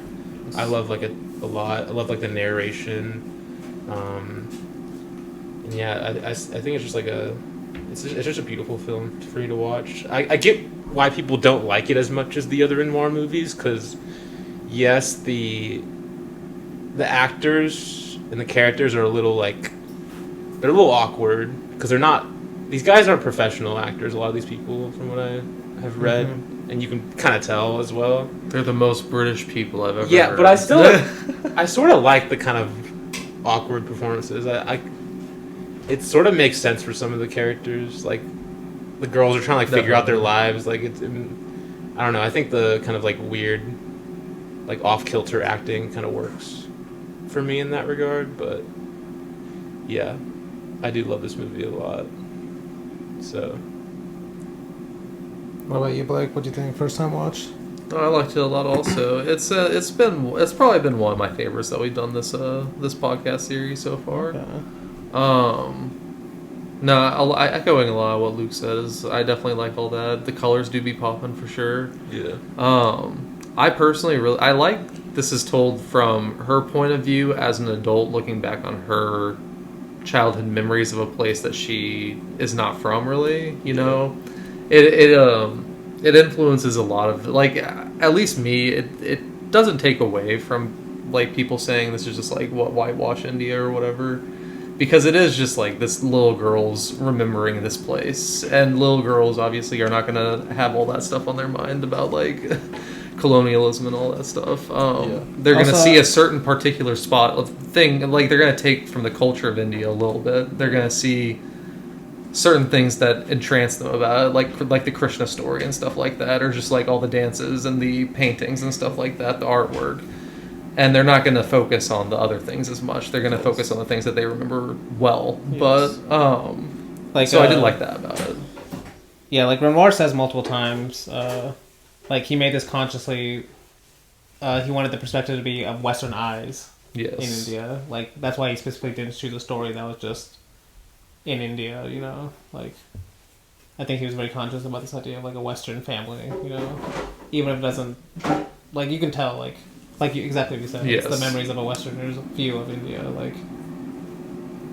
I love like a lot. I love like the narration. And yeah, I think it's just like it's just a beautiful film for you to watch. I get why people don't like it as much as the other Renoir movies, because yes, the actors and the characters are a little awkward, because these guys aren't professional actors, a lot of these people, from what I have read, and you can kind of tell as well. They're the most British people I've ever heard. But I still I sort of like the kind of awkward performances. It sort of makes sense for some of the characters, like the girls are trying to like figure out their lives, like I don't know, I think the kind of like weird, like off-kilter acting kind of works for me in that regard. But yeah, I do love this movie a lot. So what about you, Blake? What do you think first time watch? I liked it a lot also. It's probably been one of my favorites that we've done this podcast series so far. Okay. No, echoing a lot of what Luke says. I definitely like all that. The colors do be popping for sure. Yeah. I personally I like this is told from her point of view as an adult, looking back on her childhood memories of a place that she is not from, really. You know, it influences a lot of, like, at least me. It doesn't take away from like people saying this is just like what whitewash India or whatever. Because it is just like this little girl's remembering this place. And little girls obviously are not going to have all that stuff on their mind about like colonialism and all that stuff. They're going to see a certain particular spot of thing. Like they're going to take from the culture of India a little bit. They're going to see certain things that entrance them about it. Like the Krishna story and stuff like that. Or just like all the dances and the paintings and stuff like that. The artwork. And they're not going to focus on the other things as much. They're going to focus on the things that they remember well. Yes. But so I did like that about it. Yeah, like Renoir says multiple times, like he made this consciously. He wanted the perspective to be of Western eyes. Yes. In India, like that's why he specifically didn't choose a story that was just in India. You know, like I think he was very conscious about this idea of like a Western family. You know, even if it doesn't, like you can tell, like exactly what you said. Yes. It's the memories of a Westerner's view of India, like.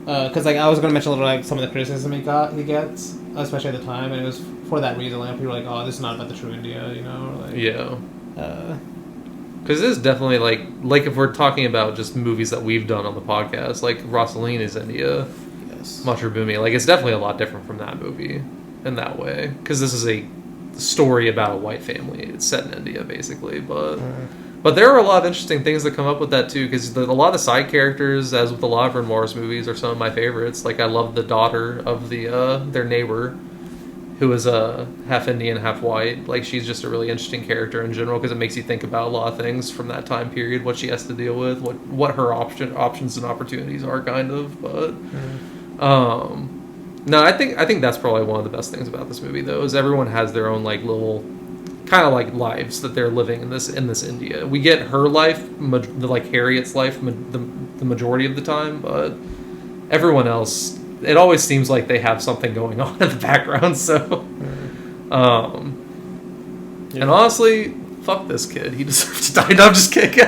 Because like I was going to mention a little like some of the criticism he gets, especially at the time, and it was for that reason. Like people were like, "Oh, this is not about the true India," you know? Or, like, yeah. Because it is definitely like if we're talking about just movies that we've done on the podcast, like Rosaline is India, yes, Mathrubhumi, like it's definitely a lot different from that movie in that way. Because this is a story about a white family. It's set in India basically, but. But there are a lot of interesting things that come up with that too, because a lot of the side characters, as with a lot of Renoir's movies, are some of my favorites. Like I love the daughter of their neighbor, who is half Indian, half white. Like she's just a really interesting character in general, because it makes you think about a lot of things from that time period, what she has to deal with, what her options and opportunities are, kind of. But no, I think that's probably one of the best things about this movie, though, is everyone has their own like little. Kind of like lives that they're living in this India. We get her life, like Harriet's life, the majority of the time, but everyone else, it always seems like they have something going on in the background. So, and honestly, fuck this kid. He deserves to die. No, I'm just kidding.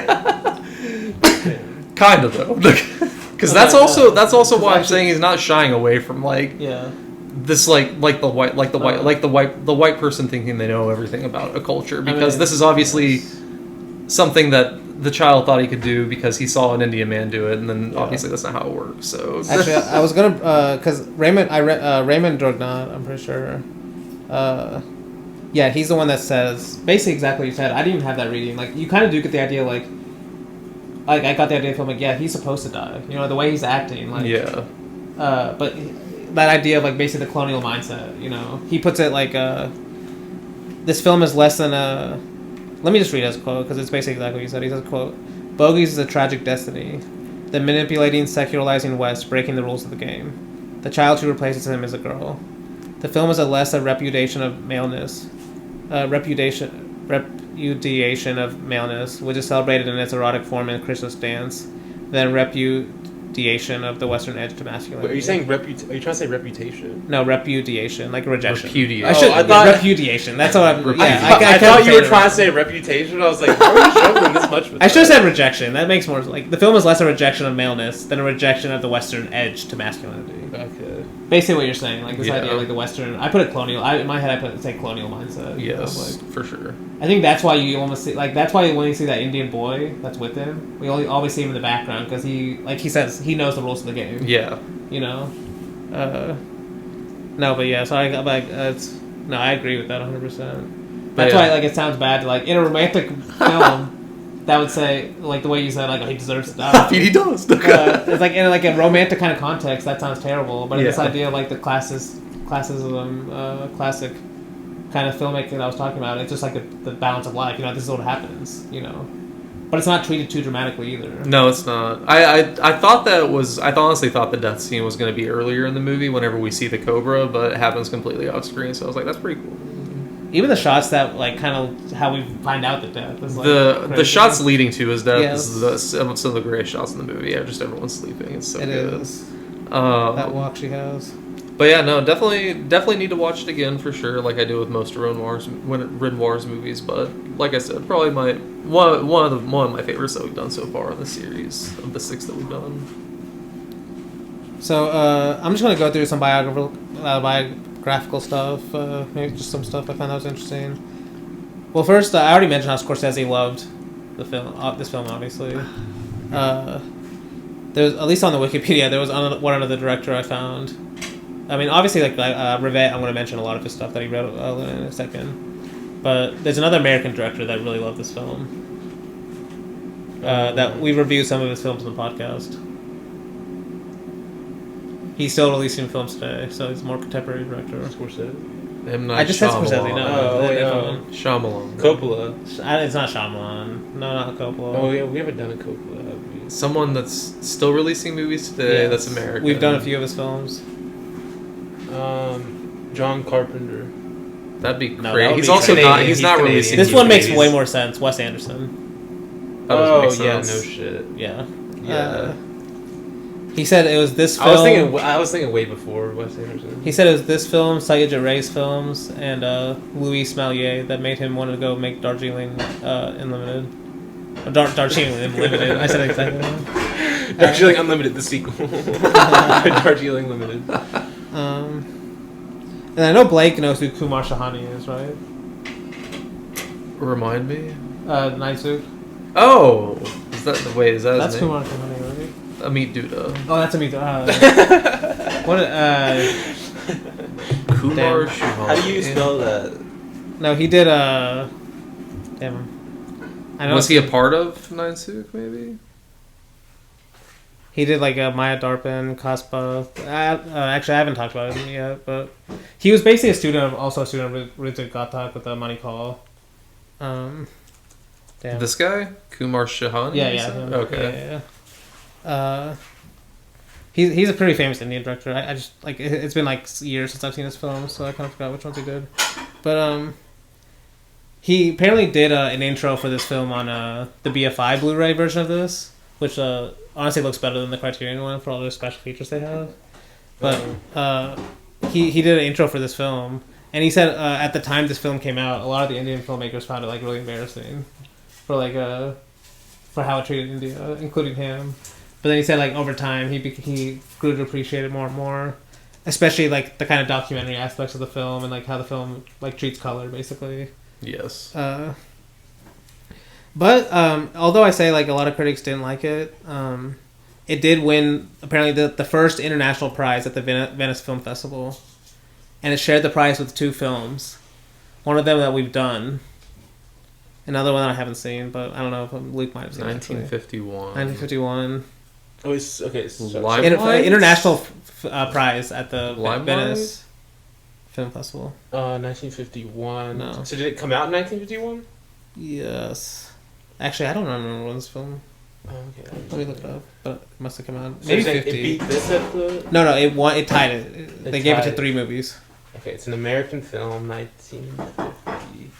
Kind of though, because that's also why I'm saying he's not shying away from like. Yeah. This the white person thinking they know everything about a culture, because this is obviously something that the child thought he could do because he saw an Indian man do it, and then obviously that's not how it works. So actually, I was gonna because Raymond, Raymond Durgnat, I'm pretty sure. Yeah, he's the one that says basically exactly what you said. I didn't even have that reading. Like you kind of do get the idea, like I got the idea from like he's supposed to die. You know the way he's acting, like but. That idea of like basically the colonial mindset, you know, he puts it like this film is less than a. Let me just read his quote because it's basically exactly what he said. He says, "Quote: Bogies is a tragic destiny, the manipulating, secularizing West breaking the rules of the game. The child who replaces him is a girl. The film is a repudiation of maleness, repudiation of maleness, which is celebrated in its erotic form in Christmas dance, than repudiation of the Western edge to masculinity. Wait, are you saying are you trying to say reputation? No, repudiation, like rejection. Repudiation. I thought repudiation. That's what I'm. Yeah, I thought you were trying to say reputation. I was like, why are you struggling this much with I should have that? said rejection. That makes more like the film is less a rejection of maleness than a rejection of the Western edge to masculinity. Okay. Basically, what you're saying, like this Yeah. idea, of, like the Western. I put it colonial. In my head, I put say colonial mindset. Yes, Like, for sure. I think that's why you almost see, like that's why when you see that Indian boy that's with him, we always see him in the background because he says he knows the rules of the game. Yeah. You know. No, but yeah. So I agree with that 100%. That's why like it sounds bad. Like in a romantic film. That would say, like the way you said, like he deserves to die. He does. It's like in like a romantic kind of context, that sounds terrible. But in this Yeah. idea of like the classism, classic kind of filmmaking that I was talking about, it's just like the balance of life. You know, this is what happens. You know, but it's not treated too dramatically either. No, it's not. I thought that was. I honestly thought the death scene was going to be earlier in the movie whenever we see the cobra, but it happens completely off screen. So I was like, that's pretty cool. Even the shots that like kind of how we find out the death is like The crazy. shots leading to his death Yes. is some of the greatest shots in the movie. Yeah, just everyone sleeping. It's so It good. is. That walk she has. But yeah, no, definitely need to watch it again for sure, like I do with most of Renoir's movies. But like I said, probably one of my favorites that we've done so far in the series of the 6 that we've done. So I'm just gonna go through some biographical stuff, maybe just some stuff I found that was interesting. Well, first, I already mentioned how Scorsese loved the film. This film, obviously. There's at least on the Wikipedia, there was one other director I found. I mean, obviously, like Rivette, I'm going to mention a lot of his stuff that he wrote in a second. But there's another American director that really loved this film. That we reviewed some of his films on the podcast. He's still releasing films today, so he's a more contemporary director. Scorsese? I just said Scorsese, no. Shyamalan. Coppola. It's not Shyamalan. No, not Coppola. Oh, yeah, we haven't done a Coppola, have we? Someone that's still releasing movies today. Yes. That's American. We've done a few of his films. John Carpenter. That'd be No, great. that would He's be also Canadian. not. He's not Canadian. releasing. This He's one makes Canadian. way more sense. Wes Anderson. That doesn't make Yeah, sense. no shit. Yeah. Yeah. He said it was this film. I was thinking way before Wes Anderson. He said it was this film, Satyajit Ray's films, and Louis Smallier that made him want to go make Darjeeling Unlimited. Darjeeling Unlimited. I said it exactly wrong. Darjeeling Unlimited, the sequel. Darjeeling Limited. And I know Blake knows who Kumar Shahani is, right? Remind me. Naisuk. Oh, is that his That's name? Kumar Shahani, right? Amit Duda. Oh, that's Amit. What? Kumar Damn. Shahani. How do you spell that? No, he did. Damn. I know. Was he a part of Nine Suk, maybe? He did like Maya Darpin, Kaspa. Actually, I haven't talked about him yet, but he was basically a student of Ritik Ghatak with Money Call. Damn. This guy, Kumar Shahani. Yeah, you yeah. said? Him. Okay. Yeah. He's a pretty famous Indian director. I just like it's been like years since I've seen his films, so I kind of forgot which ones he did. But he apparently did an intro for this film on the BFI Blu-ray version of this, which honestly looks better than the Criterion one for all the special features they have. But he did an intro for this film, and he said at the time this film came out, a lot of the Indian filmmakers found it like really embarrassing for like for how it treated India, including him. But then he said like over time he grew to appreciate it more and more, especially like the kind of documentary aspects of the film and like how the film like treats color basically. Yes. But although I say like a lot of critics didn't like it, it did win apparently the first international prize at the Venice Film Festival, and it shared the prize with 2 films. One of them that we've done, another one that I haven't seen, but I don't know if Luke might have seen. 1951. 1951. Oh, it's okay. International prize at the Limelight? Venice Film Festival. 1951. No. So did it come out in 1951? Yes. Actually, I don't remember when this film. Oh, okay. Let me look it up. But it must have come out. So Maybe you're saying 50. it beat this at the... No, it won. It tied it. They gave it to tied. 3 movies. Okay, it's an American film, 1950.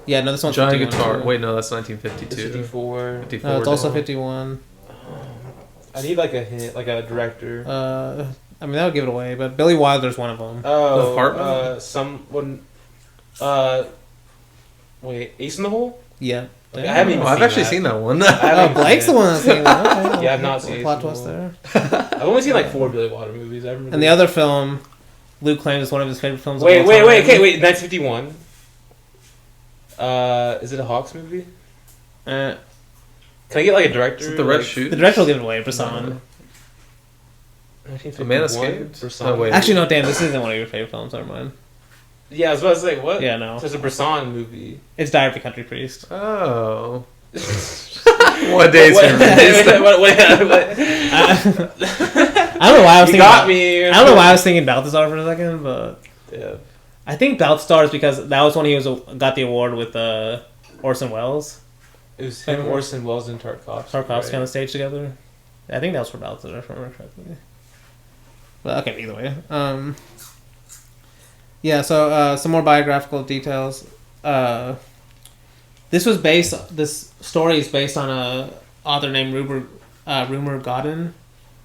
Yeah, no, this one's Giant 51. Guitar. Wait, no, that's 1952. 54. 54. No, it's also 51. I need like a hint, like a director. I mean that would give it away, but Billy Wilder's one of them. Oh, Apartment? someone. Wait, Ace in the Hole? Yeah. Okay, I haven't even I've seen actually that. seen that one. Oh, Blake's the one that's seen that. Okay. Yeah, I've not seen plot Ace in twist the there. I've only seen like 4 Billy Wilder movies. I remember. And the other film, Luke claims is one of his favorite films. Wait, of all time. okay, wait. 1951. Is it a Hawks movie? Can I get like a director? Is it the Red like, Shoe? The director will give it away. Brisson. 1951? A Man Escaped? Brisson. No, wait. Actually, no. Dan, this isn't one of your favorite films. Never mind. Yeah, I was about to say what? Yeah, no. There's a Brisson movie. It's Diary of a Country Priest. Oh. What day is it? I don't know why I was You thinking. got me. I don't know why I was thinking Balthazar for a second, but Yeah. I think Balthazar is because that was when he got the award with Orson Welles. It was him, Orson Welles, and Tarkovsky. Tarkovsky on the stage together. I think that was for Balthazar, if I remember correctly. But okay, either way. Yeah, so some more biographical details. This story is based on a author named Rumer Godden.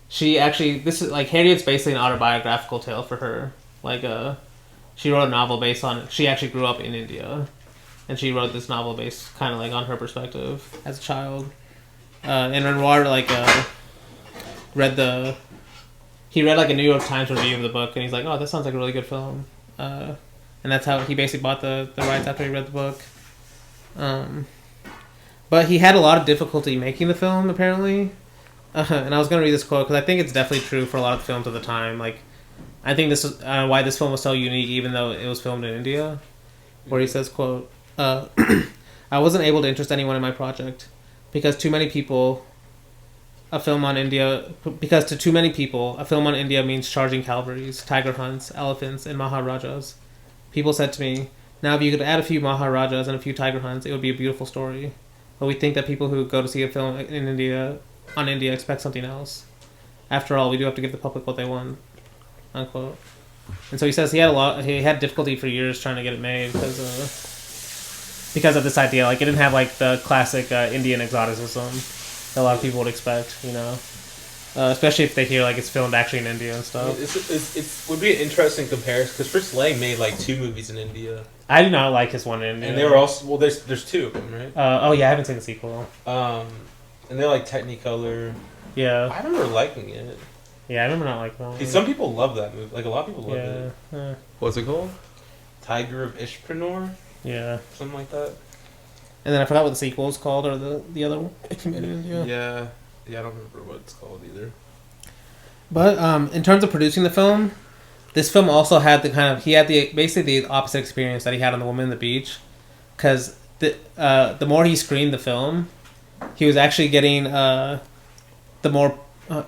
She actually, Harriet's basically an autobiographical tale for her. She wrote a novel based on, she actually grew up in India. And she wrote this novel based kind of on her perspective as a child. And Renoir, read a New York Times review of the book, and he's like, oh, that sounds like a really good film. And that's how he basically bought the rights after he read the book. But he had a lot of difficulty making the film, apparently. And I was going to read this quote, because I think it's definitely true for a lot of films of the time. I think this is why this film was so unique, even though it was filmed in India. Where he says, quote, I wasn't able to interest anyone in my project, because to too many people, a film on India means charging cavalries, tiger hunts, elephants, and maharajas. People said to me, now if you could add a few maharajas and a few tiger hunts, it would be a beautiful story. But we think that people who go to see a film in India expect something else. After all, we do have to give the public what they want, unquote. And so he says he had difficulty for years trying to get it made because of this idea. It didn't have the classic Indian exoticism that a lot of people would expect, especially if they hear it's filmed actually in India and stuff. It would be an interesting comparison, because Fritz Lang made 2 movies in India. I do not like his one in India. And they were also, there's 2 of them, right? Oh yeah, I haven't seen the sequel. And they're Technicolor. Yeah. I remember liking it. Yeah, I remember not liking that one. Some people love that movie. A lot of people love it. Yeah. What's it called? Tiger of Ishpreneur? Yeah. Something like that. And then I forgot what the sequel is called, or the other one. Yeah, I don't remember what it's called either. But in terms of producing the film, this film also had basically the opposite experience that he had on The Woman on the Beach, because the more he screened the film, he was actually getting the more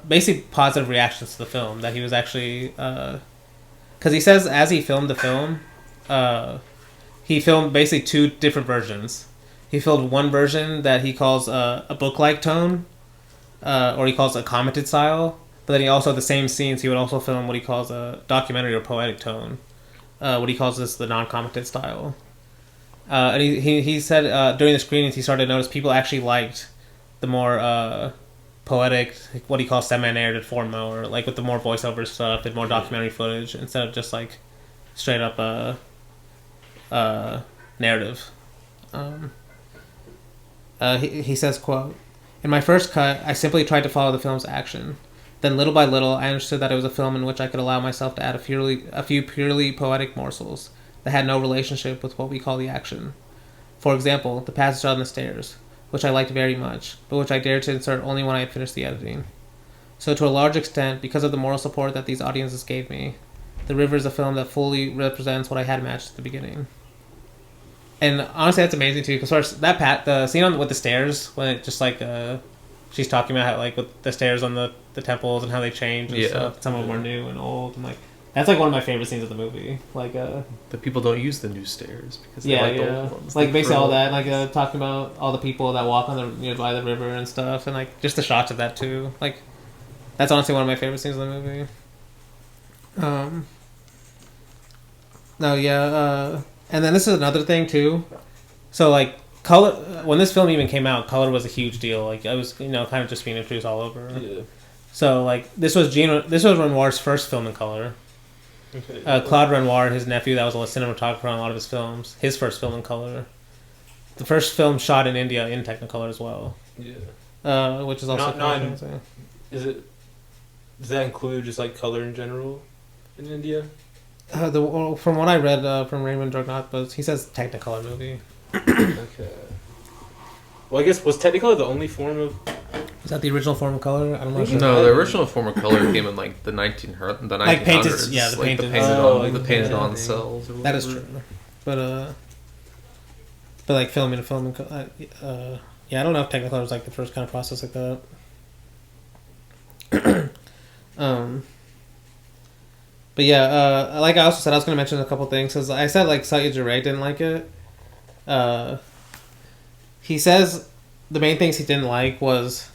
basic positive reactions to the film, that he was actually, because he says as he filmed the film, he filmed basically 2 different versions. He filmed one version that he calls a book-like tone, or he calls a commented style, but then he also, the same scenes, he would also film what he calls a documentary or poetic tone, what he calls the non-commented style. And he said during the screenings he started to notice people actually liked the more poetic, what he calls semi-narrative form, or with the more voiceover stuff and more documentary footage, instead of just straight up narrative. He says, quote, in my first cut, I simply tried to follow the film's action. Then little by little, I understood that it was a film in which I could allow myself to add a few purely poetic morsels that had no relationship with what we call the action. For example, the passage on the stairs, which I liked very much, but which I dared to insert only when I had finished the editing. So to a large extent, because of the moral support that these audiences gave me, The River is a film that fully represents what I had imagined at the beginning. And honestly, that's amazing too, because the scene with the stairs, when it just she's talking about how with the stairs on the temples and how they change and stuff. Some of them are new and old, and that's one of my favorite scenes of the movie. The people don't use the new stairs because they like the old ones. Basically all that, talking about all the people that walk on nearby the river and stuff, and just the shots of that too. That's honestly one of my favorite scenes of the movie. And then this is another thing too. So color, when this film even came out, color was a huge deal. It was kind of just being introduced all over. Yeah. So like this was Renoir's first film in color. Okay. Claude Renoir, his nephew, that was a cinematographer on a lot of his films. His first film in color. The first film shot in India in Technicolor as well. Yeah. Which is also Does that include just like color in general in India? From what I read from Raymond Durgnat, but he says Technicolor movie. Okay. Well, I guess was Technicolor the only form of? Is that the original form of color? I don't know. No, the original form of color came in like the 1900s. Like painted, yeah, the painted. The painted on cells. Or that is true, but like filming yeah, I don't know if Technicolor was like the first kind of process like that. But yeah, like I also said, I was going to mention a couple things because I said like Satyajit didn't like it. He says the main things he didn't like was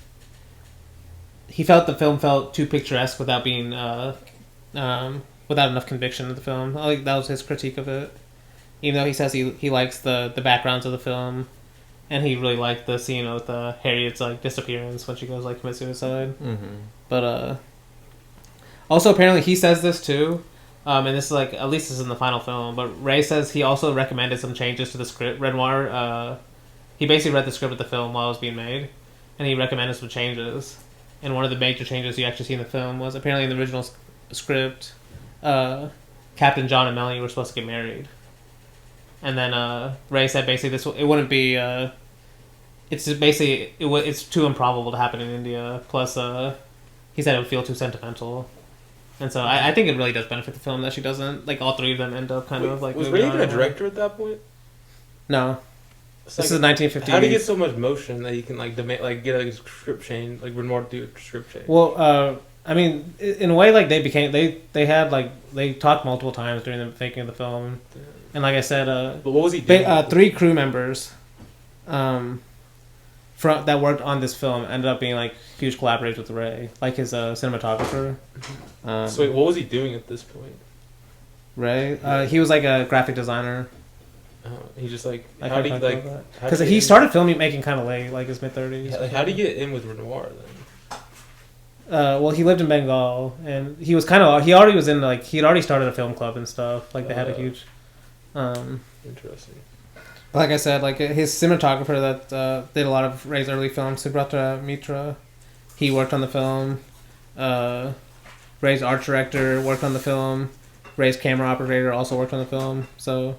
he felt the film felt too picturesque without being without enough conviction of the film. Like that was his critique of it. Even though he says he likes the backgrounds of the film, and he really liked the scene with Harriet's like disappearance when she goes like commit suicide. Mm-hmm. But also apparently he says this too, and this is like at least this is in the final film. But Ray says he also recommended some changes to the script. Renoir, he basically read the script of the film while it was being made, and he recommended some changes. And one of the major changes you actually see in the film was apparently in the original script, Captain John and Melanie were supposed to get married. And then Ray said basically it wouldn't be. It's basically it's too improbable to happen in India. Plus, he said it would feel too sentimental, and so I think it really does benefit the film that she doesn't like all three of them end up kind of like. Was Ray even a director at that point? No. It's This like, is 1958. How do you get so much motion that you can like demand like get a script change like Renoir do a script change? Well, I mean, in a way, like they had like they talked multiple times during the making of the film. And like I said, but what was he doing? 3 crew members that worked on this film ended up being like huge collaborators with Ray, like his cinematographer. So wait, what was he doing at this point? Ray, he was like a graphic designer. He just like how did he like? Because he started making kind of late, like his mid-30s. Yeah, like how did he get in with Renoir then? Well, he lived in Bengal, and he already was in like he'd already started a film club and stuff. Like they had a huge. Interesting. Like I said, like his cinematographer that did a lot of Ray's early films, Subrata Mitra, he worked on the film. Ray's art director worked on the film. Ray's camera operator also worked on the film. So,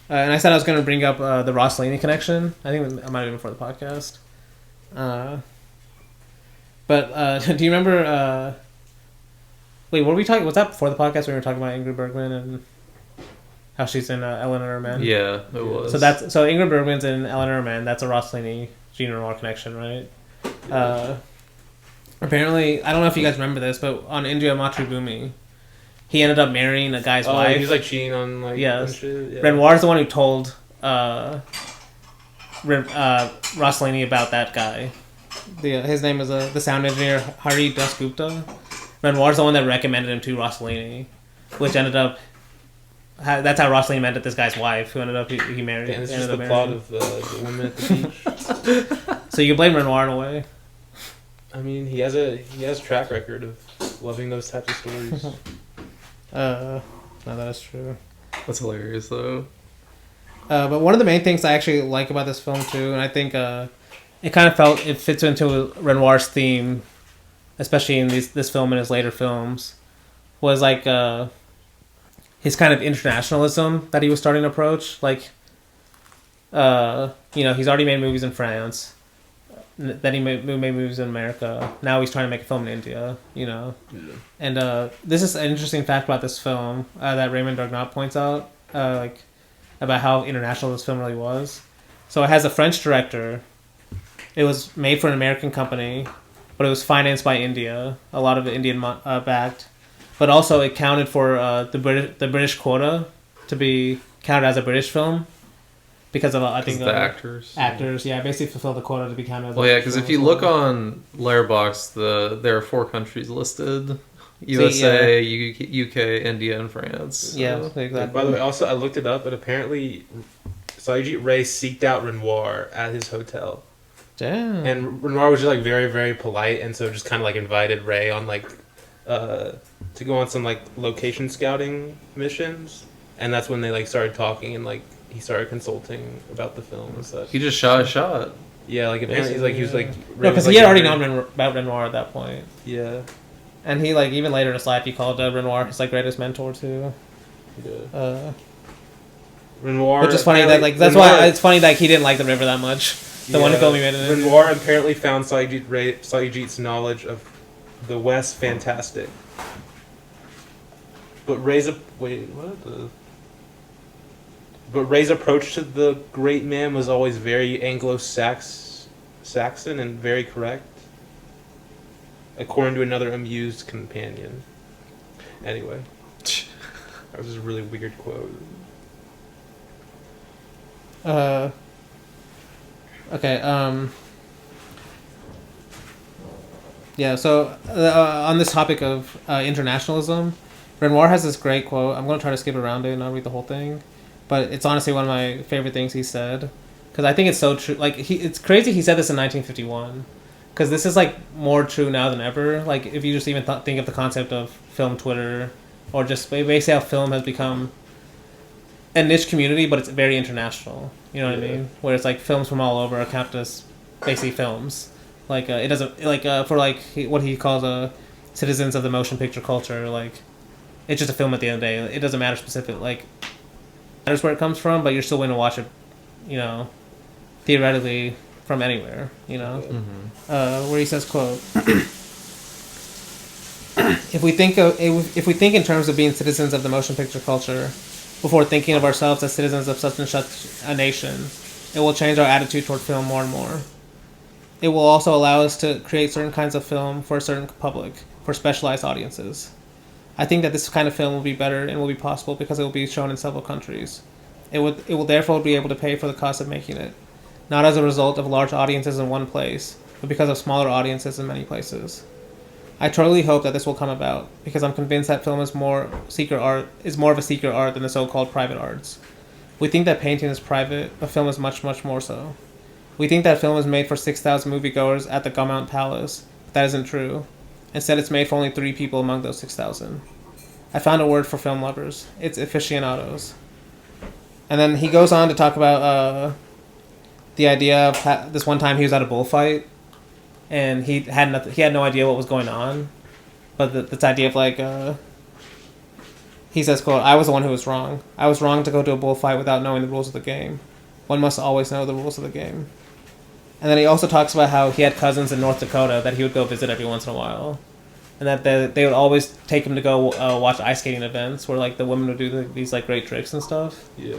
and I said I was going to bring up the Rossellini connection. I think I might have been before the podcast. But do you remember? Wait, were we talking? Was that before the podcast when we were talking about Ingrid Bergman and how she's in Eleanor Men? Yeah, it was. So Ingrid Bergman's in Eleanor Men. That's a Rossellini Jean Renoir connection, right? Apparently, I don't know if you guys remember this, but on Indra Matribhumi, he ended up marrying a guy's wife. He's like cheating on like yes. Shit. Yeah. Renoir's the one who told Rossellini about that guy. His name is the sound engineer Hari Dasgupta. Renoir's the one that recommended him to Rossellini, which ended up. That's how Rossellini met this guy's wife, who ended up he married. And it's just the plot of the woman at the beach. So you can blame Renoir in a way. I mean, he has a track record of loving those types of stories. No, that is true. That's hilarious, though. But one of the main things I actually like about this film too, and I think it kind of it fits into Renoir's theme, especially in this film and his later films, was like his kind of internationalism that he was starting to approach. Like, he's already made movies in France. Then he made movies in America. Now he's trying to make a film in India, Yeah. And this is an interesting fact about this film that Raymond Durgnat points out, about how international this film really was. So it has a French director. It was made for an American company, but it was financed by India. A lot of it Indian backed. But also it counted for the British quota to be counted as a British film. Because of, I think... the actors. Actors, yeah. Basically fulfill the quota to be counted as well, yeah, because if you look on Letterboxd, there are 4 countries listed. USA, UK, India, and France. So. Yeah, exactly. By the way, also, I looked it up, but apparently Satyajit Ray seeked out Renoir at his hotel Damn. And Renoir was just like very, very polite, and so just kind of like invited Ray on like to go on some like location scouting missions, and that's when they like started talking and like he started consulting about the film and such. He just shot a shot. Yeah, like apparently he was like no, because he had already known about Renoir at that point. Yeah, and he like even later in his life he called Renoir his like greatest mentor too. Yeah. Renoir, which is funny that like that's why it's funny that he didn't like the river that much. The one who told me made it. Renoir apparently found Satyajit's knowledge of the West fantastic. But Ray's approach to the great man was always very Anglo-Saxon and very correct, according to another amused companion. Anyway, that was a really weird quote. Okay. Yeah. So on this topic of internationalism, Renoir has this great quote. I'm going to try to skip around it and not read the whole thing, but it's honestly one of my favorite things he said because I think it's so true. Like it's crazy he said this in 1951 because this is like more true now than ever. Like if you just even think of the concept of film Twitter or just basically how film has become a niche community, but it's very international. You know what I mean? Where it's like films from all over are counted as basically films. Like it doesn't like for like what he calls citizens of the motion picture culture. Like it's just a film at the end of the day. It doesn't matter specific like matters where it comes from, but you're still going to watch it. You know, theoretically from anywhere. You know, where he says, "quote." If we think in terms of being citizens of the motion picture culture, before thinking of ourselves as citizens of such and such a nation, it will change our attitude toward film more and more. It will also allow us to create certain kinds of film for a certain public, for specialized audiences. I think that this kind of film will be better and will be possible because it will be shown in several countries. It will therefore be able to pay for the cost of making it, not as a result of large audiences in one place, but because of smaller audiences in many places. I truly hope that this will come about because I'm convinced that film is more of a secret art than the so-called private arts. We think that painting is private, but film is much, much more so. We think that film is made for 6,000 moviegoers at the Gaumont Palace, but that isn't true. Instead, it's made for only 3 people among those 6,000. I found a word for film lovers. It's aficionados. And then he goes on to talk about the idea of this one time he was at a bullfight, and he had no idea what was going on, but this idea of like he says, quote, "I was the one who was wrong. I was wrong to go to a bullfight without knowing the rules of the game. One must always know the rules of the game." And then he also talks about how he had cousins in North Dakota that he would go visit every once in a while, and that they would always take him to go watch ice skating events where like the women would do these like great tricks and stuff. Yeah.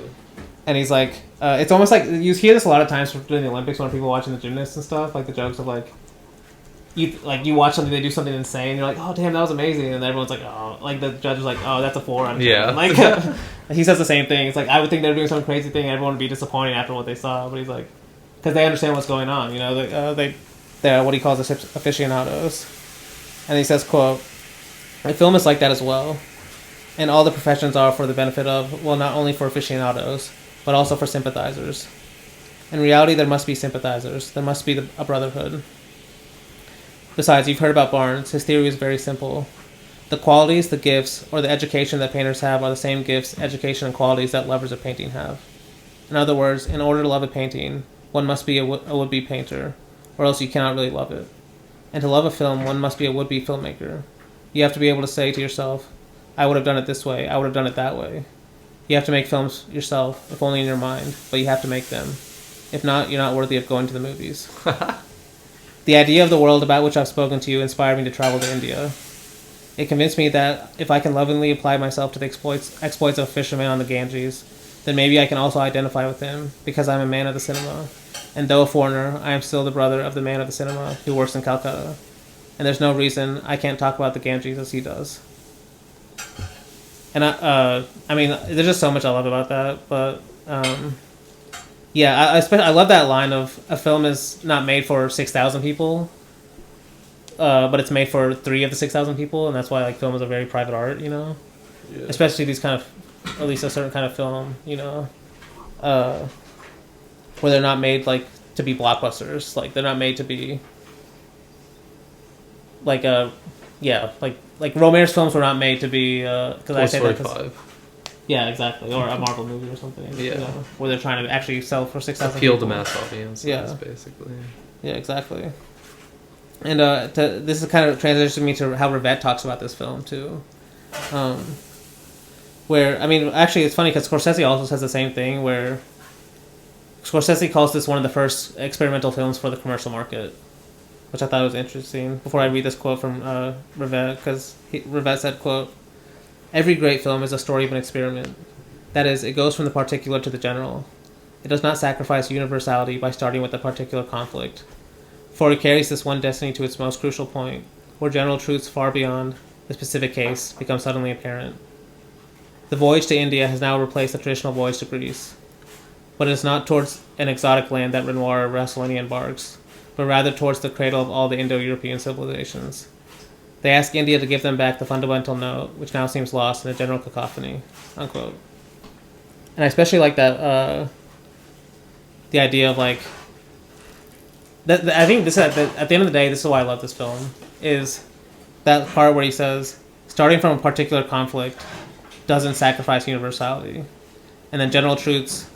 And he's like, it's almost like you hear this a lot of times during the Olympics when people watching the gymnasts and stuff, like the jokes of like. You watch something, they do something insane, you're like, oh damn, that was amazing, and everyone's like, oh, like the judge is like, oh, that's a 4. Like he says the same thing. It's like I would think they're doing some crazy thing, everyone would be disappointed after what they saw, but he's like, because they understand what's going on, you know, they're what he calls aficionados, and he says, quote, "A film is like that as well, and all the professions are for the benefit of, well, not only for aficionados, but also for sympathizers. In reality, there must be sympathizers. There must be a brotherhood. Besides, you've heard about Barnes. His theory is very simple. The qualities, the gifts, or the education that painters have are the same gifts, education, and qualities that lovers of painting have. In other words, in order to love a painting, one must be a would-be painter, or else you cannot really love it. And to love a film, one must be a would-be filmmaker. You have to be able to say to yourself, I would have done it this way, I would have done it that way. You have to make films yourself, if only in your mind, but you have to make them. If not, you're not worthy of going to the movies. The idea of the world about which I've spoken to you inspired me to travel to India. It convinced me that if I can lovingly apply myself to the exploits of a fisherman on the Ganges, then maybe I can also identify with him, because I'm a man of the cinema. And though a foreigner, I am still the brother of the man of the cinema who works in Calcutta. And there's no reason I can't talk about the Ganges as he does. And I mean, there's just so much I love about that, but yeah, I love that line of a film is not made for 6,000 people, but it's made for 3 of the 6,000 people, and that's why like film is a very private art, you know, especially these kind of, at least a certain kind of film, you know, where they're not made like to be blockbusters. Like they're not made to be like like romance films were not made to be because I say that 5. yeah, exactly, or a Marvel movie or something. Yeah, where they're trying to actually sell for 6,000. Appeal to mass audience. Yeah, basically. Yeah, exactly. And this is kind of transitioning me to how Rivette talks about this film too, where I mean, actually, it's funny because Scorsese also says the same thing. Where Scorsese calls this one of the first experimental films for the commercial market, which I thought was interesting. Before I read this quote from Rivette, because Rivette said, quote, "Every great film is a story of an experiment. That is, it goes from the particular to the general. It does not sacrifice universality by starting with a particular conflict. For it carries this one destiny to its most crucial point, where general truths far beyond the specific case become suddenly apparent. The voyage to India has now replaced the traditional voyage to Greece. But it is not towards an exotic land that Renoir or Rossellini embarks, but rather towards the cradle of all the Indo-European civilizations. They ask India to give them back the fundamental note, which now seems lost in a general cacophony." Unquote. And I especially like that, the idea of like, I think this at the end of the day, this is why I love this film, is that part where he says, starting from a particular conflict doesn't sacrifice universality. And then general truths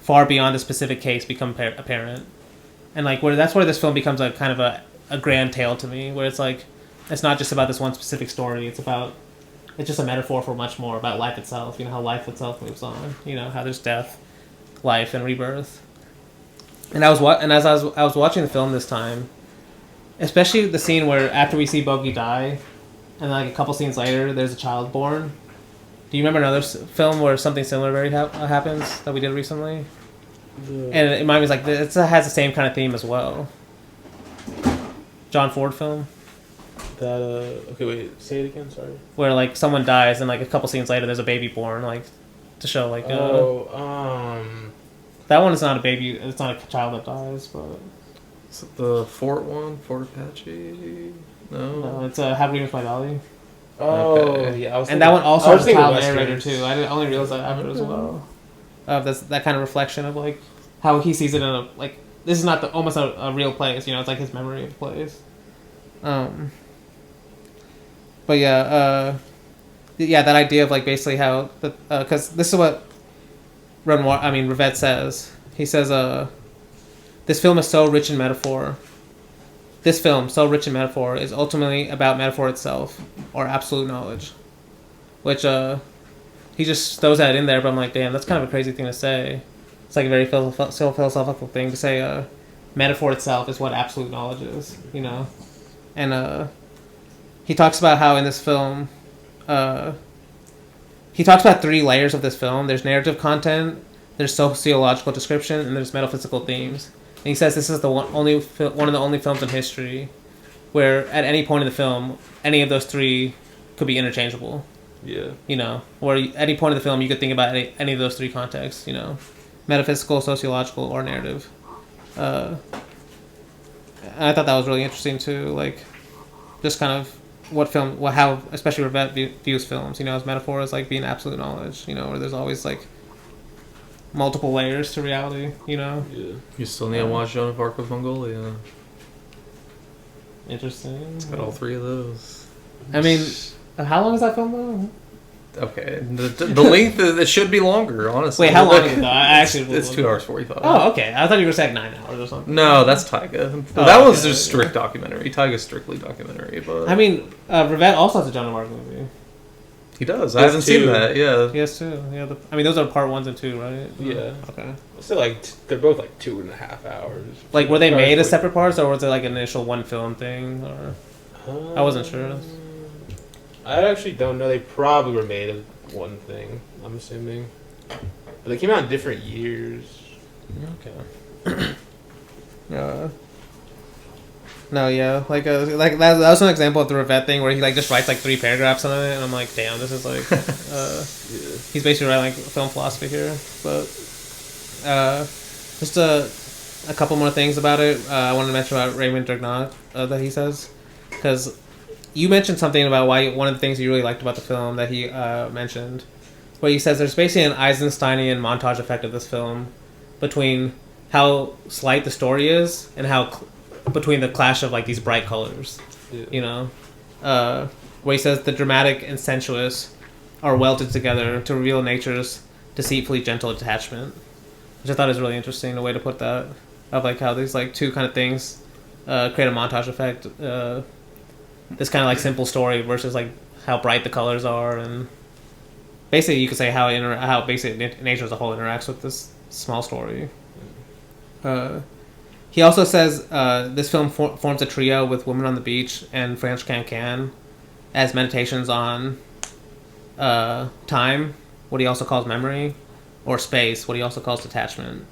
far beyond the specific case become apparent. And like that's where this film becomes a kind of a grand tale to me, where it's like, it's not just about this one specific story, it's just a metaphor for much more about life itself, how life itself moves on, how there's death, life, and rebirth. And as I was watching the film this time, especially the scene where after we see Bogey die, and like a couple scenes later, there's a child born. Do you remember another film where something similar happens that we did recently? Yeah. And it reminded me, like, it has the same kind of theme as well. John Ford film. Okay, wait, say it again, sorry. Where, like, someone dies, and, like, a couple scenes later, there's a baby born, like, to show, like, that one is not a baby, it's not a child that dies, but... Is it the Fort one? Fort Apache? No, it's How to Be With My Dolly. Oh, okay. Yeah, and that one also has a child narrator, too. I only realized that after as well. That kind of reflection of, like, how he sees it in a, like, this is not almost a real place, it's like his memory of the place. But yeah, that idea of, like, basically how, because this is what Rivette says. He says, this film, so rich in metaphor, is ultimately about metaphor itself, or absolute knowledge. Which, he just throws that in there, but I'm like, damn, that's kind of a crazy thing to say. It's like a very philosophical thing to say, metaphor itself is what absolute knowledge is, And, he talks about how in this film, he talks about 3 layers of this film. There's narrative content, there's sociological description, and there's metaphysical themes. And he says this is one of the only films in history where at any point in the film, any of those 3 could be interchangeable. Yeah. Where at any point in the film you could think about any of those 3 contexts, metaphysical, sociological, or narrative. I thought that was really interesting too, like, just kind of how especially Rivette views films, as metaphors, like being absolute knowledge, where there's always like multiple layers to reality, Yeah. You still need to watch Joan of Arc of Mongolia. Interesting. It's got all 3 of those. I mean, how long is that film though? Okay, the length it should be longer, honestly. Wait, how long is it though? It's 2 hours 45. Oh, okay. I thought you were saying 9 hours or something. No, that's Taiga. That was just strict documentary. Taiga's strictly documentary, but I mean, Rivette also has a Joan of Arc movie. He does. I haven't seen that. Yeah. He has 2. Yeah. Those are part 1 and 2, right? Yeah. Okay. So like they're both like 2.5 hours. Like, were they made as separate parts, or was it like an initial one film thing? Or I wasn't sure. I actually don't know. They probably were made of one thing, I'm assuming. But they came out in different years. Okay. No, yeah. Like that was an example of the Rivette thing where he like just writes like 3 paragraphs on it, and I'm like, damn, this is like yeah. He's basically writing like film philosophy here. But just a couple more things about it. I wanted to mention about Raymond Durgnat that he says, because you mentioned something about why one of the things you really liked about the film that he mentioned, where he says there's basically an Eisensteinian montage effect of this film between how slight the story is and how between the clash of like these bright colors, where he says the dramatic and sensuous are welded together to reveal nature's deceitfully gentle attachment, which I thought is really interesting, a way to put that, of like how these like two kind of things create a montage effect. This kind of like simple story versus like how bright the colors are, and basically you could say how basic nature as a whole interacts with this small story. He also says this film forms a trio with Women on the Beach and French Cancan as meditations on time, what he also calls memory, or space, what he also calls detachment.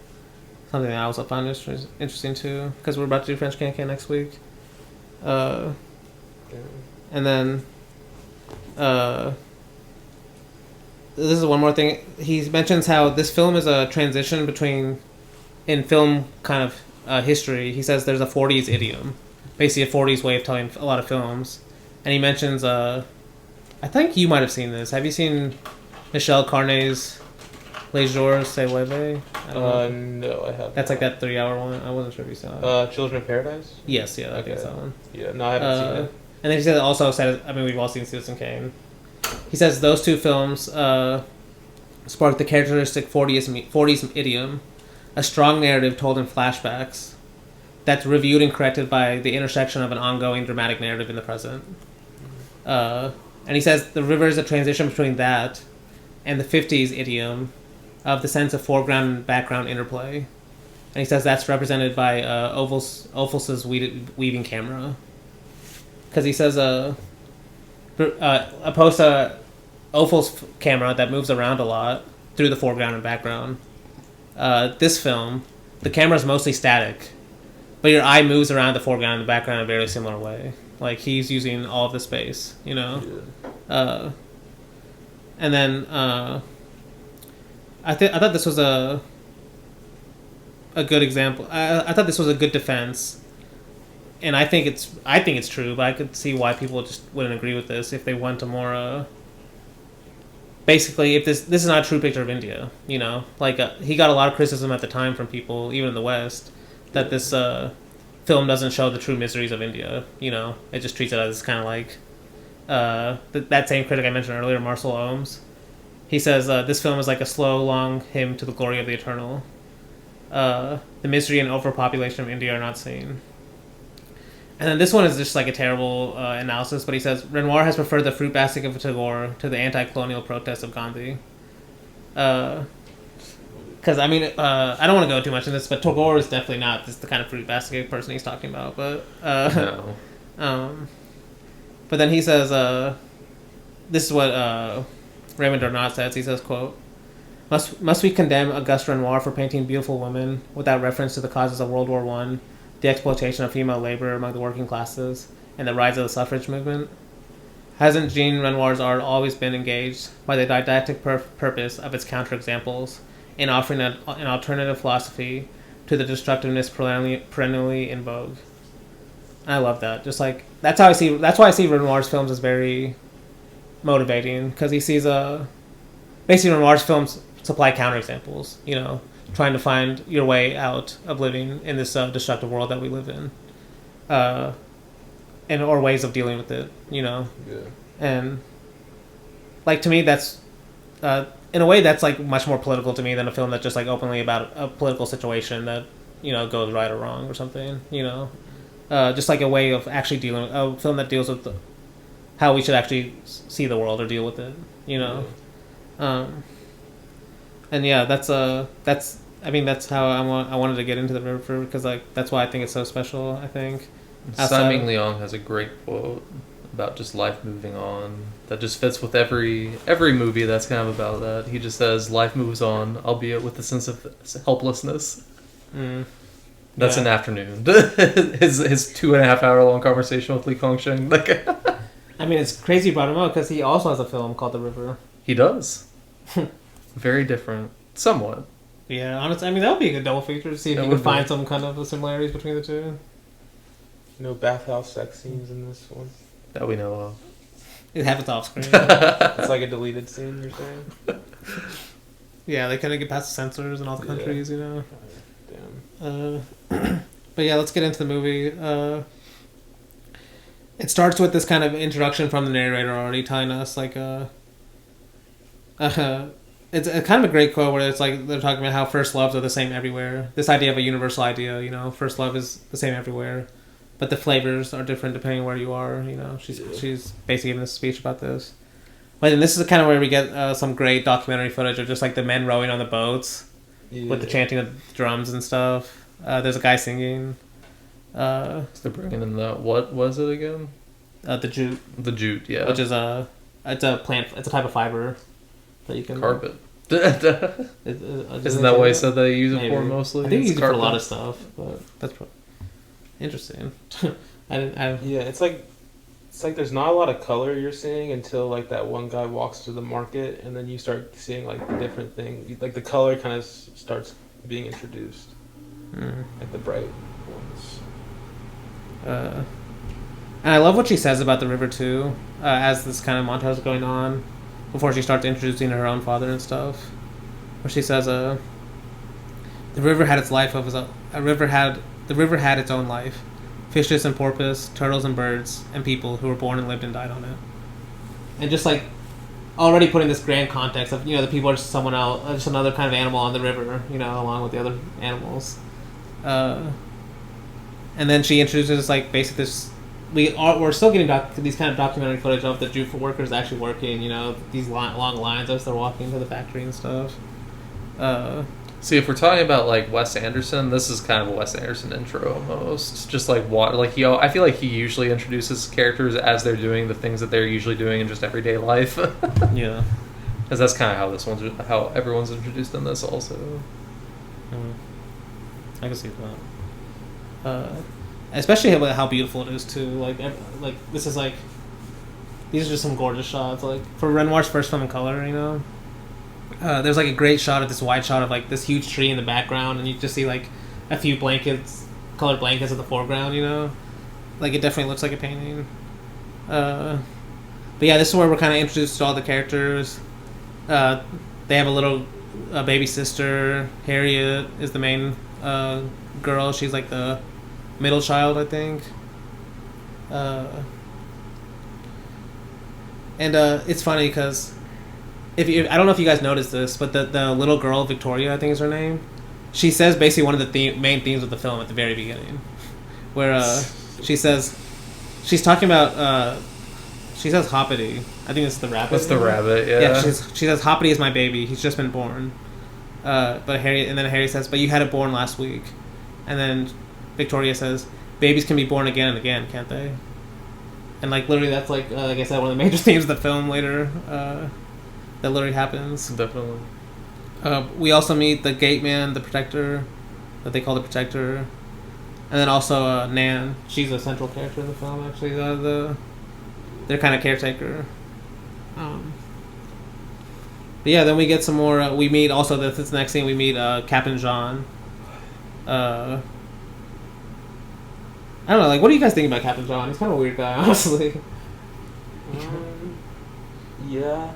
Something that I also found interesting too, because we're about to do French Cancan next week. And then this is one more thing. He mentions how this film is a transition between, in film kind of history, he says there's a 40s idiom, basically a 40s way of telling a lot of films. And he mentions, I think you might have seen this. Have you seen Michel Carné's Les Jours se Lèvent? No, I haven't. That's like that 3-hour one. I wasn't sure if you saw it. Children of Paradise? Yes, yeah, I think Okay. that one. Yeah, no, I haven't seen it. And then he said, I mean, we've all seen Citizen Kane. He says those two films sparked the characteristic 40s idiom, a strong narrative told in flashbacks that's reviewed and corrected by the intersection of an ongoing dramatic narrative in the present. And he says the river is a transition between that and the 50s idiom of the sense of foreground and background interplay. And he says that's represented by Ophuls' weaving camera. Because he says opposed to Ophuls' camera that moves around a lot through the foreground and background. This film, the camera is mostly static, but your eye moves around the foreground and the background in a very similar way. Like he's using all of the space, you know. Yeah. And then I thought this was a good example. I thought this was a good defense. And I think it's true, but I could see why people just wouldn't agree with this if they went to more. Basically, if this is not a true picture of India, you know, like he got a lot of criticism at the time from people, even in the West, that this film doesn't show the true miseries of India. You know, it just treats it as kind of like that same critic I mentioned earlier, Marcel Ohms. He says this film is like a slow, long hymn to the glory of the eternal. The misery and overpopulation of India are not seen. And then this one is just like a terrible analysis, but he says Renoir has preferred the fruit basket of Tagore to the anti-colonial protests of Gandhi. Because I mean, I don't want to go too much in this, but Tagore is definitely not the kind of fruit basket person he's talking about. But No. But then he says, this is what Raymond Durgnat says. He says, quote, Must we condemn Auguste Renoir for painting beautiful women without reference to the causes of World War I, the exploitation of female labor among the working classes, and the rise of the suffrage movement? Hasn't Jean Renoir's art always been engaged by the didactic purpose of its counterexamples in offering an alternative philosophy to the destructiveness perennially in vogue? And I love that. Just like that's why I see Renoir's films as very motivating, because he sees basically Renoir's films supply counterexamples. You know, trying to find your way out of living in this destructive world that we live in, and or ways of dealing with it, you know. Yeah. And like to me, that's in a way that's like much more political to me than a film that's just like openly about a political situation that, you know, goes right or wrong or something, you know. Just like a way of actually dealing, a film that deals with how we should actually see the world or deal with it, you know. Yeah. And yeah, that's how I wanted to get into the river, because like that's why I think it's so special. I think Simon Leong has a great quote about just life moving on that just fits with every movie that's kind of about that. He just says life moves on, albeit with a sense of helplessness. That's an afternoon. his 2.5 hour long conversation with Li Kongsheng. Like, I mean, it's crazy you brought him up because he also has a film called The River. He does. Very different, somewhat. Yeah, honestly, I mean that would be a good double feature to see if you could find some kind of similarities between the two. No bathhouse sex scenes in this one. That we know of. It happens off screen. It's like a deleted scene, you're saying? Yeah, they couldn't get past the censors in all the countries, you know. But yeah, let's get into the movie. It starts with this kind of introduction from the narrator already telling us like it's a kind of a great quote where it's like they're talking about how first loves are the same everywhere. This idea of a universal idea, you know, first love is the same everywhere, but the flavors are different depending on where you are. You know, she's basically giving a speech about this. But then this is kind of where we get some great documentary footage of just like the men rowing on the boats with the chanting of drums and stuff. There's a guy singing. They're bringing in the what was it again? The jute. The jute, yeah. Which is it's a plant. It's a type of fiber that you can carpet. Isn't that what he said they use it for mostly? I think you use it for a lot of stuff, but that's interesting. Yeah, it's like there's not a lot of color you're seeing until like that one guy walks to the market, and then you start seeing like different things. Like the color kind of starts being introduced, like the bright ones. And I love what she says about the river too, as this kind of montage is going on, before she starts introducing her own father and stuff. Where she says, "The river had its life of its own. The river had its own life, fishes and porpoise, turtles and birds, and people who were born and lived and died on it." And just like already putting this grand context of, you know, the people are just someone else, just another kind of animal on the river, you know, along with the other animals. And then she introduces like basically this. We're still getting these kind of documentary footage of the jute workers actually working, you know, these long lines as they're walking to the factory and stuff. See, if we're talking about like Wes Anderson, this is kind of a Wes Anderson intro almost. Just like what, like I feel like he usually introduces characters as they're doing the things that they're usually doing in just everyday life. Yeah, because that's kind of how everyone's introduced in this also. I can see that. Especially how beautiful it is too. Like this is like, these are just some gorgeous shots. Like for Renoir's first film in color, you know, there's like a great shot of this wide shot of like this huge tree in the background, and you just see like a few colored blankets in the foreground. You know, like it definitely looks like a painting. But yeah, this is where we're kind of introduced to all the characters. They have a little baby sister. Harriet is the main girl. She's like the middle child, I think. And it's funny because I don't know if you guys noticed this, but the little girl, Victoria, I think is her name, she says basically one of the main themes of the film at the very beginning, where she says, she's talking about, she says Hoppity. I think it's the rabbit. That's the rabbit, yeah. Yeah, she says Hoppity is my baby. He's just been born. But Harry says, but you had it born last week. And then Victoria says, babies can be born again and again, can't they? And like literally that's like I said, one of the major themes of the film later that literally happens. Definitely. We also meet the gate man, the protector, that they call the protector. And then also Nan. She's a central character in the film, actually. Their kind of caretaker. But yeah, then we get some more. We meet also, this next scene, we meet Captain Jean. I don't know, like, what do you guys think about Captain John? He's kind of a weird guy, honestly. Yeah.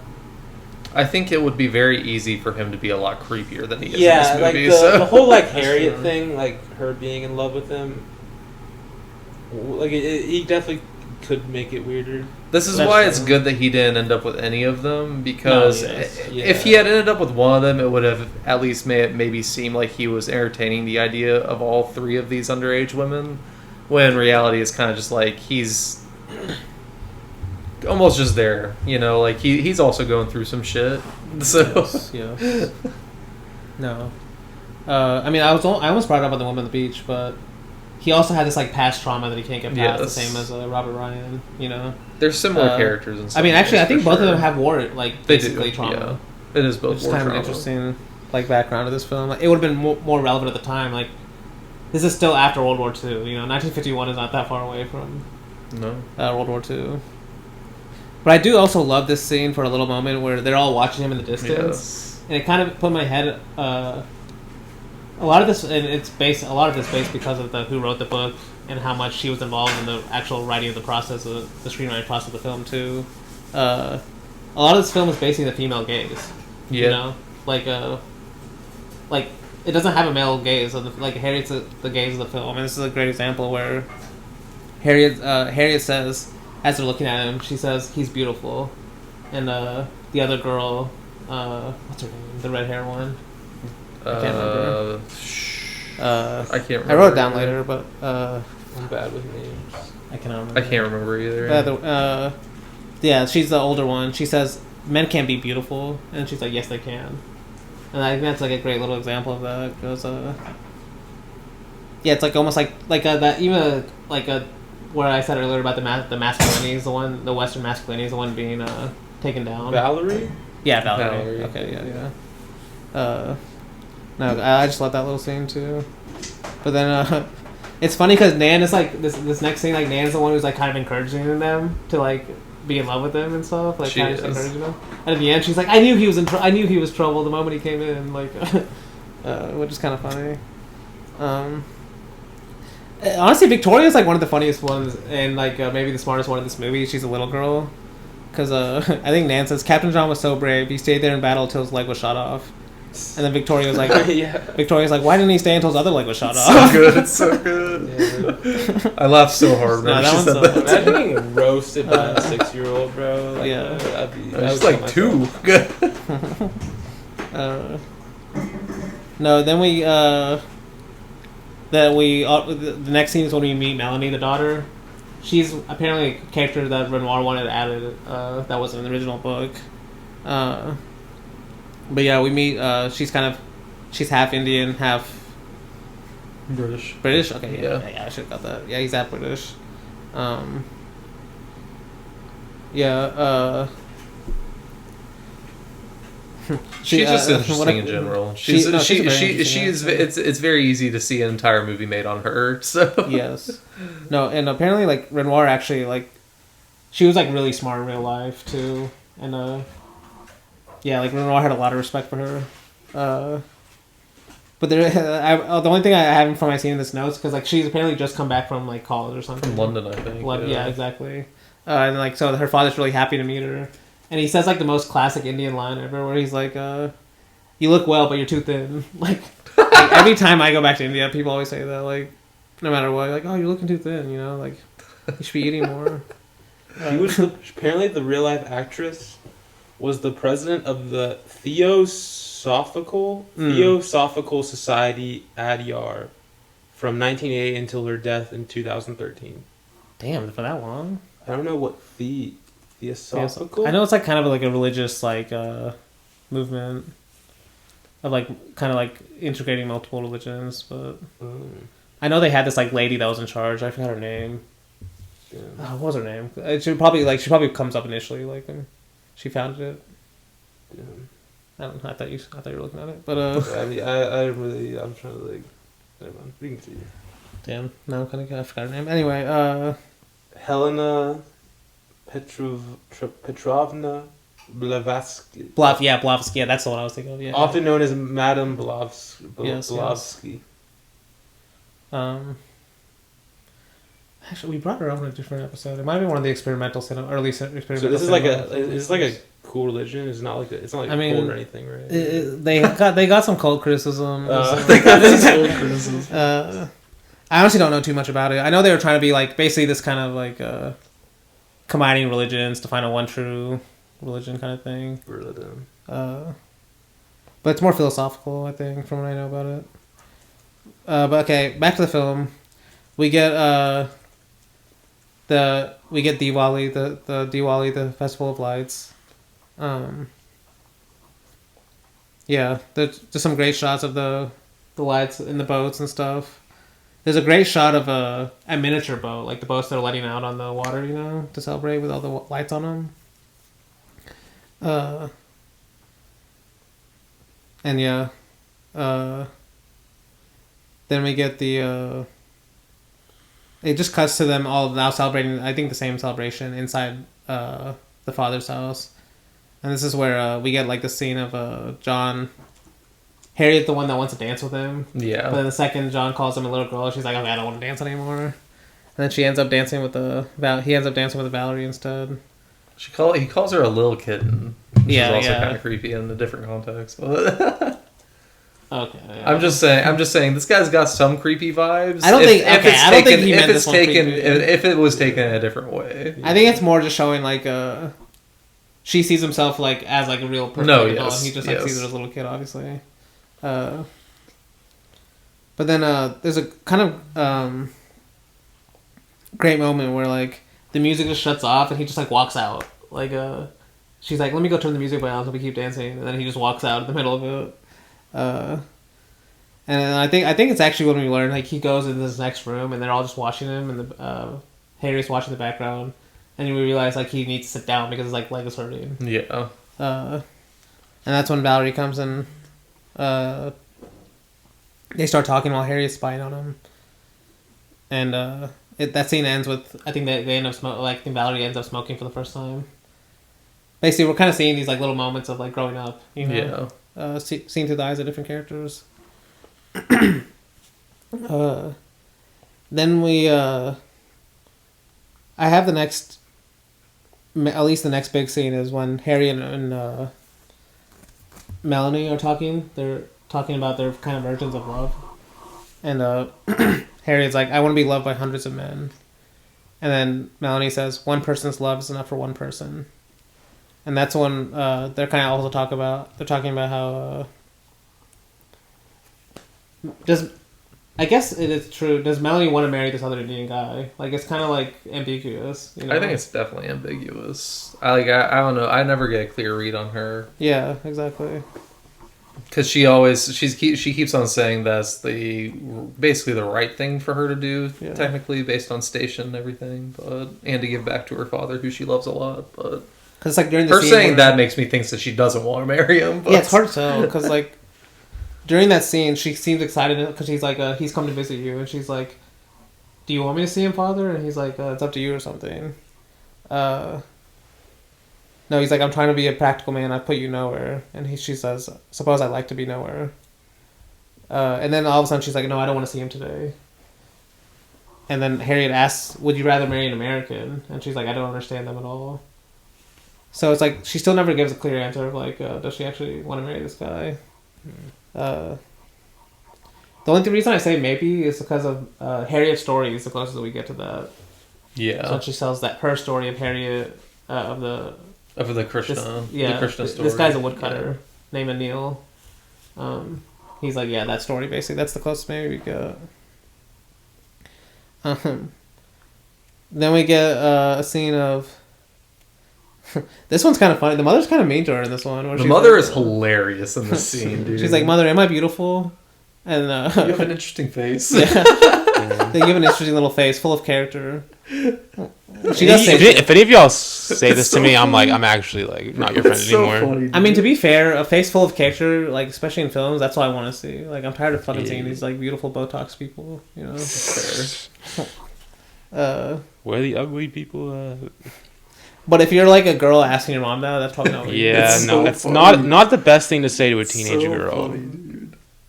I think it would be very easy for him to be a lot creepier than he is in Yeah, this like movie. the whole like Harriet thing, like her being in love with him, like he definitely could make it weirder. This is why it's good that he didn't end up with any of them, because if he had ended up with one of them, it would have at least made it maybe seem like he was entertaining the idea of all three of these underage women, when in reality it's kind of just like he's almost just there, you know, like he's also going through some shit. So yes. No. I mean, I almost brought it up on the woman on the beach, but he also had this like past trauma that he can't get past, the same as Robert Ryan, you know. There's similar characters and stuff. I mean, actually, I think both of them have war, like, basically trauma. Yeah. It is both war trauma. Kind of an interesting, like, background of this film. Like, it would have been more relevant at the time. Like, this is still after World War II, you know. 1951 is not that far away from World War II. But I do also love this scene for a little moment where they're all watching him in the distance. Yes. And it kind of put in my head... a lot of this based because of who wrote the book and how much she was involved in the actual writing of the process, the screenwriting process of the film too. A lot of this film is basically the female gaze. Yeah. You know, like it doesn't have a male gaze. Like Harriet's the gaze of the film, and this is a great example where Harriet says, as they're looking at him, she says he's beautiful, and the other girl, what's her name? The red hair one. I can't remember. I can't remember. I wrote it down later, but I'm bad with names. I cannot remember. I can't remember either. Yeah, she's the older one. She says men can't be beautiful, and she's like, yes, they can. And I think that's like a great little example of that. Because yeah, it's like almost like that, even like where I said earlier about the masculinity is the one, the Western masculinity is the one being taken down. Valerie? Yeah, Valerie. Okay, yeah. No, I just love that little scene too. But then it's funny because Nan is like this next scene, like Nan's the one who's like kind of encouraging them to like be in love with him and stuff, like kind of encouraging them. And at the end, she's like, "I knew he was trouble the moment he came in," like, which is kind of funny. Honestly, Victoria's like one of the funniest ones, and like maybe the smartest one in this movie. She's a little girl, because I think Nan says Captain John was so brave. He stayed there in battle till his leg was shot off. And then Victoria's like, Victoria's like, why didn't he stay until his other leg was shot off? So good, it's so good. Yeah. I laughed so hard when she said that. Imagine being roasted by a 6-year-old, bro. Like, yeah, I was like 2. Good. No, then the next scene is when we meet Melanie, the daughter. She's apparently a character that Renoir wanted added. That wasn't in the original book. But yeah, we meet. She's half Indian, half British. British. Okay, yeah, I should have got that. Yeah, he's half British. Yeah. She's just interesting in general. It's very easy to see an entire movie made on her. So yes, no, and apparently like Renoir actually like she was like really smart in real life too, and yeah, like Renoir had a lot of respect for her. But the only thing I have from my scene in this notes because like she's apparently just come back from like college or something. From London, I think. Yeah, exactly. And like so, her father's really happy to meet her, and he says like the most classic Indian line ever, where he's like, "You look well, but you're too thin." Like every time I go back to India, people always say that. Like no matter what, like, "Oh, you're looking too thin," you know, like you should be eating more. He was apparently the real life actress. Was the president of the Theosophical Society Adyar from 1988 until her death in 2013. Damn, for that long? I don't know what Theosophical. I know it's like kind of like a religious like movement of like kind of like integrating multiple religions, but I know they had this like lady that was in charge. I forgot her name. Yeah. What was her name? She probably comes up initially like. She founded it. Yeah. I don't know. I thought you were looking at it, but I'm trying to like. Never mind. We can see. Damn. No, I forgot her name. Anyway, Helena Petrovna Blavatsky. Blavatsky. Yeah, that's the one I was thinking of. Yeah. Often known as Madame Blavatsky. Yes. Actually, we brought her up in a different episode. It might be one of the early experimental. So this is like a cool religion. It's not like cult or anything, right? They got some cult criticism. I honestly don't know too much about it. I know they were trying to be like basically this kind of like combining religions to find a one true religion kind of thing. But it's more philosophical, I think, from what I know about it. But okay, back to the film. We get Diwali, the Diwali, the Festival of Lights. Yeah, there's just some great shots of the lights in the boats and stuff. There's a great shot of a miniature boat, like the boats that are letting out on the water, you know, to celebrate with all the lights on them. And yeah, then we get the. It just cuts to them all now celebrating, I think, the same celebration inside the father's house. And this is where we get, like, the scene of John... Harriet, the one that wants to dance with him. Yeah. But then the second John calls him a little girl, she's like, okay, I don't want to dance anymore. And then she ends up dancing with he ends up dancing with Valerie instead. He calls her a little kitten. Which is also yeah. kind of creepy in a different context. Okay. Yeah. I'm just saying this guy's got some creepy vibes. I don't think he meant this one creepy. If it was taken a different way. I think it's more just showing like she sees himself like as like a real person. No, like, yes, and he just like sees her as a little kid, obviously. But then there's a kind of great moment where like the music just shuts off and he just like walks out. Like she's like, "Let me go turn the music down so we keep dancing," and then he just walks out in the middle of it. And I think it's actually when we learn like he goes in this next room and they're all just watching him and the Harry's watching the background and we realize like he needs to sit down because his like leg is hurting. Yeah. And that's when Valerie comes in. They start talking while Harry is spying on him. And that scene ends with I think they end up Valerie ends up smoking for the first time. Basically, we're kind of seeing these like little moments of like growing up, you know. Yeah. Seen through the eyes of different characters. Then we I have the next, at least the next big scene is when Harry and Melanie are talking. They're talking about their kind of versions of love. And Harry is like, "I want to be loved by hundreds of men." And then Melanie says, "One person's love is enough for one person." And that's when they're kind of also talking about how I guess it is true. Does Melanie want to marry this other Indian guy? Like it's kind of like ambiguous. You know? I think it's definitely ambiguous. I don't know. I never get a clear read on her. Yeah, exactly. Because she keeps on saying that's basically the right thing for her to do, technically based on station and everything, and to give back to her father, who she loves a lot. But because like during the scene saying that makes me think that she doesn't want to marry him. But. Yeah, it's hard to tell because like during that scene she seems excited because he's like he's come to visit you and she's like, "Do you want me to see him, Father?" And he's like, "It's up to you" or something. No, he's like, "I'm trying to be a practical man. I put you nowhere." And she says, "Suppose I'd like to be nowhere." And then all of a sudden she's like, "No, I don't want to see him today." And then Harriet asks, "Would you rather marry an American?" And she's like, "I don't understand them at all." So it's like she still never gives a clear answer of like, does she actually want to marry this guy? The only reason I say maybe is because of Harriet's story is the closest that we get to that. Yeah. So she tells that her story of Harriet of the Krishna, the Krishna story. This guy's a woodcutter named Anil. He's like, yeah, that story basically. That's the closest maybe we got. Then we get a scene of. This one's kind of funny. The mother's kind of mean to her in this one. The mother is hilarious in this scene, dude. She's like, "Mother, am I beautiful?" And you have an interesting face. Yeah. They give an interesting little face, full of character. She does say, if any of y'all say this to me, I'm like, I'm actually like not your friend anymore. Funny, I mean, to be fair, a face full of character, like especially in films, that's what I want to see. Like, I'm tired of fucking seeing these like beautiful Botox people. You know. Fair. Where are the ugly people? But if you're like a girl asking your mom that, that's probably not. Yeah, it's not the best thing to say to a teenage girl.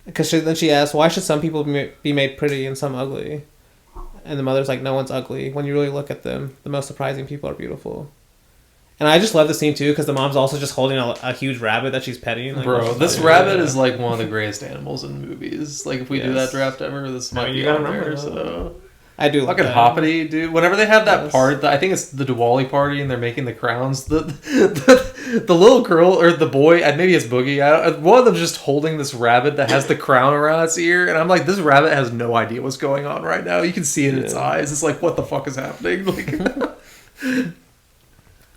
Because then she asks, "Why should some people be made pretty and some ugly?" And the mother's like, "No one's ugly. When you really look at them, the most surprising people are beautiful." And I just love the scene too because the mom's also just holding a huge rabbit that she's petting. Like, bro, this rabbit is like one of the greatest animals in movies. Like if we do that draft ever, this might be on there. So. I do fucking hoppity, dude. Whenever they have that part, I think it's the Diwali party, and they're making the crowns. The little girl or the boy, maybe it's Boogie. One of them just holding this rabbit that has the crown around its ear, and I'm like, this rabbit has no idea what's going on right now. You can see it in its eyes. It's like, what the fuck is happening? Like,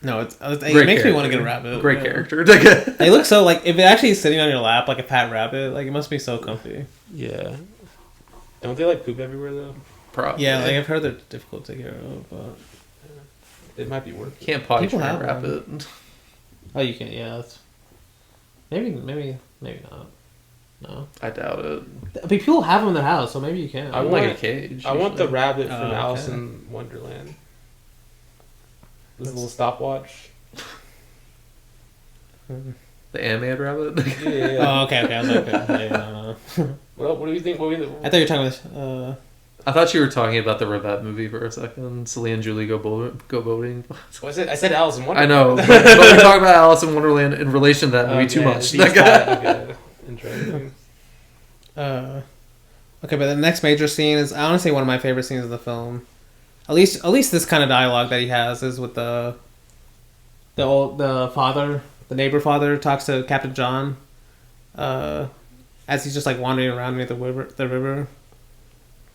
no, it makes me want to get a rabbit. Great character. They look so like if it actually is sitting on your lap like a fat rabbit, like it must be so comfy. Yeah. Don't they like poop everywhere though? Probably. Yeah, like I've heard they're difficult to take care of, but it might be worth it. Can't potty train a rabbit. Oh, you can. Yeah, that's maybe not. No, I doubt it. But people have them in their house, so maybe you can. I want like a cage. I want the rabbit from Alice in Wonderland. This little stopwatch. The animated rabbit. Yeah. Oh, okay. I was like, okay. No. Well, what do you think? I thought you were talking about. I thought you were talking about the Rivette movie for a second. Celine and Julie go boating. I said Alice in Wonderland. I know, but we're talking about Alice in Wonderland in relation to that movie too much. Okay. Interesting. Interesting. I want the rabbit from Alice in Wonderland. Okay. Interesting. Okay, but the next major scene is honestly one of my favorite scenes of the film. At least this kind of dialogue that he has is with the father, the neighbor father talks to Captain John, as he's just like wandering around near the river,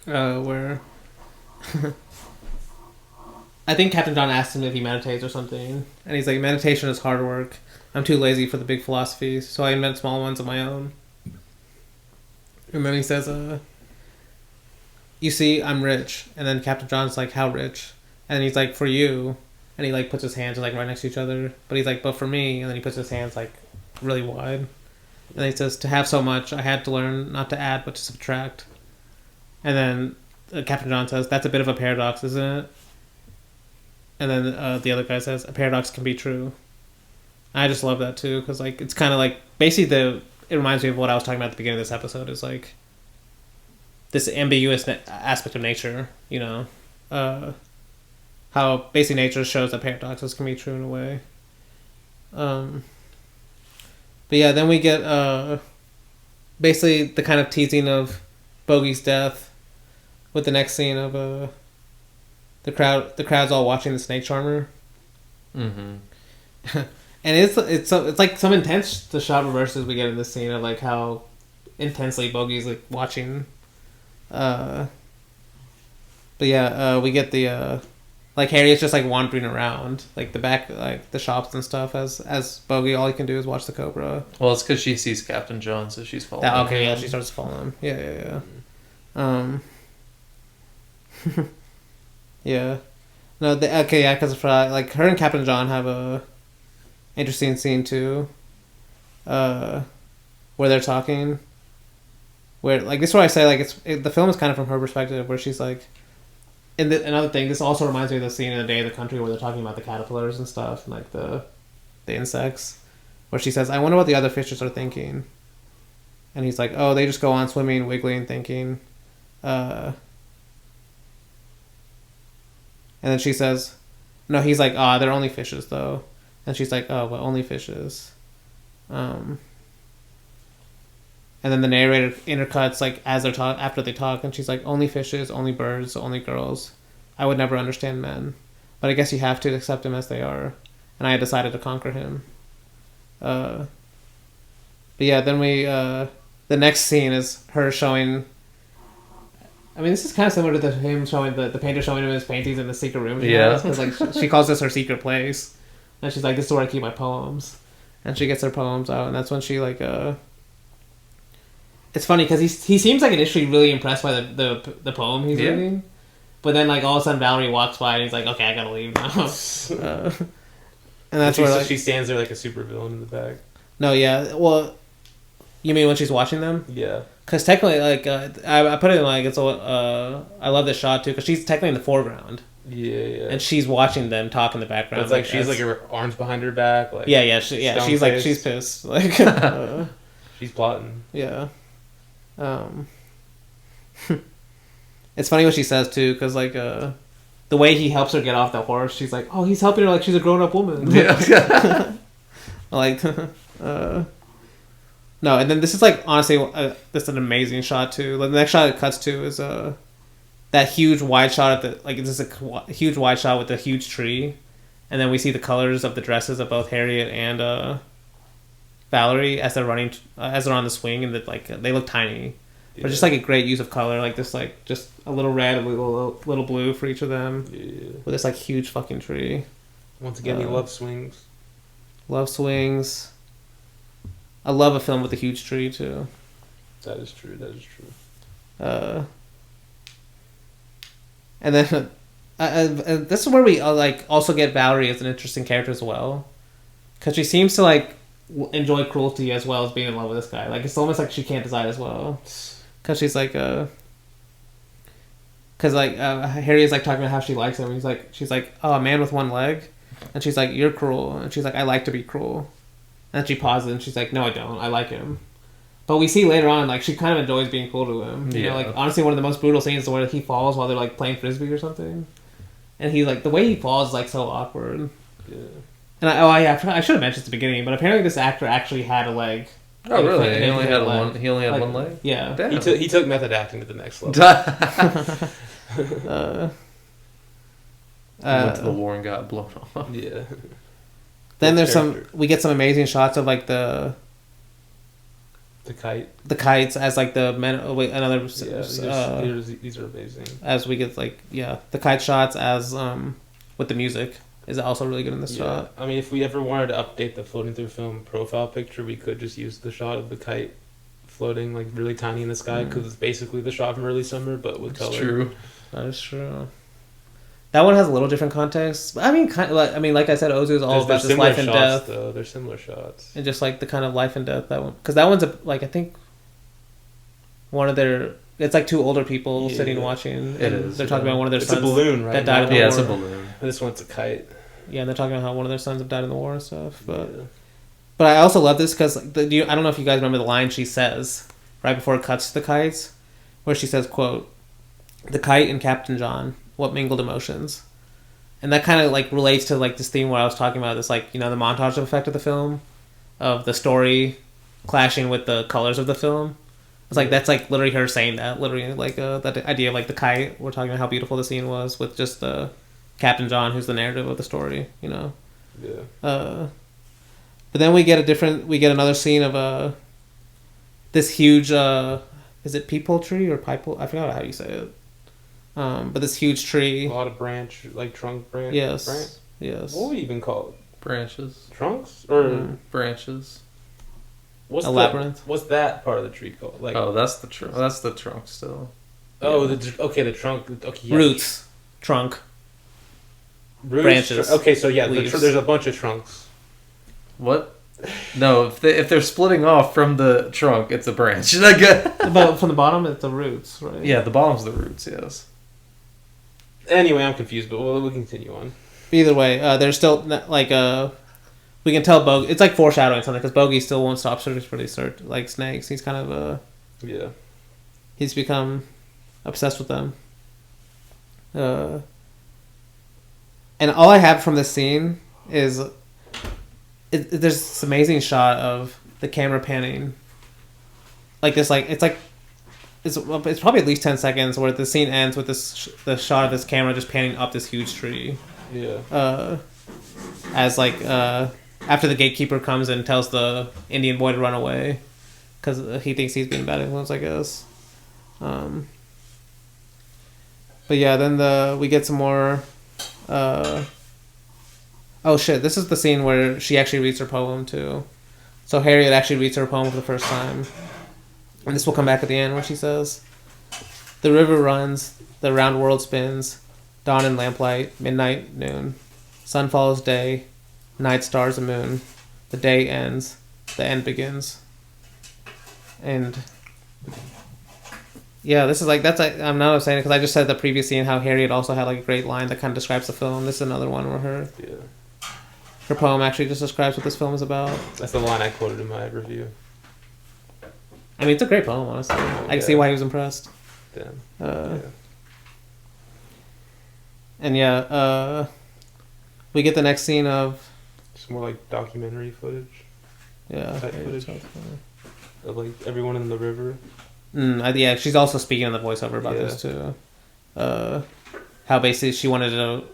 where I think Captain John asks him if he meditates or something, and he's like, meditation is hard work. I'm too lazy for the big philosophies, so I invent small ones of my own. And then he says, you see, I'm rich. And then Captain John's like, how rich? And he's like, for you. And he like puts his hands like right next to each other. But he's like, but for me. And then he puts his hands like really wide. And then he says, to have so much, I had to learn not to add but to subtract. And then Captain John says, that's a bit of a paradox, isn't it? And then the other guy says, a paradox can be true. I just love that too, because like it's kind of like basically it reminds me of what I was talking about at the beginning of this episode. Is like this ambiguous aspect of nature, you know, how basic nature shows that paradoxes can be true in a way. But yeah, then we get basically the kind of teasing of Bogey's death with the next scene of the crowd's all watching the snake charmer. Mm-hmm. And it's like some intense the shot reverses we get in this scene of like how intensely Bogey's like watching. But yeah, we get the like Harry is just like wandering around like the back, like the shops and stuff as Bogey. All he can do is watch the cobra. Well, it's because she sees Captain John, so she's following him. Yeah, she starts following him. Yeah. Yeah. No, because like her and Captain John have a interesting scene too, where they're talking. Where like this is what I say, like the film is kind of from her perspective, where she's like, another thing. This also reminds me of the scene in A Day of the Country where they're talking about the caterpillars and stuff, and like the insects, where she says, "I wonder what the other fishes are thinking," and he's like, "Oh, they just go on swimming, wiggling, thinking." And then she says, "No," he's like, they're only fishes though," and she's like, "Oh, but only fishes." And then the narrator intercuts like as they're after they talk, and she's like, "Only fishes, only birds, only girls. I would never understand men, but I guess you have to accept them as they are, and I had decided to conquer him." But yeah, then the next scene is her showing. I mean, this is kind of similar to him showing the painter showing him his paintings in the secret room. Because like she calls this her secret place, and she's like, "This is where I keep my poems," and she gets her poems out, and that's when she like It's funny because he seems like initially really impressed by the poem he's reading, but then like all of a sudden Valerie walks by and he's like, "Okay, I gotta leave now." And that's where like, she stands there like a supervillain in the back. No, yeah, well, you mean when she's watching them? Yeah. Because technically, like I put it in like it's I love this shot too because she's technically in the foreground. Yeah. And she's watching them talk in the background. But it's like she's like her arms behind her back. Like she's like she's pissed. Like she's plotting. Yeah. It's funny what she says too, because like the way he helps her get off the horse, she's like, "Oh, he's helping her like she's a grown-up woman." Yeah. Like, no, and then this is like honestly, this is an amazing shot too. Like the next shot it cuts to is that huge wide shot at it's just a huge wide shot with a huge tree, and then we see the colors of the dresses of both Harriet and Valerie as they're running, as they're on the swing, and like they look tiny, but just like a great use of color, like this, like just a little red, a little blue for each of them, with this like huge fucking tree. Once again, he loves swings. Love swings. I love a film with a huge tree too. That is true. And then this is where we like also get Valerie as an interesting character as well, because she seems to like enjoy cruelty as well as being in love with this guy. Like it's almost like she can't decide as well, because she's like Harry is like talking about how she likes him. And she's like, "Oh, a man with one leg," and she's like, "You're cruel," and she's like, "I like to be cruel," and then she pauses and she's like, "No, I don't. I like him." But we see later on, like she kind of enjoys being cool to him. You know, like honestly, one of the most brutal scenes is where he falls while they're like playing frisbee or something, and he like the way he falls is like so awkward. Yeah. And I should have mentioned at the beginning, but apparently this actor actually had a leg Oh, really? And He only had leg. one. He only had one leg. Yeah. Damn. He took method acting to the next level. Went to the war and got blown off. Yeah. Then Good there's character. we get some amazing shots of like the kite. the kites as like the men. Oh, wait, another. Yeah, these are amazing. As we get like the kite shots as with the music is also really good in this shot. I mean, if we ever wanted to update the floating through film profile picture, we could just use the shot of the kite floating like really tiny in the sky because it's basically the shot from early summer, but with color. True. That is true. That one has a little different context. I mean, like I said, Ozu is all about just life and death. Though. They're similar shots. And just like the kind of life and death that one, because that one's I think one of their. It's like two older people sitting watching. It is. They're talking about one of their sons. It's a balloon, right? That died in the war. Yeah, it's a balloon. This one's a kite. Yeah, and they're talking about how one of their sons have died in the war and stuff. But I also love this because I don't know if you guys remember the line she says right before it cuts to the kites, where she says, "quote The kite and Captain John, what mingled emotions." And that kind of like relates to like this theme where I was talking about this like the montage effect of the film, of the story clashing with the colors of the film. It's like that's like literally her saying that, literally like that idea of like the kite. We're talking about how beautiful the scene was with just the Captain John, who's the narrative of the story. Yeah. But then we get another scene of this huge is it peepal tree or pipe? I forgot how you say it. But this huge tree. A lot of trunk branch. Yes. Branch? Yes. What would we even call it? Branches. Trunks or branches. What's labyrinth? What's that part of the tree called? Like that's the trunk. That's the trunk still. Oh, the trunk. Okay, yeah. Roots, trunk, Roots, branches. Okay, so leaves. there's a bunch of trunks. What? No, if they're splitting off from the trunk, it's a branch. But from the bottom, it's the roots, right? Yeah, the bottom's the roots. Yes. Anyway, I'm confused, but we'll continue on. Either way, there's still like we can tell Bogey. It's like foreshadowing something because Bogey still won't stop searching for these like snakes. He's kind of he's become obsessed with them. And all I have from this scene is there's this amazing shot of the camera panning. Like this, like it's probably at least 10 seconds where the scene ends with the shot of this camera just panning up this huge tree. Yeah. As like after the gatekeeper comes and tells the Indian boy to run away because he thinks he's being bad influence, I guess. But yeah, then we get some more. Oh shit! This is the scene where she actually reads her poem too. So Harriet actually reads her poem for the first time, and this will come back at the end where she says, "The river runs, the round world spins, dawn and lamplight, midnight, noon, sun follows day, night stars and moon, the day ends, the end begins." And yeah, this is like I'm not saying it because I just said the previous scene how Harriet also had like a great line that kind of describes the film. This is another one where her poem actually just describes what this film is about. That's the line I quoted in my review. I mean, it's a great poem, honestly. I can see why he was impressed. Damn. And we get the next scene of Just more like documentary footage. Type footage. Of like everyone in the river. Yeah, she's also speaking in the voiceover about this too. How basically she wanted to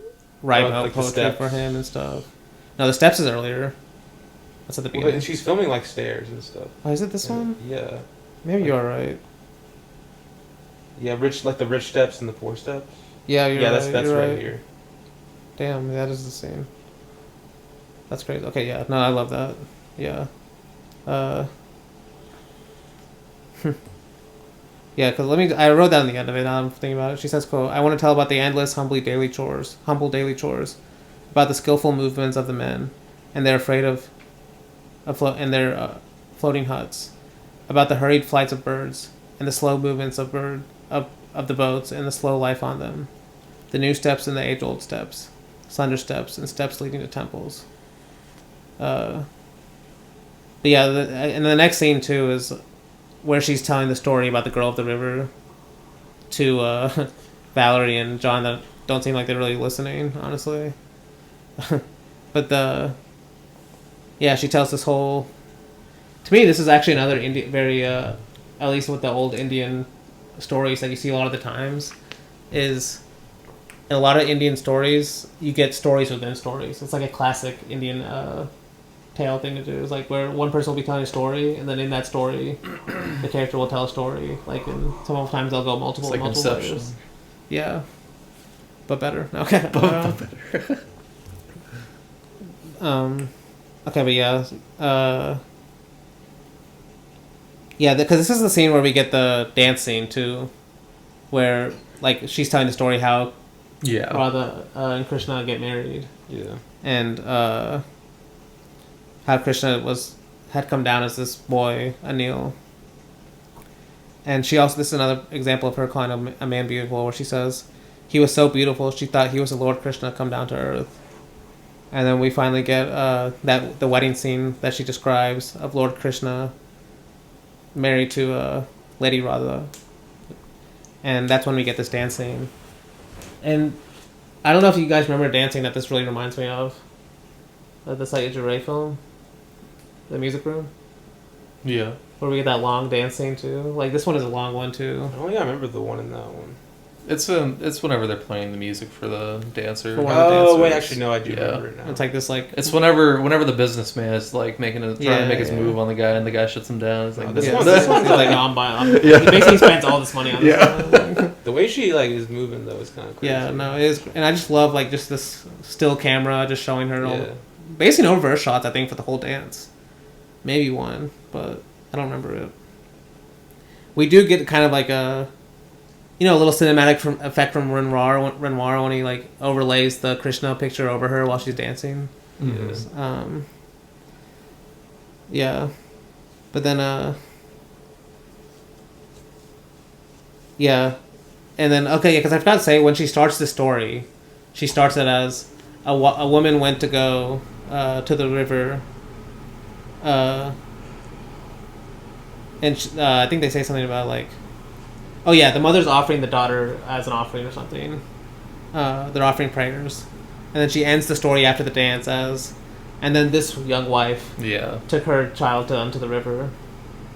write about poetry for him and stuff. No, the steps is earlier. That's at the beginning. And she's filming like stairs and stuff. Oh, is it this one? Yeah. Maybe you're right. Yeah, the rich steps and the poor steps. Yeah, that's you're right here. Damn, that is the same. That's crazy. Okay, yeah, no, I love that. Yeah. Yeah, because I wrote down the end of it. Now I'm thinking about it. She says, "quote I want to tell about the endless, humble daily chores, about the skillful movements of the men, and they're afraid of floating huts, about the hurried flights of birds, and the slow movements of the boats, and the slow life on them, the new steps and the age-old steps, slender steps and steps leading to temples." But yeah, and the next scene too is where she's telling the story about the girl of the river to Valerie and John that don't seem like they're really listening, honestly. But she tells to me, this is actually another very, at least with the old Indian stories that you see a lot of the times, is in a lot of Indian stories, you get stories within stories. It's like a classic Indian tale thing to do. It's like where one person will be telling a story, and then in that story, the character will tell a story. Like, and sometimes they'll go multiple Inception. layers. Yeah. But better. Okay. But better. Okay, but yeah. Yeah, because this is the scene where we get the dance scene, too. Where, like, she's telling the story how Radha and Krishna get married. Yeah. And, how Krishna had come down as this boy, Anil. And she also, this is another example of her calling a man beautiful, where she says, he was so beautiful, she thought he was the Lord Krishna come down to earth. And then we finally get the wedding scene that she describes of Lord Krishna married to Lady Radha. And that's when we get this dance scene. And I don't know if you guys remember dancing that this really reminds me of. The Satyajit Ray film. The Music Room. Yeah. Where we get that long dance scene too. Like, this one is a long one too. I don't think I remember the one in that one. It's whenever they're playing the music for the dancer. For one of the Oh, dancers. wait, actually, no, I do remember it now. It's like this, like... It's whenever the businessman is like trying to make his move on the guy, and the guy shuts him down. It's like, This This one's like, no, he basically spends all this money on this one. The way she, like, is moving, though, is kind of crazy. Yeah, no, it is... And I just love, like, just this still camera just showing her... Yeah. Basically no reverse shots, I think, for the whole dance. Maybe one, but I don't remember it. We do get kind of like a little cinematic effect from Renoir when he like overlays the Krishna picture over her while she's dancing. Mm-hmm. Yeah, but then yeah, and then because I forgot to say when she starts the story, she starts it as a woman went to go to the river. And I think they say something about like, oh yeah, the mother's offering the daughter as an offering or something. They're offering prayers, and then she ends the story after the dance as, and then this young wife took her child to the river,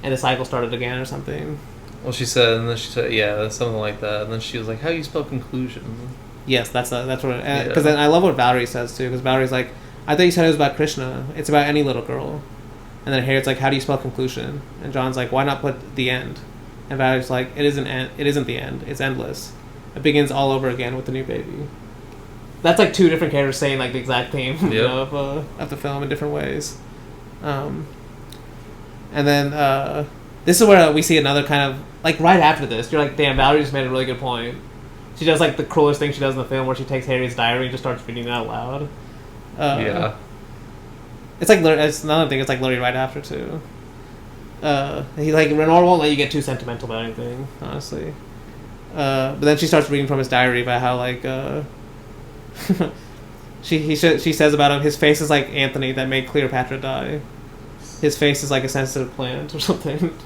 and the cycle started again or something. Well, she said something like that, and then she was like, "How do you spell conclusion?" Yes, that's what. Because then I love what Valerie says too. Because Valerie's like, I thought you said it was about Krishna. It's about any little girl. And then Harriet's like, how do you spell conclusion? And John's like, why not put the end? And Valerie's like, it isn't the end. It's endless. It begins all over again with the new baby. That's like two different characters saying like the exact theme of the film in different ways. And then this is where we see another kind of like right after this. You're like, damn, Valerie just made a really good point. She does like the cruelest thing she does in the film, where she takes Harriet's diary and just starts reading it out loud. It's like it's another thing. It's like literally right after too. He like Renoir won't let you get too sentimental about anything, honestly. But then she starts reading from his diary about how like she says about him, his face is like Anthony that made Cleopatra die. His face is like a sensitive plant or something.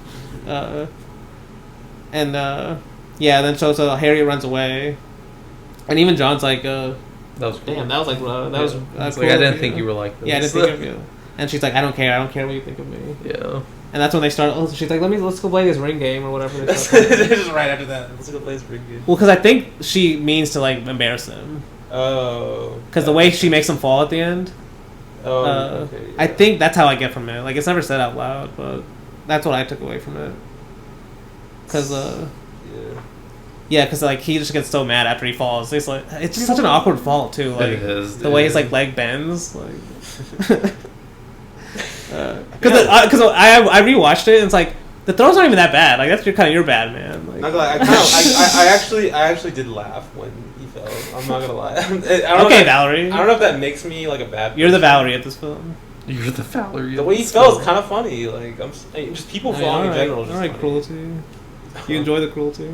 And then so Harriet runs away, and even John's like that was cool. Damn, that was like was cool. Like, I didn't think you were like this. Yeah, I didn't think of you. And she's like, I don't care what you think of me. Yeah. And that's when they start. Oh, she's like, let's go play this ring game or whatever. Just right after that, let's go play this ring game. Well, because I think she means to like embarrass him. Oh. Because the way she makes him fall at the end. Oh. Okay, yeah. I think that's how I get from it. Like, it's never said out loud, but that's what I took away from it. Because yeah, because like he just gets so mad after he falls. It's like it's just such an awkward fall too. Like it is, the way his like leg bends. Like because I rewatched it and it's like the throw's not even that bad. Like that's kind of your bad, man. Like, I actually did laugh when he fell. I'm not gonna lie. Valerie. I don't know if that makes me like a bad person. You're the Valerie at this film. You're the Valerie. The way he fell is kind of funny. Like just people falling in general. All right, cruelty. You enjoy the cruelty.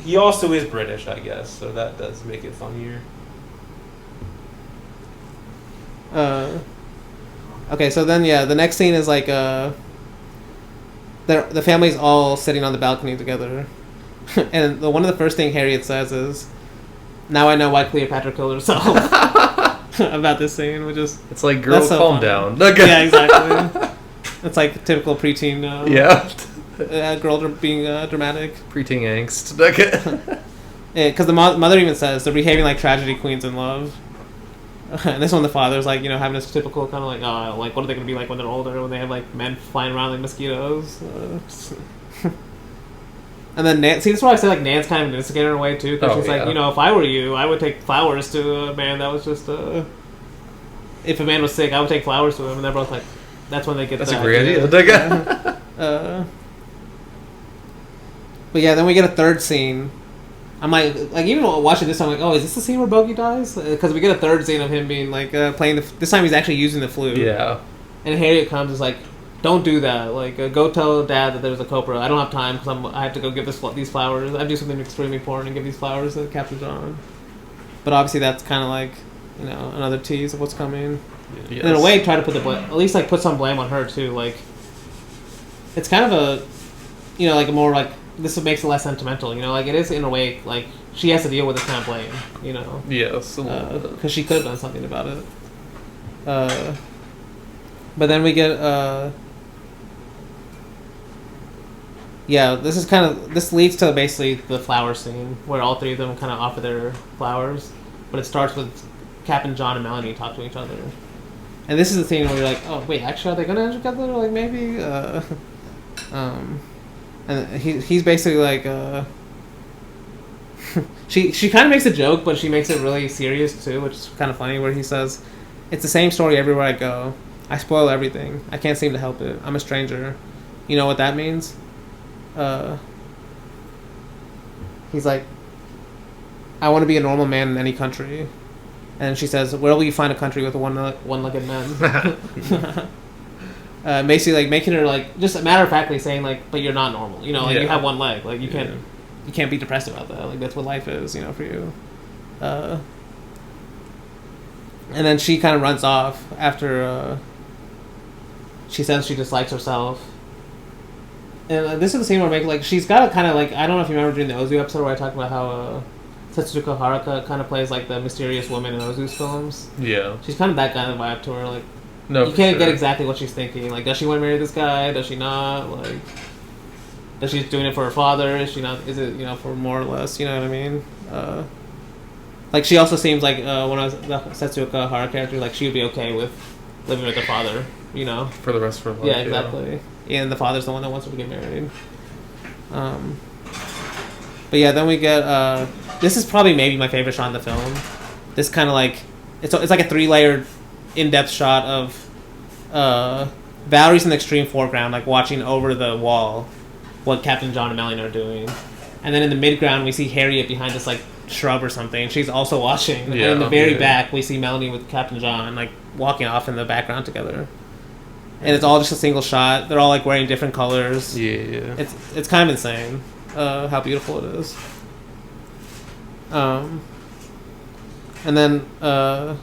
He also is British, I guess, so that does make it funnier. Okay, so then the next scene is like the family's all sitting on the balcony together, and one of the first thing Harriet says is, "Now I know why Cleopatra killed herself." about this scene, which is It's like, girl, so calm funny. down. Yeah, exactly. It's like typical preteen. Girl being dramatic. Preteen angst. Because the mother even says they're behaving like tragedy queens in love. And this one, the father's like, having this typical kind of like, like what are they going to be like when they're older, when they have like men flying around like mosquitoes. And then Nan, see, that's why I say like Nan's kind of an instigator in a way too, because she's like, if I were you, I would take flowers to a man that was just. If a man was sick, I would take flowers to him, and they're both like, that's when they get. That's a great idea. But yeah, then we get a third scene. I'm like even watching this, I'm like, oh, is this the scene where Bogey dies? Because we get a third scene of him being like playing this time he's actually using the flute. Yeah. And Harriet comes and is like, don't do that. Like, go tell Dad that there's a cobra. I don't have time because I have to go give these flowers. I do something extremely important and give these flowers to Captain John. But obviously that's kind of like, another tease of what's coming. Yes. And in a way, try to put at least like put some blame on her too. Like, it's kind of a, like a more like, this makes it less sentimental. Like it is in a way like she has to deal with this kind of blame. Yes. Because she could have done something about it. But then we get this leads to basically the flower scene where all three of them kind of offer their flowers, but it starts with Captain John and Melanie talk to each other, and this is the scene where you're like, oh wait, actually are they gonna end together? Like maybe, and he's basically like, she kind of makes a joke, but she makes it really serious too, which is kind of funny. Where he says, "It's the same story everywhere I go. I spoil everything. I can't seem to help it. I'm a stranger." You know what that means? He's like, I want to be a normal man in any country. And she says, where will you find a country with one-legged men? Basically, like, making her, like, just matter-of-factly saying, like, but you're not normal. You have one leg. Like, you can't be depressed about that. Like, that's what life is, for you. And then she kind of runs off after she says she dislikes herself. And this is the scene where she's got a kind of like, I don't know if you remember during the Ozu episode where I talked about how Setsuko Haruka kind of plays like the mysterious woman in Ozu's films. Yeah. She's kind of that kind of vibe to her. Like, no, you can't get exactly what she's thinking. Like, does she want to marry this guy? Does she not? Like, does she doing it for her father? Is she not? Is it for more or less? You know what I mean? Like, she also seems like when I was the Setsuko Haruka character, like she would be okay with living with her father. For the rest of her life. Yeah, exactly. Yeah. And the father's the one that wants her to get married. But yeah, then we get this is probably maybe my favorite shot in the film. This kind of like it's like a 3-layered in-depth shot of Valerie's in the extreme foreground, like watching over the wall what Captain John and Melanie are doing, and then in the midground we see Harriet behind this like shrub or something. She's also watching. Yeah, and in the very back we see Melanie with Captain John like walking off in the background together. And it's all just a single shot. They're all like wearing different colors. Yeah. It's kind of insane how beautiful it is. And then I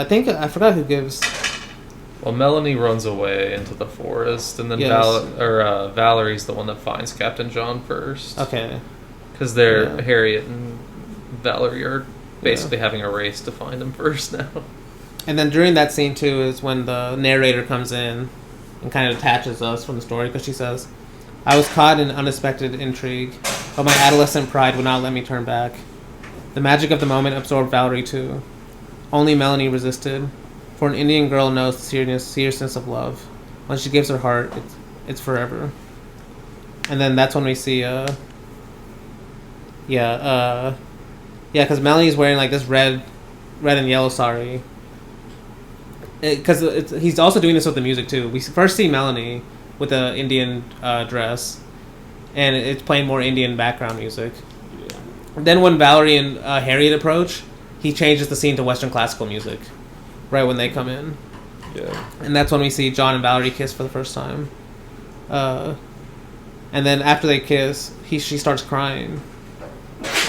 think I forgot who gives. Well, Melanie runs away into the forest, and then Valerie's the one that finds Captain John first. Okay. Because Harriet and Valerie are basically having a race to find him first now. And then during that scene, too, is when the narrator comes in and kind of detaches us from the story, because she says, I was caught in unexpected intrigue, but my adolescent pride would not let me turn back. The magic of the moment absorbed Valerie, too. Only Melanie resisted, for an Indian girl knows the seriousness of love. When she gives her heart, it's forever. And then that's when we see, because Melanie's wearing, like, this red and yellow sari. Because he's also doing this with the music too. We first see Melanie with the Indian dress, and it's playing more Indian background music. Yeah. Then when Valerie and Harriet approach, he changes the scene to Western classical music, right when they come in. Yeah. And that's when we see John and Valerie kiss for the first time. And then after they kiss, she starts crying.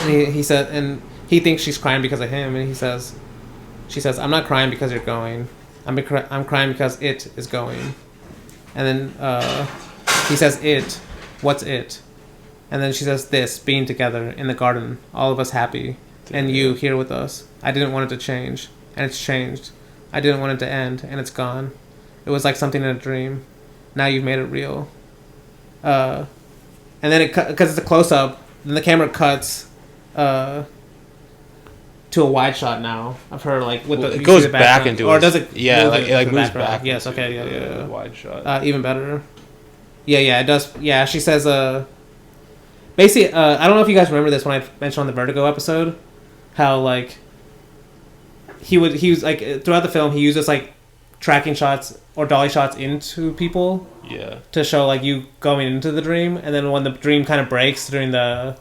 And he said, and he thinks she's crying because of him, and she says, I'm not crying because you're going. I'm crying because it is going. And then he says, it. What's it? And then she says, this, being together in the garden, all of us happy. and you here with us. I didn't want it to change, and it's changed. I didn't want it to end, and it's gone. It was like something in a dream. Now you've made it real. And then because it's a close up, then the camera cuts to a wide shot now of her like with the. It goes back into or does it? Yeah, move like it like moves background? back. Yes. into Okay. Yeah. the wide shot. Even better. Yeah. It does. Yeah. She says. Basically, I don't know if you guys remember this when I mentioned on the Vertigo episode, how like he was like throughout the film he uses like tracking shots or dolly shots into people. Yeah. To show like you going into the dream, and then when the dream kind of breaks during the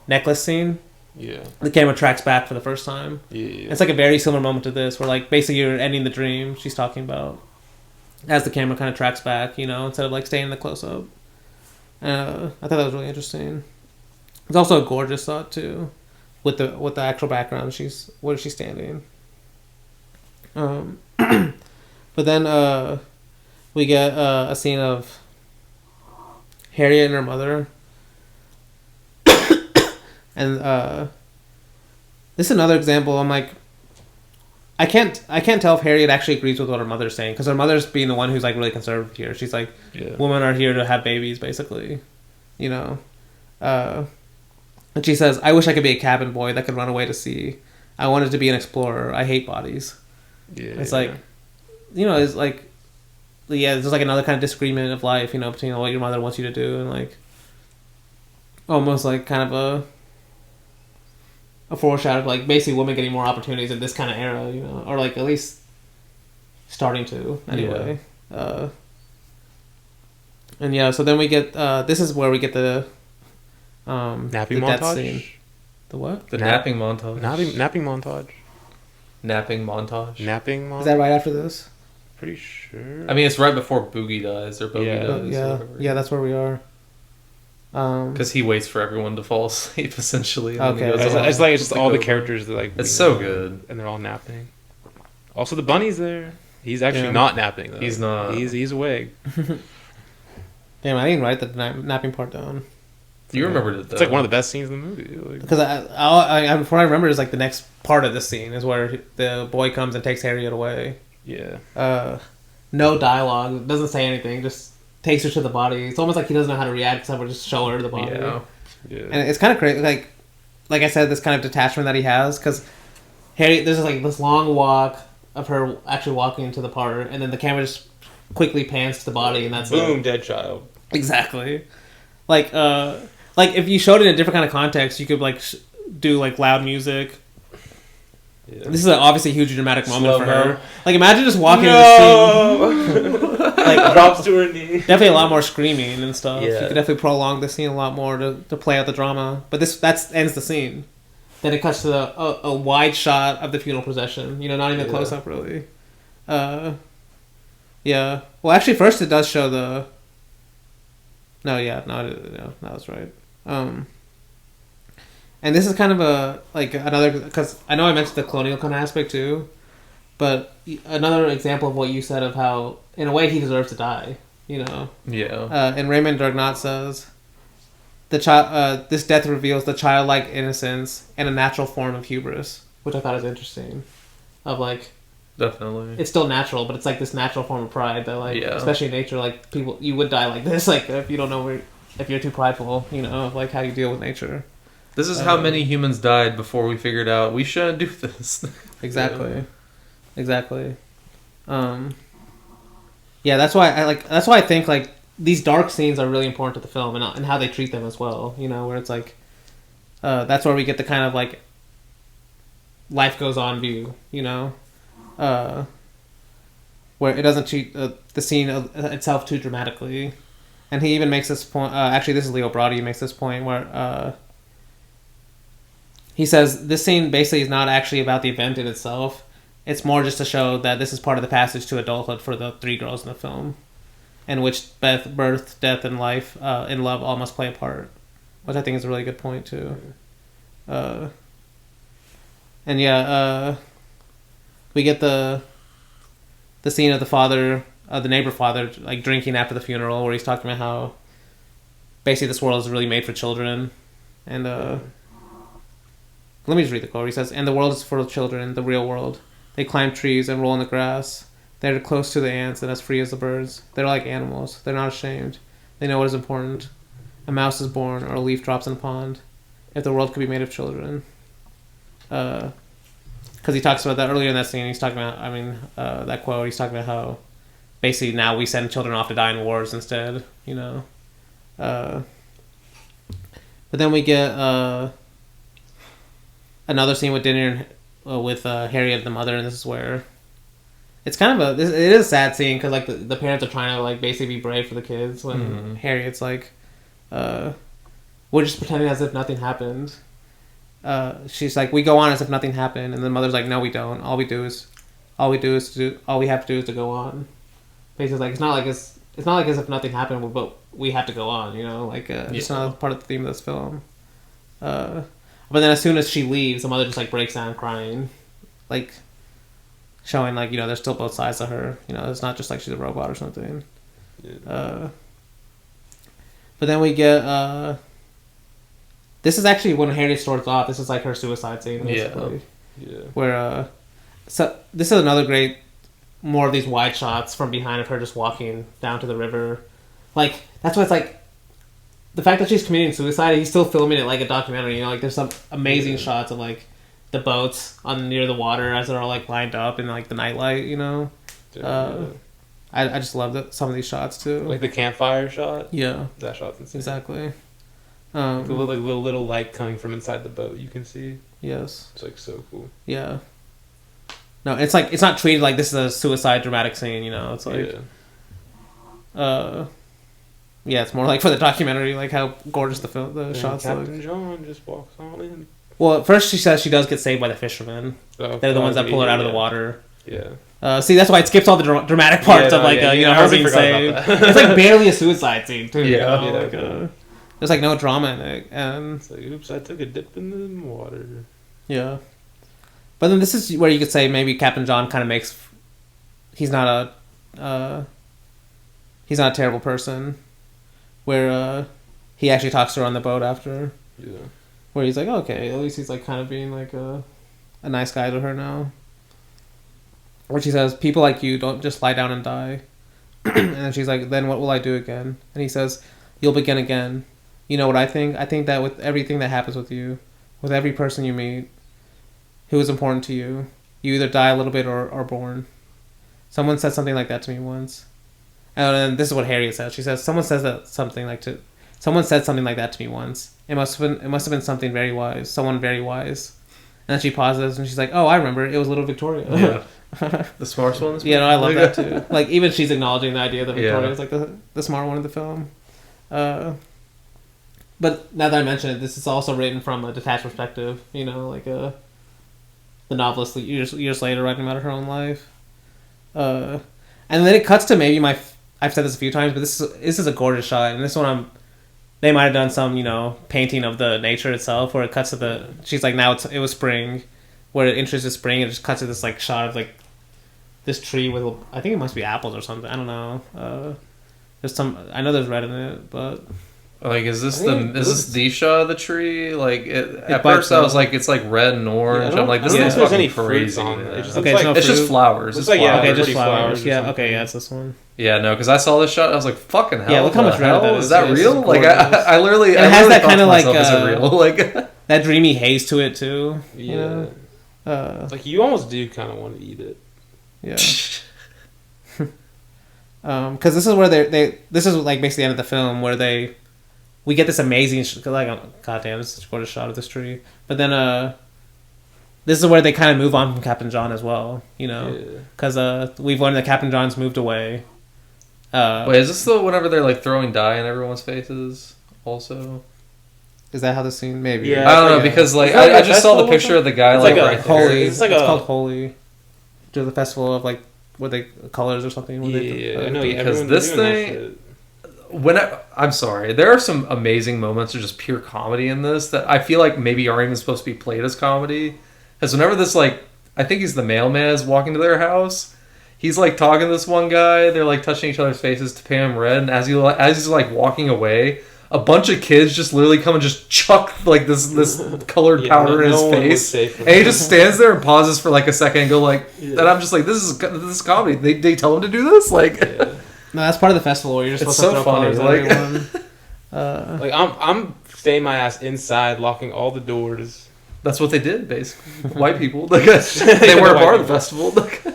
necklace scene, Yeah. the camera tracks back for the first time. Yeah. It's like a very similar moment to this, where like basically you're ending the dream she's talking about, as the camera kind of tracks back, instead of like staying in the close up. I thought that was really interesting. It's also a gorgeous shot too, with the actual background. Where is she standing? But then we get a scene of Harriet and her mother, and this is another example. I'm like, I can't tell if Harriet actually agrees with what her mother's saying, because her mother's being the one who's like really conservative here. She's like, women are here to have babies, basically, and she says, "I wish I could be a cabin boy that could run away to sea. I wanted to be an explorer. I hate bodies." Yeah. It's like, it's like, yeah, there's like another kind of disagreement of life, between what your mother wants you to do and like almost like kind of a foreshadow of like basically women getting more opportunities in this kind of era, or like at least starting to anyway. Yeah. And yeah, so then we get this is where we get the napping the montage. death scene. The what? The napping montage. Napping montage. Napping montage. Napping montage. Is that right after this? Pretty sure. I mean, it's right before Boogie dies, or Bogey dies. Yeah, that's where we are. Because he waits for everyone to fall asleep, essentially. And Okay. then he goes It's on. like it's just all the characters that like. It's so good, and they're all napping. Also, the bunny's there. He's actually not napping though. He's not. He's awake. Damn, I didn't write the napping part down. You remembered it though. It's like one of the best scenes in the movie. Like, Because what I remember is like the next part of the scene is where the boy comes and takes Harriet away. yeah. No dialogue, doesn't say anything, just takes her to the body. It's almost like he doesn't know how to react except for just show her the body. Yeah. And it's kind of crazy, like I said, this kind of detachment that he has, because Harriet, there's like this long walk of her actually walking into the park, and then the camera just quickly pans to the body, and that's boom, dead child. Exactly. Like if you showed it in a different kind of context, you could like do like loud music. Yeah. This is obviously a huge dramatic moment for Slow-mo. her. Like imagine just walking into the scene. Like Drops to her knee. definitely a lot more screaming and stuff. Yeah. You could definitely prolong the scene a lot more to play out the drama. But that ends the scene. Then it cuts to a wide shot of the funeral procession. Not even a close up really. Yeah. Well, actually, first it does show the. No, that's right. And this is kind of another, because I know I mentioned the colonial kind of aspect too, but another example of what you said of how, in a way, he deserves to die. Yeah. And Raymond Durgnat says, this death reveals the childlike innocence and a natural form of hubris, which I thought was interesting. Of like, Definitely. it's still natural, but it's like this natural form of pride that especially in nature, like people, you would die like this, like if you don't know if you're too prideful, of like how you deal with nature. This is how many humans died before we figured out we shouldn't do this. Exactly. Yeah, that's why I think like these dark scenes are really important to the film and how they treat them as well. Where it's like, that's where we get the kind of like life goes on view. Where it doesn't treat the scene itself too dramatically. And he even makes this point. Actually, this is Leo Braudy. He makes this point where he says this scene basically is not actually about the event in itself. It's more just to show that this is part of the passage to adulthood for the three girls in the film, in which birth, death, and life, and love all must play a part, which I think is a really good point too. And yeah, we get the scene of the father, the neighbor father, like drinking after the funeral, where he's talking about how basically this world is really made for children, and let me just read the quote. He says, "And the world is for children, the real world. They climb trees and roll in the grass. They're close to the ants and as free as the birds. They're like animals. They're not ashamed. They know what is important. A mouse is born or a leaf drops in a pond. If the world could be made of children." Because he talks about that earlier in that scene. He's talking about, that quote. He's talking about how basically now we send children off to die in wars instead, you know. But then we get another scene with dinner with Harriet, the mother, and this is where it's kind of it is a sad scene because like the parents are trying to like basically be brave for the kids when Harriet's like, we're just pretending as if nothing happened. She's like, we go on as if nothing happened, and the mother's like, no, we don't. All we have to do is to go on. Basically, like it's not like as if nothing happened, but we have to go on. You know, like it's another part of the theme of this film. But then as soon as she leaves, the mother just like breaks down crying, like showing like, you know, there's still both sides of her. You know, it's not just like she's a robot or something. Yeah. But then we get this is actually when Harriet starts off. This is like her suicide scene, basically. Yeah. Where so this is another great, more of these wide shots from behind of her just walking down to the river. Like that's why it's like the fact that she's committing suicide, he's still filming it like a documentary. You know, like there's some amazing shots of like the boats on near the water as they're all like lined up in like the nightlight. You know, I just love some of these shots too. Like the campfire shot. Yeah, that shot's insane. Exactly. The little light coming from inside the boat, you can see. Yes. It's like so cool. Yeah. No, it's like it's not treated like this is a suicide dramatic scene. You know, it's like. Yeah, it's more like for the documentary, like how gorgeous the shots look. Captain John just walks on in. Well, at first she says she does get saved by the fishermen. They're the ones that pull her out of the water. Yeah. See, that's why it skips all the dramatic parts of like her being saved. It's like barely a suicide scene too. Yeah. You know? There's like no drama in it, and it's like, oops, I took a dip in the water. Yeah. But then this is where you could say maybe Captain John kind of makes. He's not a terrible person. Where he actually talks to her on the boat after. Yeah. Where he's like, okay, at least he's like kind of being like a nice guy to her now. Where she says, people like you don't just lie down and die. And then she's like, then what will I do again? And he says, you'll begin again. You know what I think? I think that with everything that happens with you, with every person you meet, who is important to you, you either die a little bit or are born. Someone said something like that to me once. And this is what Harriet says. She says, someone said something like that to me once. It must have been something very wise. Someone very wise. And then she pauses and she's like, oh, I remember. It was little Victoria. Yeah. The smart one? Yeah, no, I love that too. Like, even she's acknowledging the idea that Victoria is like the smart one in the film. But now that I mention it, this is also written from a detached perspective. You know, like the novelist years later writing about her own life. And then it cuts to maybe I've said this a few times, but this is a gorgeous shot, and this one they might have done some, you know, painting of the nature itself, where it cuts to she's like, now it was spring, where it introduces spring, and it just cuts to this like shot of like this tree with, I think it must be apples or something, I don't know. I know there's red in it, but like is this the shot of the tree? Like at first I was like, it's like red and orange. I'm like, this is fucking any crazy. On it. It's just flowers. It's like flowers. Okay, just flowers. Yeah, okay, yeah, it's this one. Yeah, no, because I saw this shot, I was like, fucking hell. Yeah, look how much red that is. Is that real? Like I literally, and it has that kind of like is it real? Like that dreamy haze to it too. Yeah. You know? Like you almost do kind of want to eat it. Yeah. Because this is where this is like basically the end of the film where we get this amazing goddamn, this is a gorgeous shot of this tree. But then this is where they kind of move on from Captain John as well, you know, because we've learned that Captain John's moved away. Wait, is this the whenever they're like throwing dye in everyone's faces? Also, is that how the scene? Maybe. Yeah, I don't know because like I just saw the picture of the guy it's like right Holy. There. It's called Holy. To the festival of like where they colors or something. I know. Because this thing. I'm sorry, there are some amazing moments of just pure comedy in this that I feel like maybe aren't even supposed to be played as comedy. Because whenever this like, I think he's the mailman is walking to their house, he's like talking to this one guy. They're like touching each other's faces to pay him red, and as he's like walking away, a bunch of kids just literally come and just chuck like this colored powder in his face, and he just stands there and pauses for like a second and go like, and I'm just like, this is comedy. They tell him to do this, like. No, that's part of the festival where you're just supposed to throw colors at everyone. Like I'm staying my ass inside, locking all the doors. That's what they did, basically. White people, they weren't a part of the festival.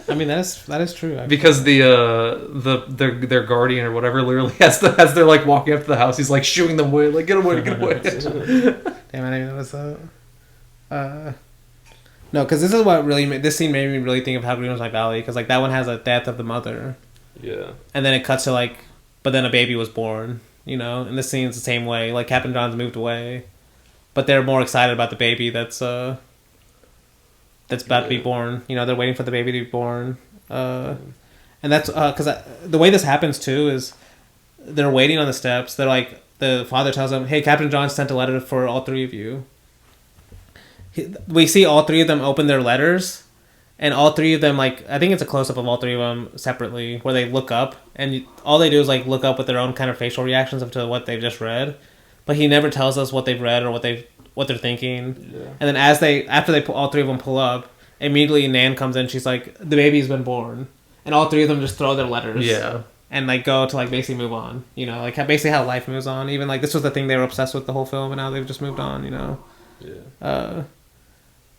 I mean, that is true. Actually. Because their guardian or whatever literally as they're like walking up to the house, he's like shooing them away, like get away. Damn, I didn't even notice that. No, because this is what really this scene made me really think of How Green Was My Valley, because like that one has a death of the mother. Yeah. And then it cuts to like, but then a baby was born. You know, and this scene's the same way. Like Captain John's moved away. But they're more excited about the baby that's about to be born. You know, they're waiting for the baby to be born. And that's because the way this happens too is they're waiting on the steps. They're like, the father tells them, "Hey, Captain John sent a letter for all three of you." We see all three of them open their letters, and all three of them, like, I think it's a close up of all three of them separately, where they look up, and all they do is like look up with their own kind of facial reactions to what they've just read. But he never tells us what they've read or what they're thinking. Yeah. And then after all three of them pull up, immediately Nan comes in. She's like, "The baby's been born," and all three of them just throw their letters. Yeah. And like go to like basically move on. You know, like basically how life moves on. Even like this was the thing they were obsessed with the whole film, and now they've just moved on. You know. Yeah.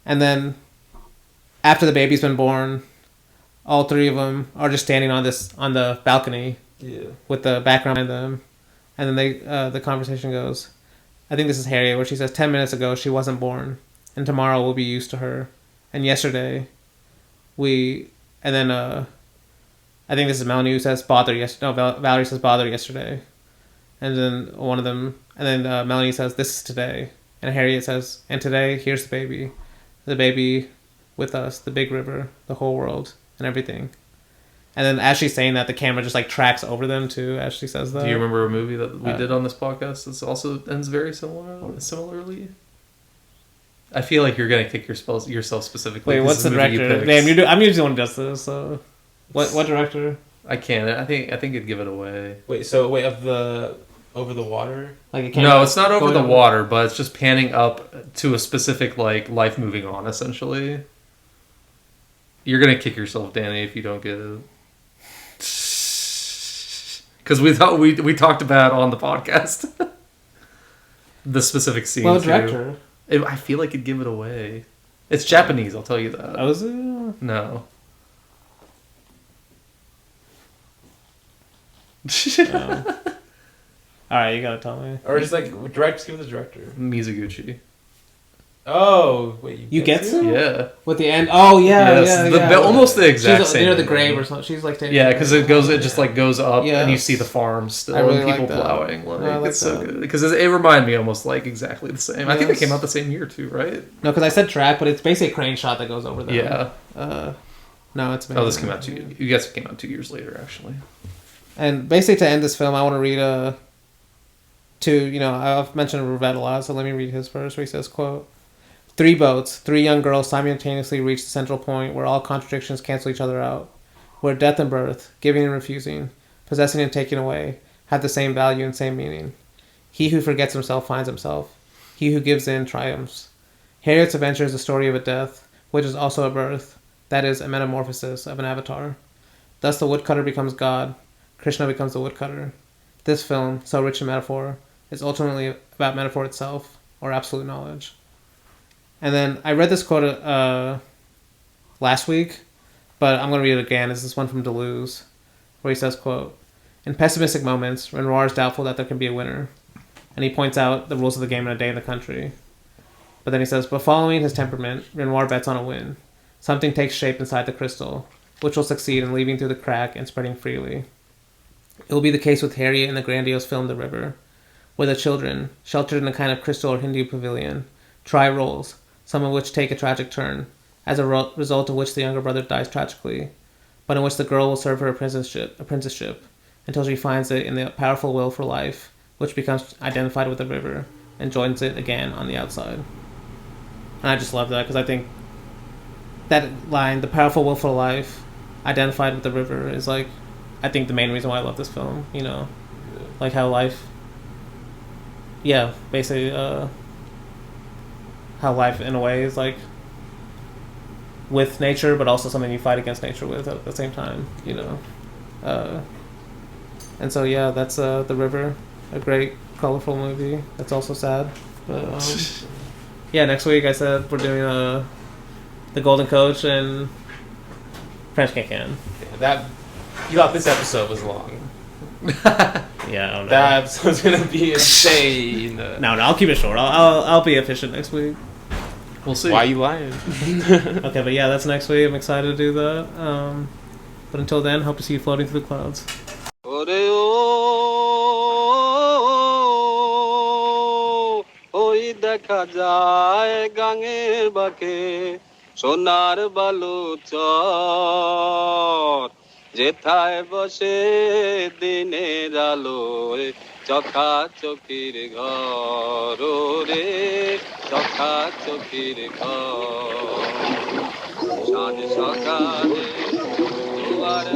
And then after the baby's been born, all three of them are just standing on the balcony. Yeah. With the background behind them. And then the conversation goes, I think this is Harriet, where she says, 10 minutes ago, she wasn't born. And tomorrow we'll be used to her. And yesterday, and then, I think this is Melanie who says, Valerie says, bother yesterday. And then Melanie says, this is today. And Harriet says, and today, here's the baby. The baby with us, the big river, the whole world, and everything. And then as she's saying that, the camera just like tracks over them too as she says that. Do you remember a movie that we did on this podcast that also ends very similarly? I feel like you're gonna kick yourself specifically. Wait, what's the director? Damn, I'm usually the one who does this. So, what director? I can't. I think it'd give it away. Of the over the water? No, it's not over the water, but it's just panning up to a specific like life moving on. Essentially, you're gonna kick yourself, Dany, if you don't get it. Because we talked about on the podcast the specific scene. Well, director. I feel like it'd give it away. It's Japanese, I'll tell you that. Oh, is it? No. All right, you gotta tell me. Or just like direct. Give it the director. Mizuguchi. Oh wait, you get some? Yeah. With the end. Oh yeah, yes, yeah. Almost the exact same. Near the grave or something. She's like taking. Yeah, because it just like goes up and you see the farm still really and people like plowing. Like, I like it's so good because it reminded me almost like exactly the same. Yes. I think it came out the same year too, right? No, because I said track, but it's basically a crane shot that goes over them. Yeah. No, it's amazing. Oh, this came out you guys came out 2 years later actually. And basically to end this film, I want to read I've mentioned Rivette a lot, so let me read his first, where he says, quote, 3 boats, 3 young girls simultaneously reach the central point where all contradictions cancel each other out, where death and birth, giving and refusing, possessing and taking away, have the same value and same meaning. He who forgets himself finds himself. He who gives in triumphs. Harriet's adventure is the story of a death, which is also a birth, that is, a metamorphosis of an avatar. Thus the woodcutter becomes God. Krishna becomes the woodcutter. This film, so rich in metaphor, is ultimately about metaphor itself, or absolute knowledge. And then I read this quote last week, but I'm going to read it again. It's this one from Deleuze, where he says, quote, in pessimistic moments, Renoir is doubtful that there can be a winner. And he points out the rules of the game in A Day in the Country. But then he says, but following his temperament, Renoir bets on a win. Something takes shape inside the crystal, which will succeed in leaving through the crack and spreading freely. It will be the case with Harriet in the grandiose film The River, where the children, sheltered in a kind of crystal or Hindu pavilion, try roles, some of which take a tragic turn, as a result of which the younger brother dies tragically, but in which the girl will serve her apprenticeship until she finds it in the powerful will for life, which becomes identified with the river and joins it again on the outside. And I just love that, because I think that line, the powerful will for life, identified with the river, is like, I think the main reason why I love this film, like how life yeah, basically how life in a way is like with nature, but also something you fight against nature with at the same time, you know. And so yeah, that's The River, a great colorful movie. That's also sad, but yeah. Next week I said we're doing The Golden Coach and French Cancan. Yeah, that you thought this episode was long. Yeah, I don't know. That episode's gonna be insane. No, I'll keep it short. I'll be efficient next week. We'll see. Why are you lying? Okay, but yeah, that's next week. I'm excited to do that. But until then, hope to see you floating through the clouds. ওই দেখা যায় গাঙের বাঁকে সোনার বালুচর যেথায় বসে দিনের আলোয় চকাচকির ঘর রে চকাচকির ঘর সাঁঝ সকালে দুয়ার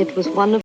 It was one of